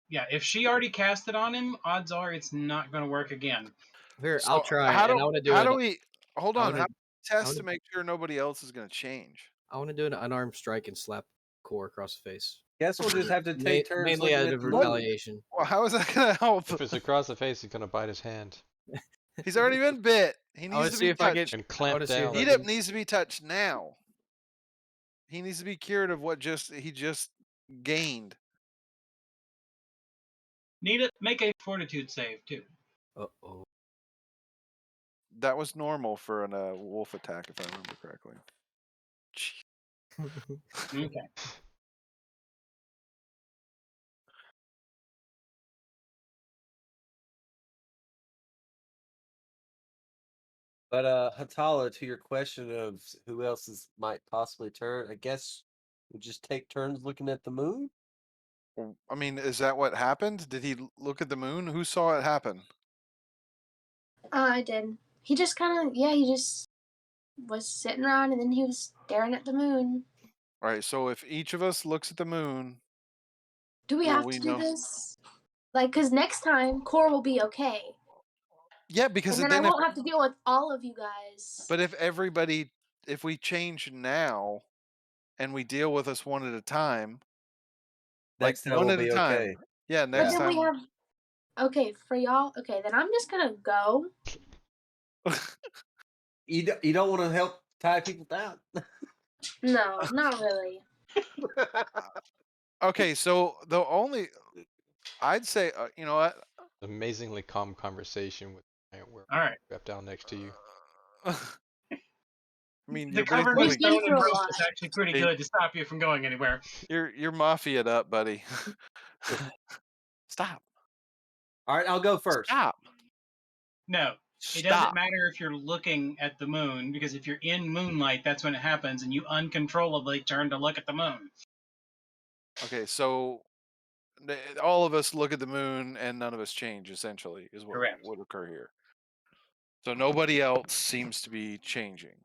Yeah, if she already cast it on him, odds are it's not going to work again. Here, So I'll try, how and do I want to do how it. do we hold I on? wanna- How do we I test to wanna- make sure nobody else is going to change? I want to do an unarmed strike and slap Core across the face. Guess we'll just have to take turns Mainly looking out at of the moon. retaliation. Well, how is that going to help? If it's across the face, he's gonna bite his hand He's already been bit. He I want needs to to see be if I touched. can. and I clamp want to see if down. I Edip can. needs to be touched now. He needs to be cured of what he just gained. Need it? Make a fortitude save too. Uh-oh. That was normal for a wolf attack, if I remember correctly. Gee. Okay. But Hatala, to your question of who else might possibly turn, I guess we just take turns looking at the moon. I mean, is that what happened? Did he look at the moon? Who saw it happen? I did. He just kind of, he just was sitting around and then he was staring at the moon. All right, so if each of us looks at the moon, Do we will have we to do know? this? Like, because next time, Core will be okay. Yeah, because And then I then if won't have to deal with all of you guys. but if we change now and we deal with us one at a time, like Next time one we'll at a be time. okay. Yeah, But next then we time. have, okay, for y'all, okay, then I'm just gonna go. You don't want to help tie people down. No, not really. Okay, so I'd say, you know what? Amazingly calm conversation with where All right. wrapped down next to you. I mean, The you're covering with We've basically been stone and through a rope lot. is actually pretty Hey. good to stop you from going anywhere. you're mafia'd up, buddy. Stop. All right, I'll go first. Stop. No, it doesn't Stop. matter if you're looking at the moon, because if you're in moonlight, that's when it happens, and you uncontrollably turn to look at the moon. Okay, so all of us look at the moon and none of us change, essentially, is what Correct. would occur here. So nobody else seems to be changing.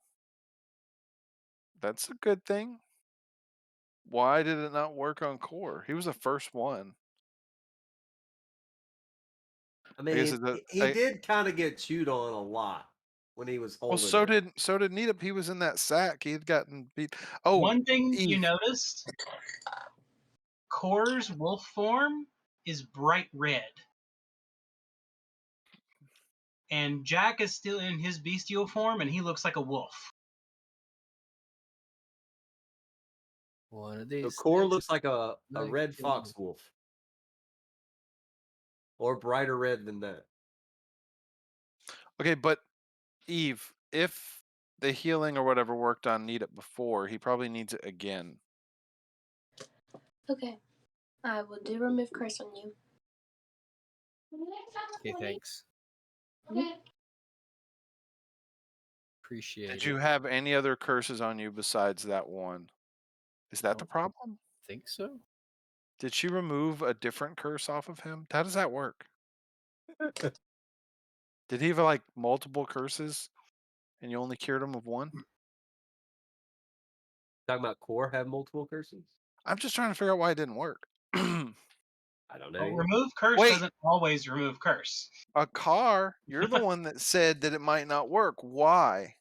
That's a good thing. Why did it not work on Core? He was the first one. I I guess mean, he did kind of get chewed on a lot when he was well, holding it. so did Needham. He was in that sack. He had gotten beat. Oh, One thing you Eve. noticed, Core's wolf form is bright red. And Jack is still in his bestial form, and he looks like a wolf. One of The these. core things looks like a might red kill fox wolf, or brighter red than that. Okay, but Eve, if the healing or whatever worked on Needham before, he probably needs it again. Okay. I will do remove curse on you. Okay, thanks. Appreciate Did it. you have any other curses on you besides that one? Is that the Don't problem? think so. Did she remove a different curse off of him? How does that work? Did he have like multiple curses and you only cured him of one? Talking about core have multiple curses? I'm just trying to figure out why it didn't work. I don't know. Well, remove curse Wait. doesn't always remove curse. A car, you're the one that said that it might not work. Why?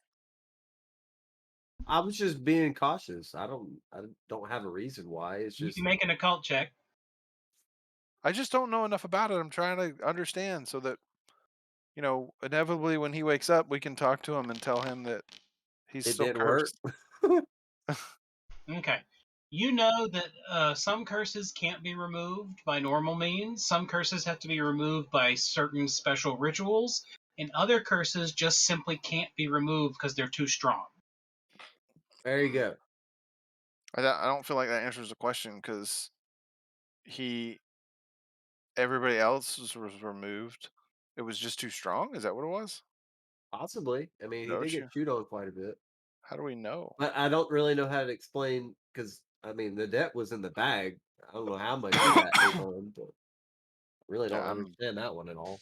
I was just being cautious. I don't have a reason why. It's You just can make an occult check. I just don't know enough about it. I'm trying to understand so that, inevitably when he wakes up, we can talk to him and tell him that he's it still didn't work. cursed. Okay. You know that some curses can't be removed by normal means. Some curses have to be removed by certain special rituals, and other curses just simply can't be removed because they're too strong. There you go. I don't feel like that answers the question because everybody else was removed. It was just too strong. Is that what it was? Possibly. I mean, he did Gotcha. get chewed on quite a bit. How do we know? But I don't really know how to explain because I mean the debt was in the bag. I don't know how much he got ate on, but I really don't understand that one at all.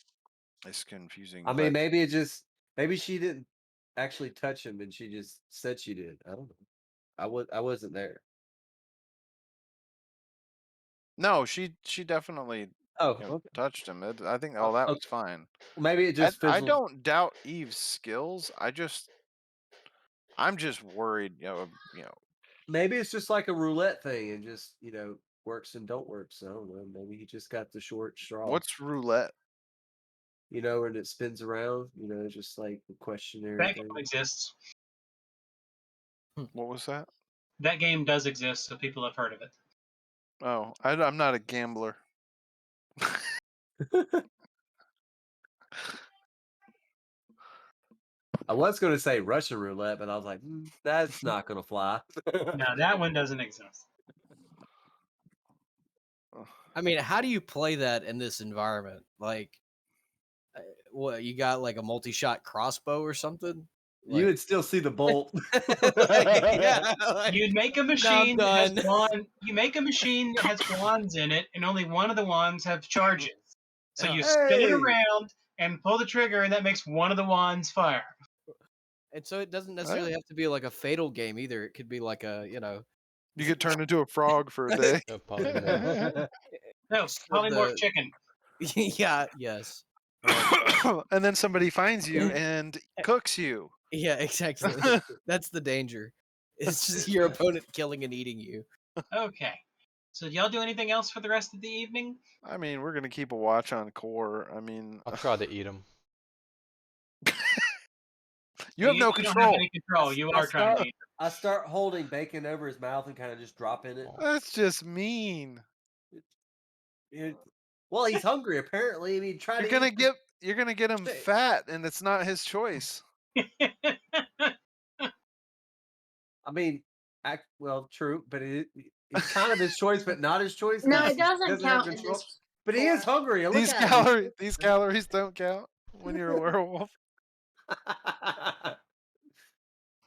It's confusing. I mean, But maybe she didn't actually touch him and she just said she did. I don't know. I wasn't there. no, she definitely Oh, okay. touched him. I think all that Okay. was fine. Maybe it just I fizzled. don't doubt Eve's skills. I'm just worried. Maybe it's just like a roulette thing and just works and don't work. So I don't know. Maybe he just got the short straw. What's roulette? And it spins around. Just like the questionnaire That game thing. exists. What was that? That game does exist, so people have heard of it. Oh, I'm not a gambler. I was going to say Russian roulette, but I was like, that's not going to fly. No, that one doesn't exist. I mean, how do you play that in this environment? Like, what you got like a multi-shot crossbow or something? You would still see the bolt. Yeah, like, You'd make a "Now I'm machine that has done." wand. You make a machine that has wands in it, and only one of the wands have charges. So Yeah. you spin it Hey! around and pull the trigger, and that makes one of the wands fire. And so it doesn't necessarily have to be like a fatal game either. It could be like You get turned into a frog for a day. No polymorph. No, Instead polymorph the- chicken. yeah, yes. And then somebody finds you and cooks you. Yeah, exactly. That's the danger. It's just your opponent killing and eating you. Okay. So do y'all do anything else for the rest of the evening? I mean, we're gonna keep a watch on Core. I mean, I'll try to eat him. you have no You don't have control. any control. You are trying to eat. I start holding bacon over his mouth and kind of just dropping it. That's just mean. Well, he's hungry apparently. I mean, try You're to gonna eat. get him Hey. fat, and it's not his choice. I mean, well, true, but it's kind of his choice, but not his choice. No, 'Cause it he doesn't doesn't have count in control. this. But he is hungry. and Look These at him. these calories don't count when you're a werewolf. All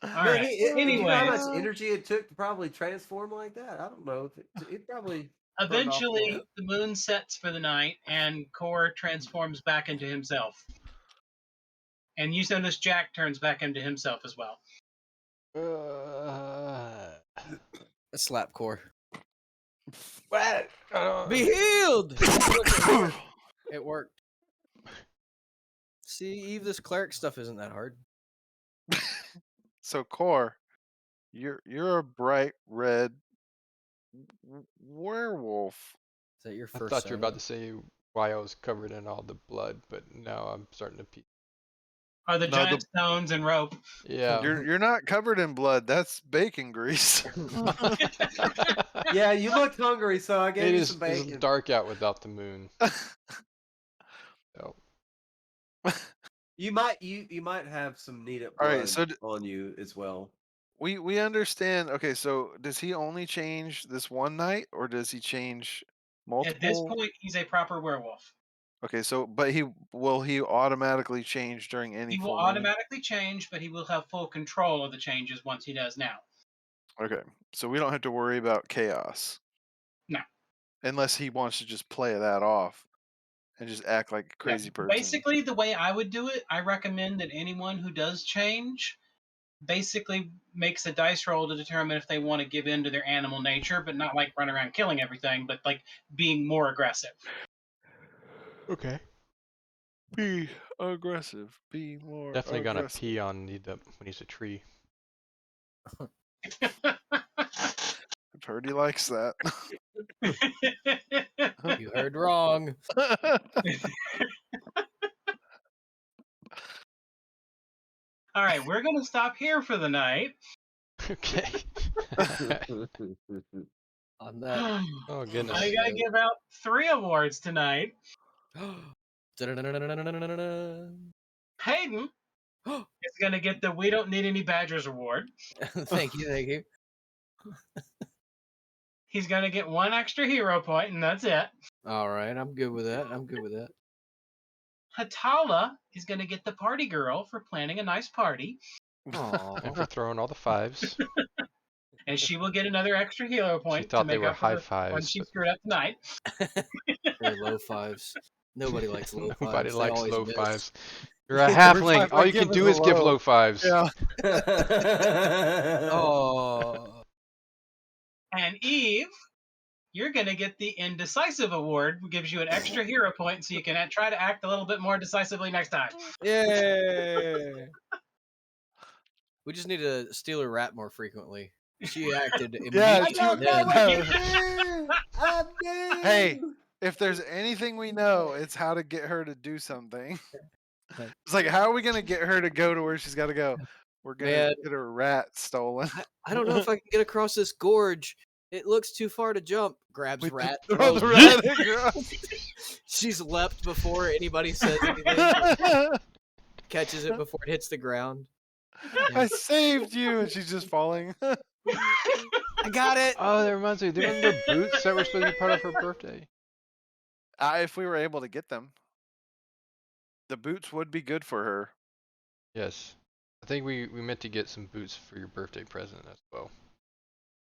Man, right. do you know how much Anyways, energy it took to probably transform like that? I don't know. It probably burned off more. eventually the moon sets for the night, and Kor transforms back into himself. And you notice Jack turns back into himself as well. A slap core. What? Be healed! It worked. See, Eve, this cleric stuff isn't that hard. So Core, you're a bright red werewolf. Is that your I first thought you were sign? about to say why I was covered in all the blood, but now I'm starting to pee. Are the No, giant stones and rope? Yeah. You're not covered in blood. That's bacon grease. Yeah, you looked hungry, so I gave It you is some it's bacon. dark out without the moon. So, You might have some needed All right, blood so on you as well. we understand. Okay, so does he only change this one night, or does he change At this multiple? point, he's a proper werewolf. Okay, so but he automatically change during any He will full moon? automatically change, but he will have full control of the changes once he does now. Okay, so we don't have to worry about chaos. No. Unless he wants to just play that off and just act like a Yeah. crazy person. Basically, the way I would do it, I recommend that anyone who does change basically makes a dice roll to determine if they want to give in to their animal nature, but not like run around killing everything, but like being more aggressive. Okay. Be aggressive. Be more Definitely gonna aggressive. pee on when he's a tree. I've heard he likes that. You heard wrong. All right, we're going to stop here for the night. Okay. On that. Oh goodness. I got to give out 3 awards tonight. Hayden is going to get the We Don't Need Any Badgers award. Thank you, thank you. He's going to get 1 extra hero point, and that's it. All right, I'm good with that. I'm good with that. Hatala is going to get the party girl for planning a nice party, And Aw. for throwing all the 5s. and she will get another extra hero She point to thought they make were up for high the one 5s, she but screwed up tonight. Very low 5s. Nobody likes low 5s. nobody They likes always low miss. 5s. You're a Every halfling. time All I you can give do is is a give low. low 5s. Yeah. Oh. And Eve, you're going to get the Indecisive award, which gives you an extra hero point so you can try to act a little bit more decisively next time. Yeah. We just need to steal her rat more frequently. She acted Yeah, immediately. she- then. what to do. I do. Hey, if there's anything we know, it's how to get her to do something. It's like, how are we gonna get her to go to where she's got to go? We're gonna Man. get her rat stolen. I don't know if I can get across this gorge. It looks too far to jump. Grabs We rat. throw Throws the rat. rat across. She's leapt before anybody says anything. Catches it before it hits the ground. I saved you, and she's just falling. I got it. Oh, that reminds me. Do you remember boots that were supposed to be part of her birthday? If we were able to get them, the boots would be good for her. Yes. I think we meant to get some boots for your birthday present as well.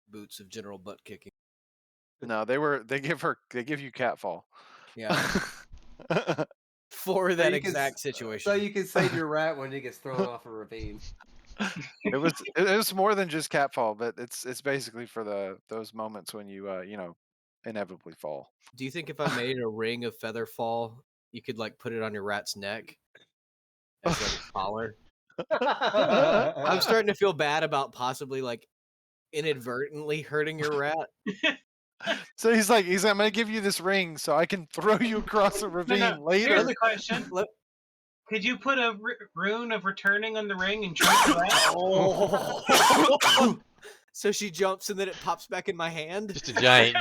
Boots of general butt kicking. No, they give you catfall. Yeah. For that you can exact s- situation. So you can save your rat when he gets thrown off a ravine. it was more than just catfall, but it's basically for those moments when you inevitably fall. Do you think if I made a ring of feather fall, you could like put it on your rat's neck as like a collar? I'm starting to feel bad about possibly like inadvertently hurting your rat. So he's like, I'm gonna give you this ring so I can throw you across a ravine later. Here's the question. Could you put a rune of returning on the ring and trick the rat? Oh. So she jumps and then it pops back in my hand. Just a giant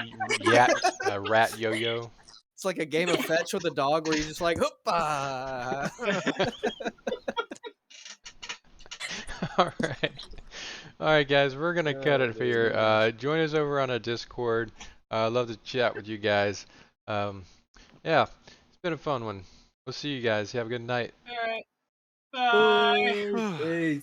rat yo-yo. It's like a game of fetch with a dog where you're just like, hoopa. All right, guys, we're gonna cut it here. Join us over on a Discord. Love to chat with you guys. Yeah, it's been a fun one. We'll see you guys. Have a good night. All right. Bye. Peace.